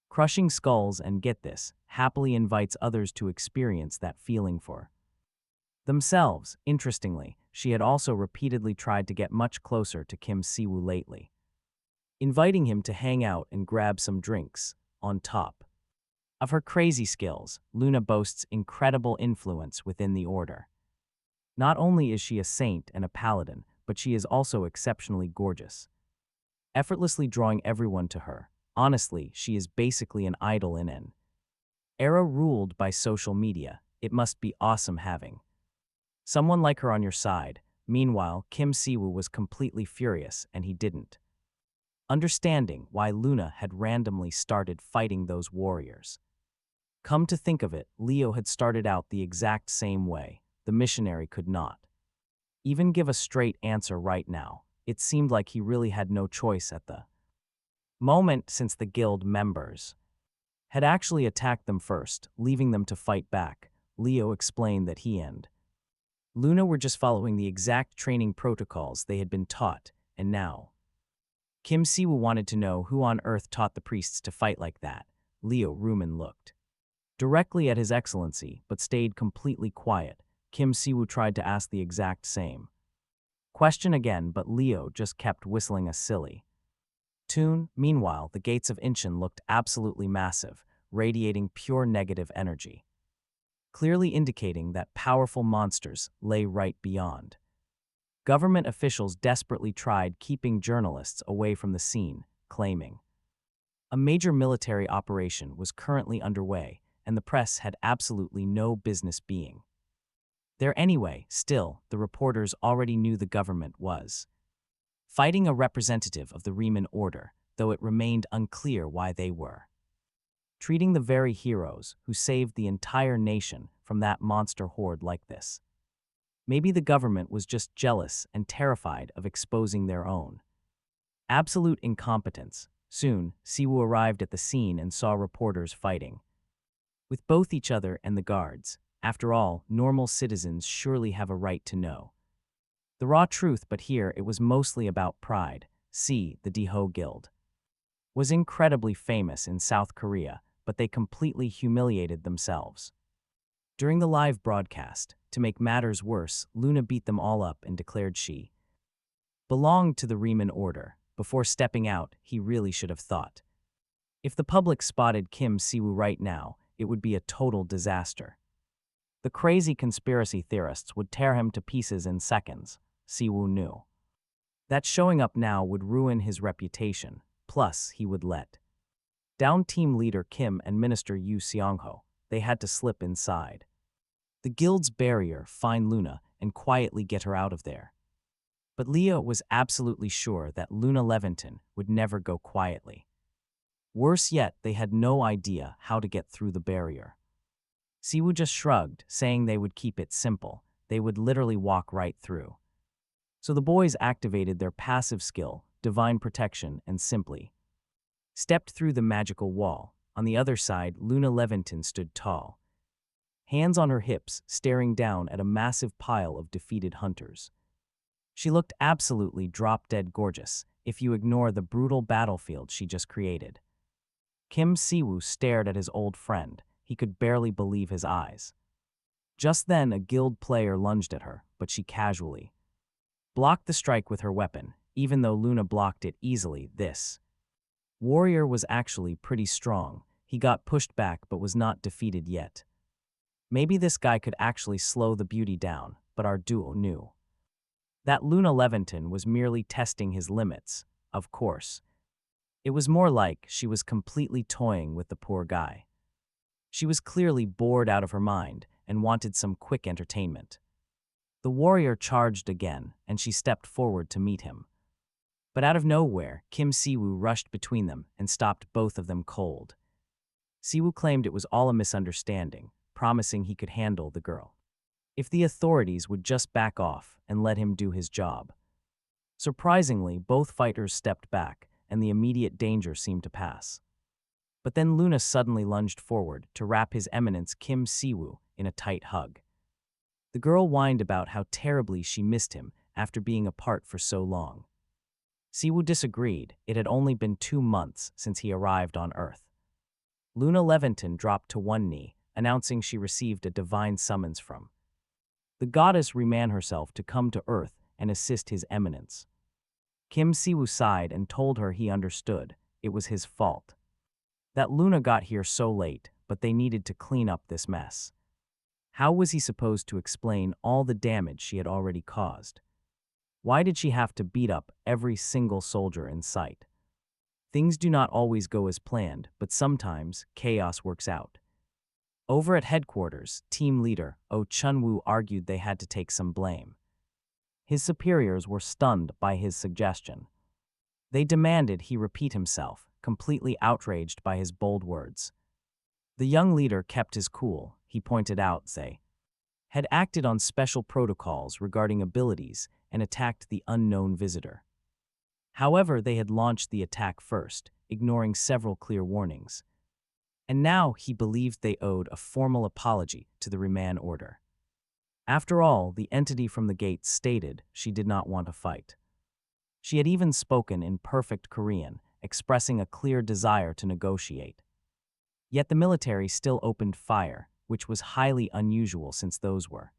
crushing skulls and, get this, happily invites others to experience that feeling for themselves. Interestingly, she had also repeatedly tried to get much closer to Kim Siwoo lately, inviting him to hang out and grab some drinks. On top of her crazy skills, Luna boasts incredible influence within the order. Not only is she a saint and a paladin, but she is also exceptionally gorgeous, effortlessly drawing everyone to her. Honestly, she is basically an idol in an era ruled by social media. It must be awesome having someone like her on your side. Meanwhile, Kim Siwoo was completely furious, and he didn't understanding why Luna had randomly started fighting those warriors. Come to think of it, Leo had started out the exact same way. The missionary could not even give a straight answer right now. It seemed like he really had no choice at the moment, since the guild members had actually attacked them first, leaving them to fight back. Leo explained that he and Luna were just following the exact training protocols they had been taught, and now Kim Siwoo wanted to know who on earth taught the priests to fight like that. Leo Ruman looked directly at His Excellency, but stayed completely quiet. Kim Siwoo tried to ask the exact same question again, but Leo just kept whistling a silly tune. Meanwhile, the gates of Incheon looked absolutely massive, radiating pure negative energy, clearly indicating that powerful monsters lay right beyond. Government officials desperately tried keeping journalists away from the scene, claiming a major military operation was currently underway, and the press had absolutely no business being there anyway. Still, the reporters already knew the government was fighting a representative of the Riemann Order, though it remained unclear why they were treating the very heroes who saved the entire nation from that monster horde like this. Maybe the government was just jealous and terrified of exposing their own absolute incompetence. Soon, Siwoo arrived at the scene and saw reporters fighting with both each other and the guards. After all, normal citizens surely have a right to know the raw truth, but here it was mostly about pride. See, the Daeho Guild was incredibly famous in South Korea, but they completely humiliated themselves during the live broadcast. To make matters worse, Luna beat them all up and declared she belonged to the Riemann Order. Before stepping out, he really should have thought. If the public spotted Kim Siwoo right now, it would be a total disaster. The crazy conspiracy theorists would tear him to pieces in seconds. Siwoo knew that showing up now would ruin his reputation. Plus, he would let down team leader Kim and Minister Yu Seong-ho. They had to slip inside the guild's barrier, find Luna, and quietly get her out of there. But Leo was absolutely sure that Luna Leventon would never go quietly. Worse yet, they had no idea how to get through the barrier. Siwoo just shrugged, saying they would keep it simple. They would literally walk right through. So the boys activated their passive skill, Divine Protection, and simply stepped through the magical wall. On the other side, Luna Leventon stood tall, hands on her hips, staring down at a massive pile of defeated hunters. She looked absolutely drop-dead gorgeous, if you ignore the brutal battlefield she just created. Kim Siwoo stared at his old friend. He could barely believe his eyes. Just then, a guild player lunged at her, but she casually blocked the strike with her weapon. Even though Luna blocked it easily, this warrior was actually pretty strong. He got pushed back but was not defeated yet. Maybe this guy could actually slow the beauty down, but our duo knew that Luna Leventon was merely testing his limits. Of course, It was more like she was completely toying with the poor guy. She was clearly bored out of her mind and wanted some quick entertainment. The warrior charged again, and she stepped forward to meet him. But out of nowhere, Kim Siwoo rushed between them and stopped both of them cold. Siwoo claimed it was all a misunderstanding, promising he could handle the girl if the authorities would just back off and let him do his job. Surprisingly, both fighters stepped back, and the immediate danger seemed to pass. But then Luna suddenly lunged forward to wrap His Eminence Kim Siwoo in a tight hug. The girl whined about how terribly she missed him after being apart for so long. Siwoo disagreed. It had only been 2 months since he arrived on Earth. Luna Levinton dropped to one knee, announcing she received a divine summons from the goddess Reman herself to come to Earth and assist His Eminence. Kim Siwoo sighed and told her he understood. It was his fault that Luna got here so late, but they needed to clean up this mess. How was he supposed to explain all the damage she had already caused? Why did she have to beat up every single soldier in sight? Things do not always go as planned, but sometimes chaos works out. Over at headquarters, team leader Oh Chun-woo argued they had to take some blame. His superiors were stunned by his suggestion. They demanded he repeat himself, completely outraged by his bold words. The young leader kept his cool. He pointed out they had acted on special protocols regarding abilities and attacked the unknown visitor. However, they had launched the attack first, ignoring several clear warnings. And now he believed they owed a formal apology to the Reman Order. After all, the entity from the gate stated she did not want to fight. She had even spoken in perfect Korean, expressing a clear desire to negotiate. Yet the military still opened fire, which was highly unusual since those were.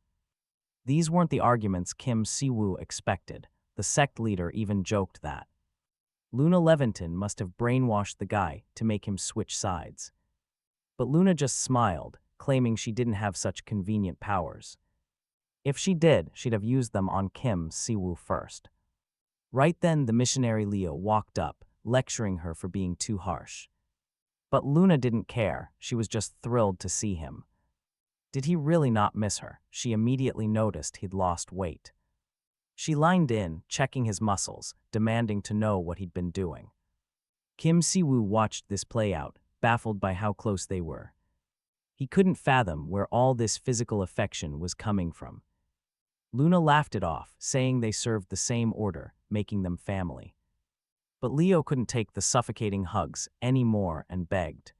These weren't the arguments Kim Siwoo expected. The sect leader even joked that Luna Levinton must have brainwashed the guy to make him switch sides. But Luna just smiled, claiming she didn't have such convenient powers. If she did, she'd have used them on Kim Siwoo first. Right then, the missionary Leo walked up, lecturing her for being too harsh. But Luna didn't care. She was just thrilled to see him. Did he really not miss her? She immediately noticed he'd lost weight. She lined in, checking his muscles, demanding to know what he'd been doing. Kim Siwoo watched this play out, baffled by how close they were. He couldn't fathom where all this physical affection was coming from. Luna laughed it off, saying they served the same order, making them family. But Leo couldn't take the suffocating hugs anymore and begged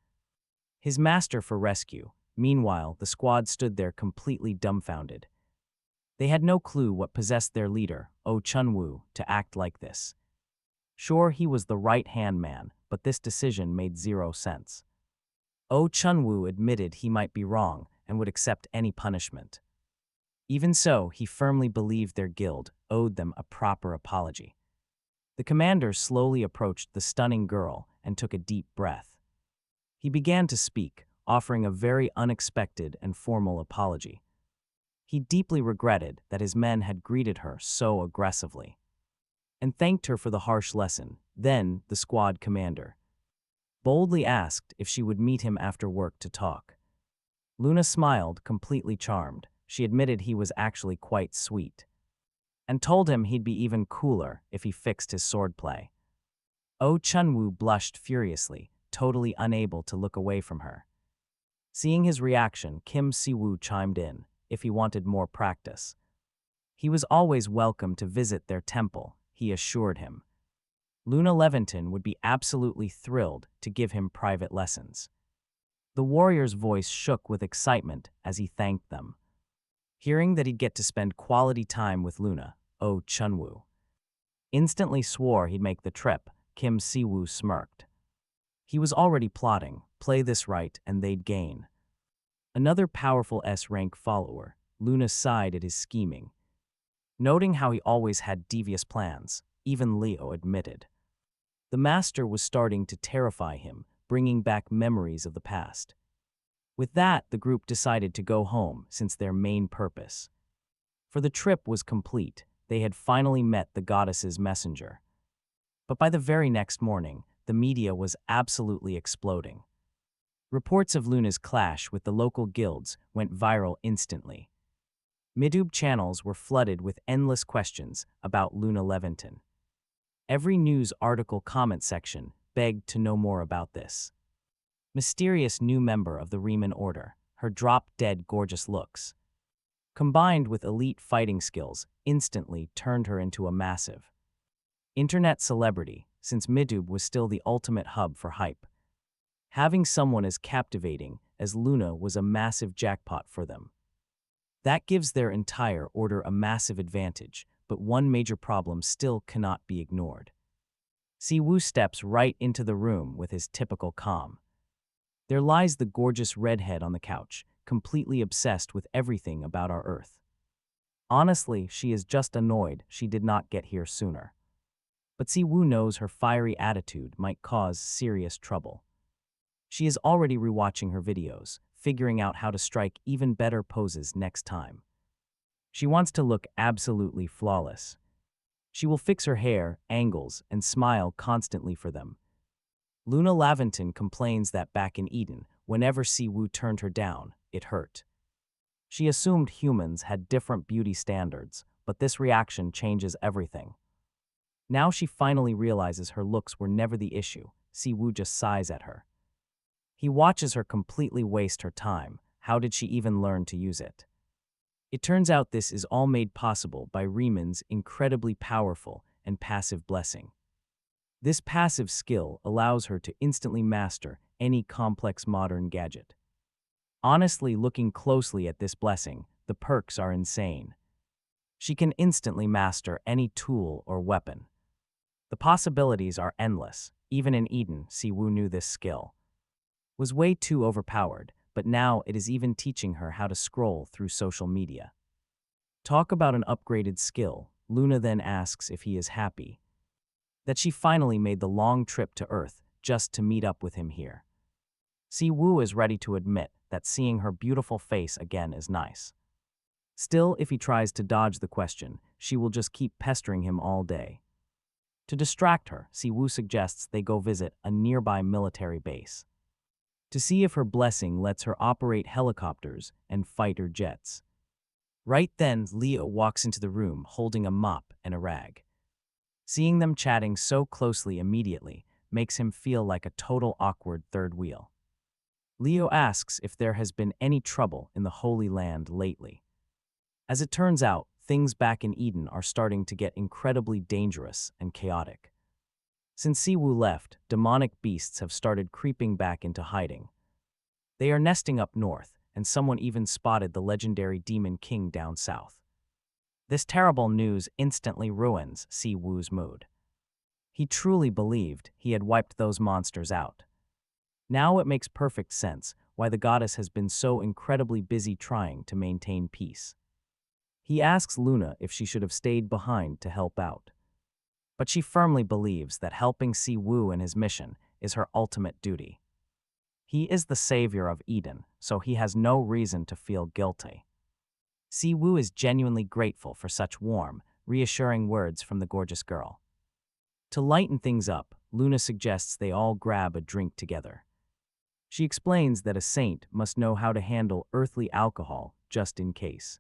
his master for rescue. Meanwhile, the squad stood there completely dumbfounded. They had no clue what possessed their leader, Oh Chun-woo, to act like this. Sure, he was the right-hand man, but this decision made zero sense. Oh Chun-woo admitted he might be wrong and would accept any punishment. Even so, he firmly believed their guild owed them a proper apology. The commander slowly approached the stunning girl and took a deep breath. He began to speak, offering a very unexpected and formal apology. He deeply regretted that his men had greeted her so aggressively, and thanked her for the harsh lesson. Then, the squad commander boldly asked if she would meet him after work to talk. Luna smiled, completely charmed. She admitted he was actually quite sweet, and told him he'd be even cooler if he fixed his swordplay. Oh Chun-woo blushed furiously, totally unable to look away from her. Seeing his reaction, Kim Siwoo chimed in, if he wanted more practice. He was always welcome to visit their temple, he assured him. Luna Levinton would be absolutely thrilled to give him private lessons. The warrior's voice shook with excitement as he thanked them. Hearing that he'd get to spend quality time with Luna, Oh Chun-woo instantly swore he'd make the trip. Kim Siwoo smirked. He was already plotting, play this right and they'd gain. Another powerful S-rank follower, Luna sighed at his scheming. Noting how he always had devious plans, even Leo admitted. The master was starting to terrify him, bringing back memories of the past. With that, the group decided to go home since their main purpose. For the trip was complete, they had finally met the goddess's messenger. But by the very next morning, the media was absolutely exploding. Reports of Luna's clash with the local guilds went viral instantly. Midtube channels were flooded with endless questions about Luna Levinton. Every news article comment section begged to know more about this mysterious new member of the Riemann Order. Her drop-dead gorgeous looks, combined with elite fighting skills, instantly turned her into a massive internet celebrity, since Midtube was still the ultimate hub for hype. Having someone as captivating as Luna was a massive jackpot for them. That gives their entire order a massive advantage, but one major problem still cannot be ignored. Siwoo steps right into the room with his typical calm. There lies the gorgeous redhead on the couch, completely obsessed with everything about our Earth. Honestly, she is just annoyed she did not get here sooner. But Siwoo knows her fiery attitude might cause serious trouble. She is already rewatching her videos, figuring out how to strike even better poses next time. She wants to look absolutely flawless. She will fix her hair, angles, and smile constantly for them. Luna Levinton complains that back in Eden, whenever Siwoo turned her down, it hurt. She assumed humans had different beauty standards, but this reaction changes everything. Now she finally realizes her looks were never the issue. Siwoo just sighs at her. He watches her completely waste her time. How did she even learn to use it? It turns out this is all made possible by Riemann's incredibly powerful and passive blessing. This passive skill allows her to instantly master any complex modern gadget. Honestly, looking closely at this blessing, the perks are insane. She can instantly master any tool or weapon. The possibilities are endless. Even in Eden, Siwoo knew this skill was way too overpowered, but now it is even teaching her how to scroll through social media. Talk about an upgraded skill. Luna then asks if he is happy that she finally made the long trip to Earth just to meet up with him here. Siwoo is ready to admit that seeing her beautiful face again is nice. Still, if he tries to dodge the question, she will just keep pestering him all day. To distract her, Siwoo suggests they go visit a nearby military base to see if her blessing lets her operate helicopters and fighter jets. Right then, Leo walks into the room holding a mop and a rag. Seeing them chatting so closely immediately makes him feel like a total awkward third wheel. Leo asks if there has been any trouble in the Holy Land lately. As it turns out, things back in Eden are starting to get incredibly dangerous and chaotic. Since Siwoo left, demonic beasts have started creeping back into hiding. They are nesting up north, and someone even spotted the legendary Demon King down south. This terrible news instantly ruins Siwoo's mood. He truly believed he had wiped those monsters out. Now it makes perfect sense why the goddess has been so incredibly busy trying to maintain peace. He asks Luna if she should have stayed behind to help out. But she firmly believes that helping Siwoo in his mission is her ultimate duty. He is the savior of Eden, so he has no reason to feel guilty. Siwoo is genuinely grateful for such warm, reassuring words from the gorgeous girl. To lighten things up, Luna suggests they all grab a drink together. She explains that a saint must know how to handle earthly alcohol just in case,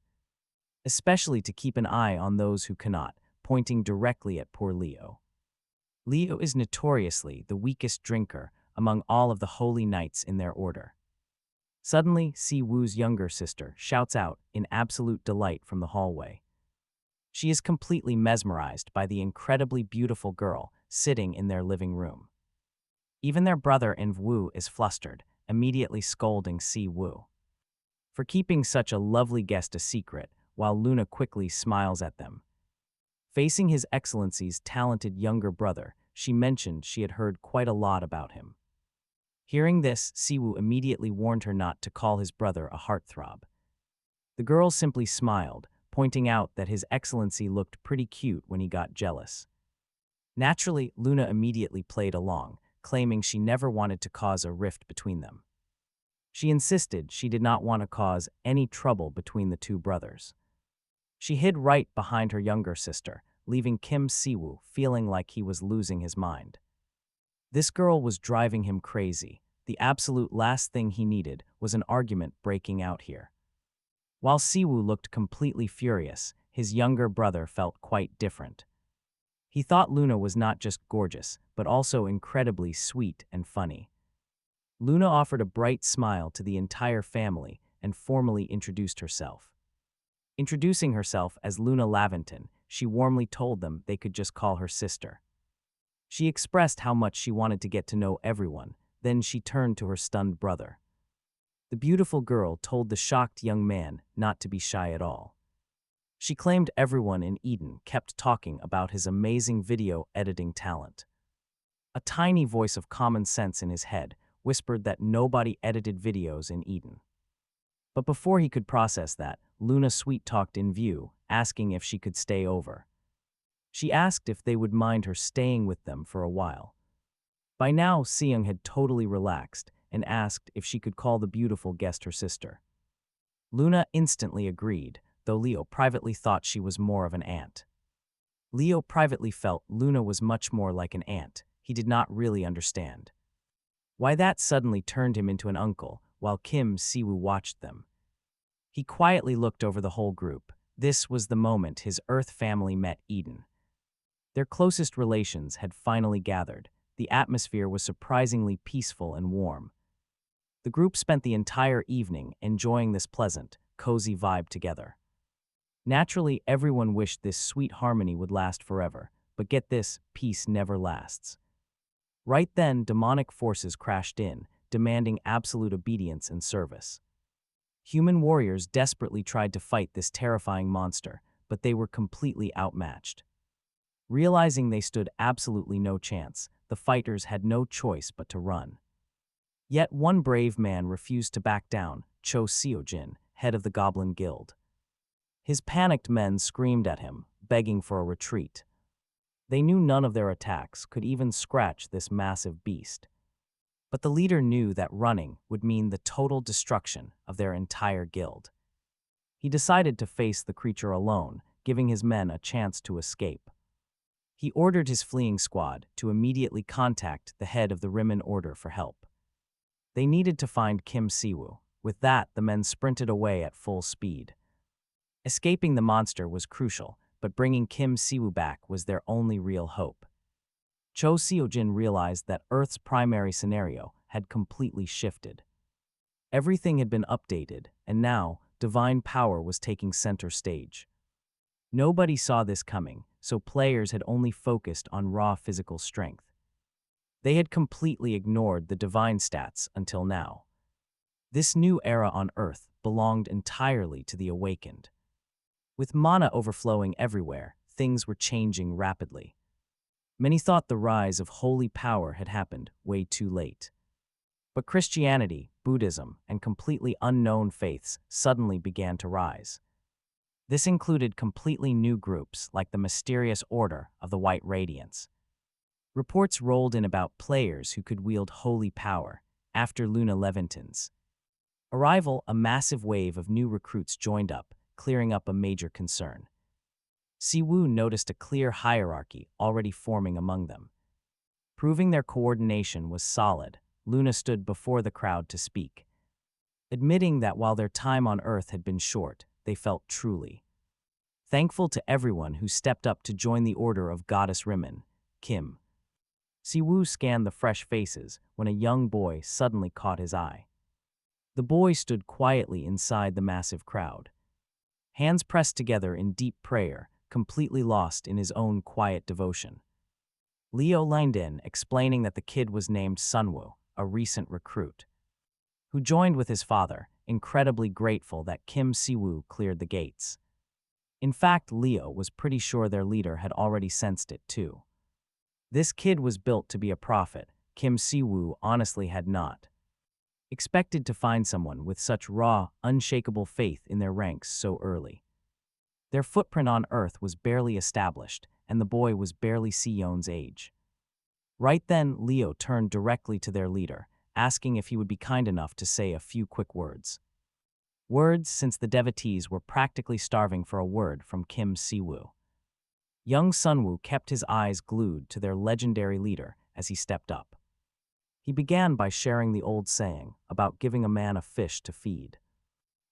especially to keep an eye on those who cannot, pointing directly at poor Leo. Leo is notoriously the weakest drinker among all of the holy knights in their order. Suddenly, Siwoo's younger sister shouts out in absolute delight from the hallway. She is completely mesmerized by the incredibly beautiful girl sitting in their living room. Even their brother Invwu is flustered, immediately scolding Siwoo for keeping such a lovely guest a secret, while Luna quickly smiles at them. Facing His Excellency's talented younger brother, she mentioned she had heard quite a lot about him. Hearing this, Siwoo immediately warned her not to call his brother a heartthrob. The girl simply smiled, pointing out that His Excellency looked pretty cute when he got jealous. Naturally, Luna immediately played along, claiming she never wanted to cause a rift between them. She insisted she did not want to cause any trouble between the two brothers. She hid right behind her younger sister, leaving Kim Siwoo feeling like he was losing his mind. This girl was driving him crazy. The absolute last thing he needed was an argument breaking out here. While Siwoo looked completely furious, his younger brother felt quite different. He thought Luna was not just gorgeous, but also incredibly sweet and funny. Luna offered a bright smile to the entire family and formally introduced herself. Introducing herself as Luna Laventon, she warmly told them they could just call her sister. She expressed how much she wanted to get to know everyone, then she turned to her stunned brother. The beautiful girl told the shocked young man not to be shy at all. She claimed everyone in Eden kept talking about his amazing video editing talent. A tiny voice of common sense in his head whispered that nobody edited videos in Eden. But before he could process that, Luna sweet-talked in view, asking if she could stay over. She asked if they would mind her staying with them for a while. By now, Seung had totally relaxed and asked if she could call the beautiful guest her sister. Luna instantly agreed, though Leo privately thought she was more of an aunt. Leo privately felt Luna was much more like an aunt. He did not really understand why that suddenly turned him into an uncle, while Kim Siwoo watched them. He quietly looked over the whole group. This was the moment his Earth family met Eden. Their closest relations had finally gathered. The atmosphere was surprisingly peaceful and warm. The group spent the entire evening enjoying this pleasant, cozy vibe together. Naturally, everyone wished this sweet harmony would last forever, but get this, peace never lasts. Right then, demonic forces crashed in, demanding absolute obedience and service. Human warriors desperately tried to fight this terrifying monster, but they were completely outmatched. Realizing they stood absolutely no chance, the fighters had no choice but to run. Yet one brave man refused to back down, Cho Seojin, head of the Goblin Guild. His panicked men screamed at him, begging for a retreat. They knew none of their attacks could even scratch this massive beast. But the leader knew that running would mean the total destruction of their entire guild. He decided to face the creature alone, giving his men a chance to escape. He ordered his fleeing squad to immediately contact the head of the Rimmen Order for help. They needed to find Kim Siwoo. With that, the men sprinted away at full speed. Escaping the monster was crucial, but bringing Kim Siwoo back was their only real hope. Cho Seojin realized that Earth's primary scenario had completely shifted. Everything had been updated, and now, divine power was taking center stage. Nobody saw this coming, so players had only focused on raw physical strength. They had completely ignored the divine stats until now. This new era on Earth belonged entirely to the Awakened. With mana overflowing everywhere, things were changing rapidly. Many thought the rise of holy power had happened way too late. But Christianity, Buddhism, and completely unknown faiths suddenly began to rise. This included completely new groups like the mysterious Order of the White Radiance. Reports rolled in about players who could wield holy power. After Luna Leventon's arrival, a massive wave of new recruits joined up, clearing up a major concern. Siwoo noticed a clear hierarchy already forming among them. Proving their coordination was solid, Luna stood before the crowd to speak, admitting that while their time on Earth had been short, they felt truly thankful to everyone who stepped up to join the Order of Goddess Rimmen, Kim. Siwoo scanned the fresh faces when a young boy suddenly caught his eye. The boy stood quietly inside the massive crowd, hands pressed together in deep prayer, completely lost in his own quiet devotion. Leo lined in, explaining that the kid was named Sunwoo, a recent recruit, who joined with his father, incredibly grateful that Kim Siwoo cleared the gates. In fact, Leo was pretty sure their leader had already sensed it too. This kid was built to be a prophet. Kim Siwoo honestly had not expected to find someone with such raw, unshakable faith in their ranks so early. Their footprint on Earth was barely established, and the boy was barely Sion's age. Right then, Leo turned directly to their leader, asking if he would be kind enough to say a few quick words. Words, since the devotees were practically starving for a word from Kim Siwoo. Young Sunwoo kept his eyes glued to their legendary leader as he stepped up. He began by sharing the old saying about giving a man a fish to feed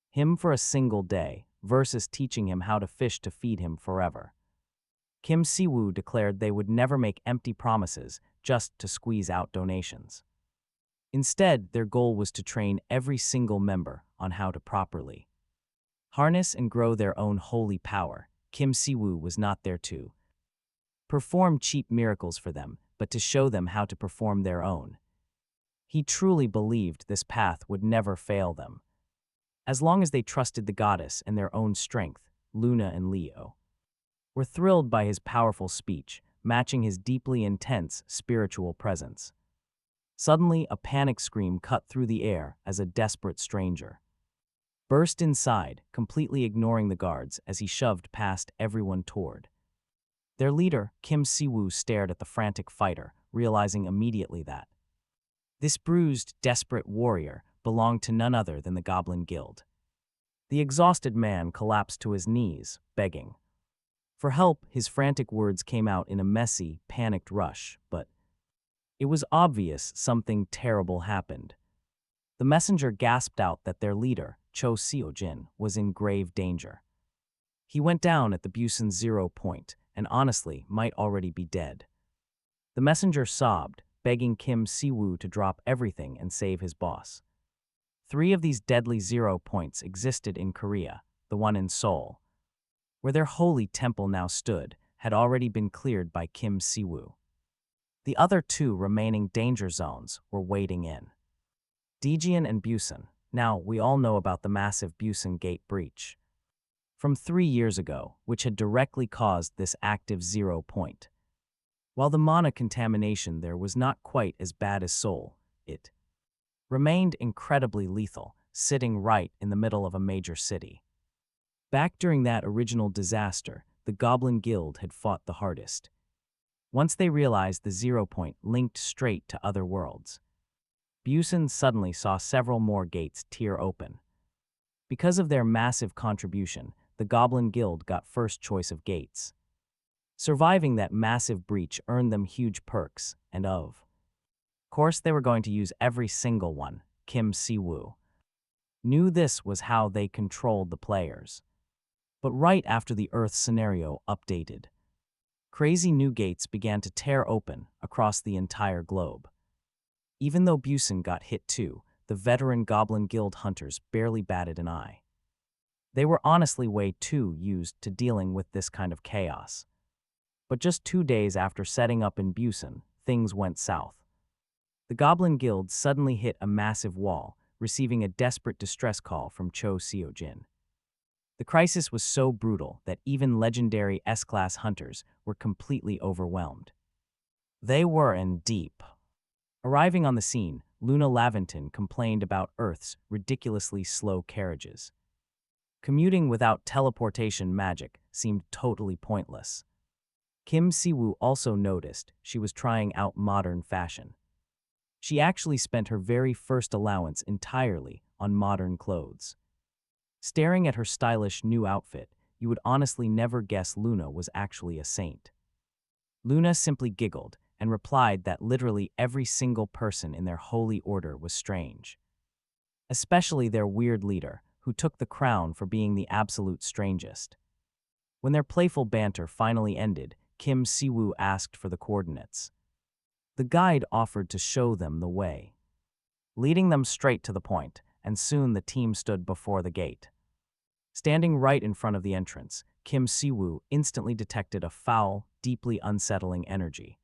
him for a single day versus teaching him how to fish to feed him forever. Kim Si-woo declared they would never make empty promises just to squeeze out donations. Instead, their goal was to train every single member on how to properly harness and grow their own holy power. Kim Si-woo was not there to perform cheap miracles for them, but to show them how to perform their own. He truly believed this path would never fail them. As long as they trusted the goddess and their own strength, Luna and Leo were thrilled by his powerful speech, matching his deeply intense spiritual presence. Suddenly, a panic scream cut through the air as a desperate stranger burst inside, completely ignoring the guards as he shoved past everyone toward their leader. Kim Si-woo stared at the frantic fighter, realizing immediately that this bruised, desperate warrior belonged to none other than the Goblin Guild. The exhausted man collapsed to his knees, begging for help. His frantic words came out in a messy, panicked rush, but it was obvious something terrible happened. The messenger gasped out that their leader, Cho Seo-jin, was in grave danger. He went down at the Busan 0 point and honestly might already be dead. The messenger sobbed, begging Kim Si-woo to drop everything and save his boss. 3 of these deadly 0 points existed in Korea. The one in Seoul, where their holy temple now stood, had already been cleared by Kim Si-woo. The other 2 remaining danger zones were waiting in Daejeon and Busan. Now, we all know about the massive Busan Gate breach from 3 years ago, which had directly caused this active 0 point. While the mana contamination there was not quite as bad as Seoul, it remained incredibly lethal, sitting right in the middle of a major city. Back during that original disaster, the Goblin Guild had fought the hardest. Once they realized the 0 point linked straight to other worlds, Busan suddenly saw several more gates tear open. Because of their massive contribution, the Goblin Guild got first choice of gates. Surviving that massive breach earned them huge perks, and of course they were going to use every single one. Kim Si-woo knew this was how they controlled the players. But right after the Earth scenario updated, crazy new gates began to tear open across the entire globe. Even though Busan got hit too, the veteran Goblin Guild hunters barely batted an eye. They were honestly way too used to dealing with this kind of chaos. But just 2 days after setting up in Busan, things went south. The Goblin Guild suddenly hit a massive wall, receiving a desperate distress call from Cho Seo-jin. The crisis was so brutal that even legendary S-class hunters were completely overwhelmed. They were in deep. Arriving on the scene, Luna Laventon complained about Earth's ridiculously slow carriages. Commuting without teleportation magic seemed totally pointless. Kim Si-woo also noticed she was trying out modern fashion. She actually spent her very first allowance entirely on modern clothes. Staring at her stylish new outfit, you would honestly never guess Luna was actually a saint. Luna simply giggled and replied that literally every single person in their holy order was strange. Especially their weird leader, who took the crown for being the absolute strangest. When their playful banter finally ended, Kim Si-woo asked for the coordinates. The guide offered to show them the way, leading them straight to the point, and soon the team stood before the gate. Standing right in front of the entrance, Kim Si-woo instantly detected a foul, deeply unsettling energy.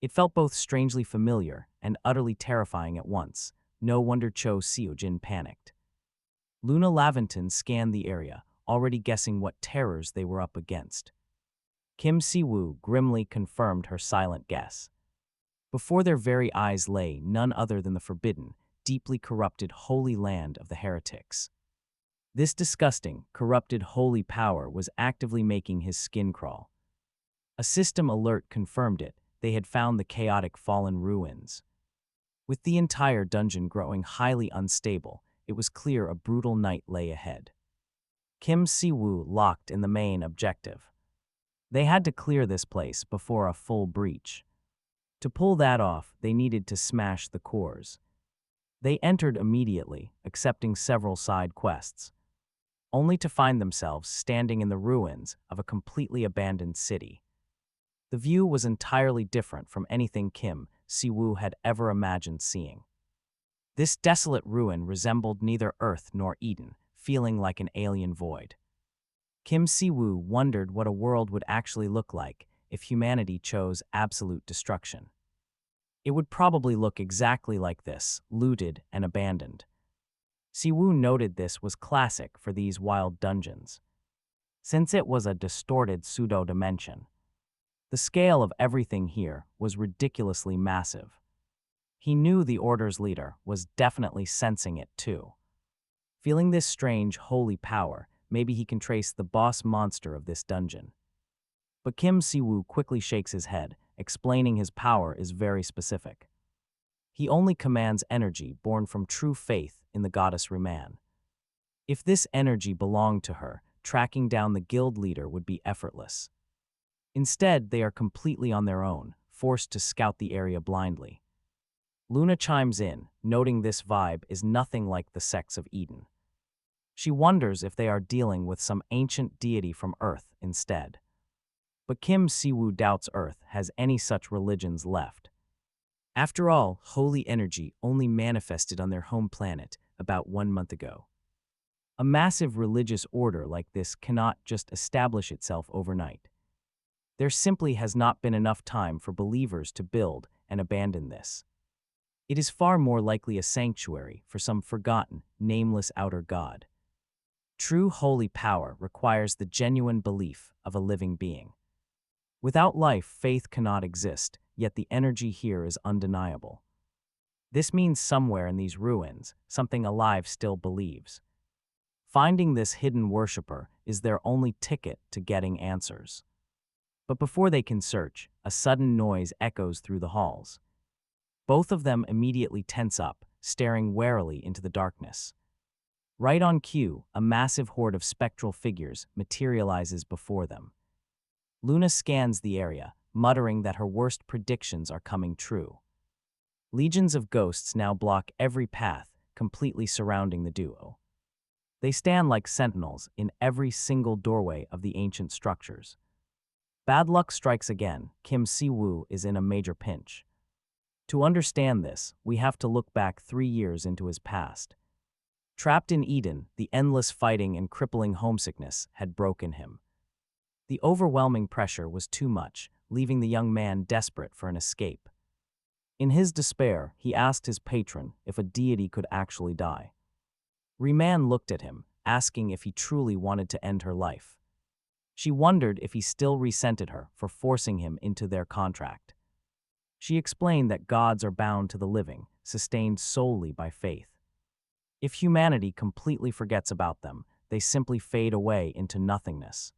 It felt both strangely familiar and utterly terrifying at once. No wonder Cho Seo-jin panicked. Luna Laventon scanned the area, already guessing what terrors they were up against. Kim Si-woo grimly confirmed her silent guess. Before their very eyes lay none other than the forbidden, deeply corrupted holy land of the heretics. This disgusting, corrupted holy power was actively making his skin crawl. A system alert confirmed it. They had found the chaotic fallen ruins. With the entire dungeon growing highly unstable, it was clear a brutal night lay ahead. Kim Si-woo locked in the main objective. They had to clear this place before a full breach To pull that off, they needed to smash the cores. They entered immediately, accepting several side quests, only to find themselves standing in the ruins of a completely abandoned city. The view was entirely different from anything Kim Si-woo had ever imagined seeing. This desolate ruin resembled neither Earth nor Eden, feeling like an alien void. Kim Si-woo wondered what a world would actually look like if humanity chose absolute destruction. It would probably look exactly like this, looted and abandoned. Si-woo noted this was classic for these wild dungeons, since it was a distorted pseudo-dimension. The scale of everything here was ridiculously massive. He knew the Order's leader was definitely sensing it too. Feeling this strange, holy power, maybe he can trace the boss monster of this dungeon. But Kim Si-woo quickly shakes his head, explaining his power is very specific. He only commands energy born from true faith in the goddess Ruman. If this energy belonged to her, tracking down the guild leader would be effortless. Instead, they are completely on their own, forced to scout the area blindly. Luna chimes in, noting this vibe is nothing like the sects of Eden. She wonders if they are dealing with some ancient deity from Earth instead. But Kim Si-woo doubts Earth has any such religions left. After all, holy energy only manifested on their home planet about 1 month ago. A massive religious order like this cannot just establish itself overnight. There simply has not been enough time for believers to build and abandon this. It is far more likely a sanctuary for some forgotten, nameless outer god. True holy power requires the genuine belief of a living being. Without life, faith cannot exist, yet the energy here is undeniable. This means somewhere in these ruins, something alive still believes. Finding this hidden worshipper is their only ticket to getting answers. But before they can search, a sudden noise echoes through the halls. Both of them immediately tense up, staring warily into the darkness. Right on cue, a massive horde of spectral figures materializes before them. Luna scans the area, muttering that her worst predictions are coming true. Legions of ghosts now block every path, completely surrounding the duo. They stand like sentinels in every single doorway of the ancient structures. Bad luck strikes again. Kim Si-woo is in a major pinch. To understand this, we have to look back 3 years into his past. Trapped in Eden, the endless fighting and crippling homesickness had broken him. The overwhelming pressure was too much, leaving the young man desperate for an escape. In his despair, he asked his patron if a deity could actually die. Ruman looked at him, asking if he truly wanted to end her life. She wondered if he still resented her for forcing him into their contract. She explained that gods are bound to the living, sustained solely by faith. If humanity completely forgets about them, they simply fade away into nothingness.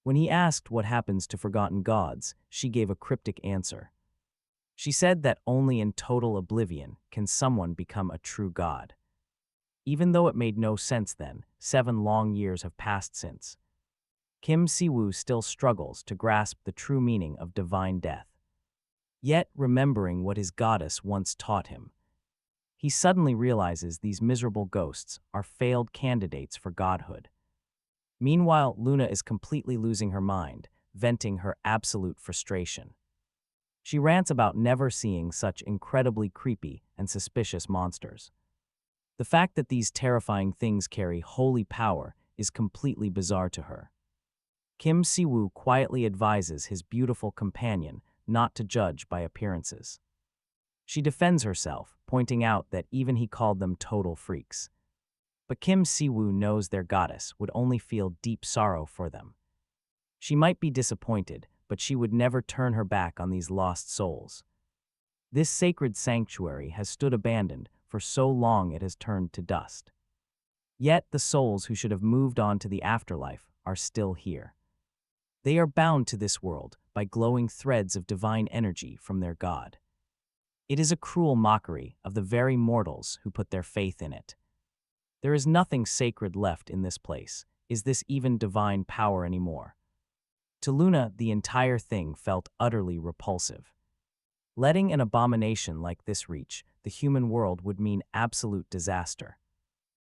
When he asked what happens to forgotten gods, she gave a cryptic answer. She said that only in total oblivion can someone become a true god. Even though it made no sense then, 7 long years have passed since. Kim Si-woo still struggles to grasp the true meaning of divine death. Yet, remembering what his goddess once taught him, he suddenly realizes these miserable ghosts are failed candidates for godhood. Meanwhile, Luna is completely losing her mind, venting her absolute frustration. She rants about never seeing such incredibly creepy and suspicious monsters. The fact that these terrifying things carry holy power is completely bizarre to her. Kim Si-woo quietly advises his beautiful companion not to judge by appearances. She defends herself, pointing out that even he called them total freaks. But Kim Si-woo knows their goddess would only feel deep sorrow for them. She might be disappointed, but she would never turn her back on these lost souls. This sacred sanctuary has stood abandoned for so long it has turned to dust. Yet the souls who should have moved on to the afterlife are still here. They are bound to this world by glowing threads of divine energy from their god. It is a cruel mockery of the very mortals who put their faith in it. There is nothing sacred left in this place. Is this even divine power anymore? To Luna, the entire thing felt utterly repulsive. Letting an abomination like this reach the human world would mean absolute disaster.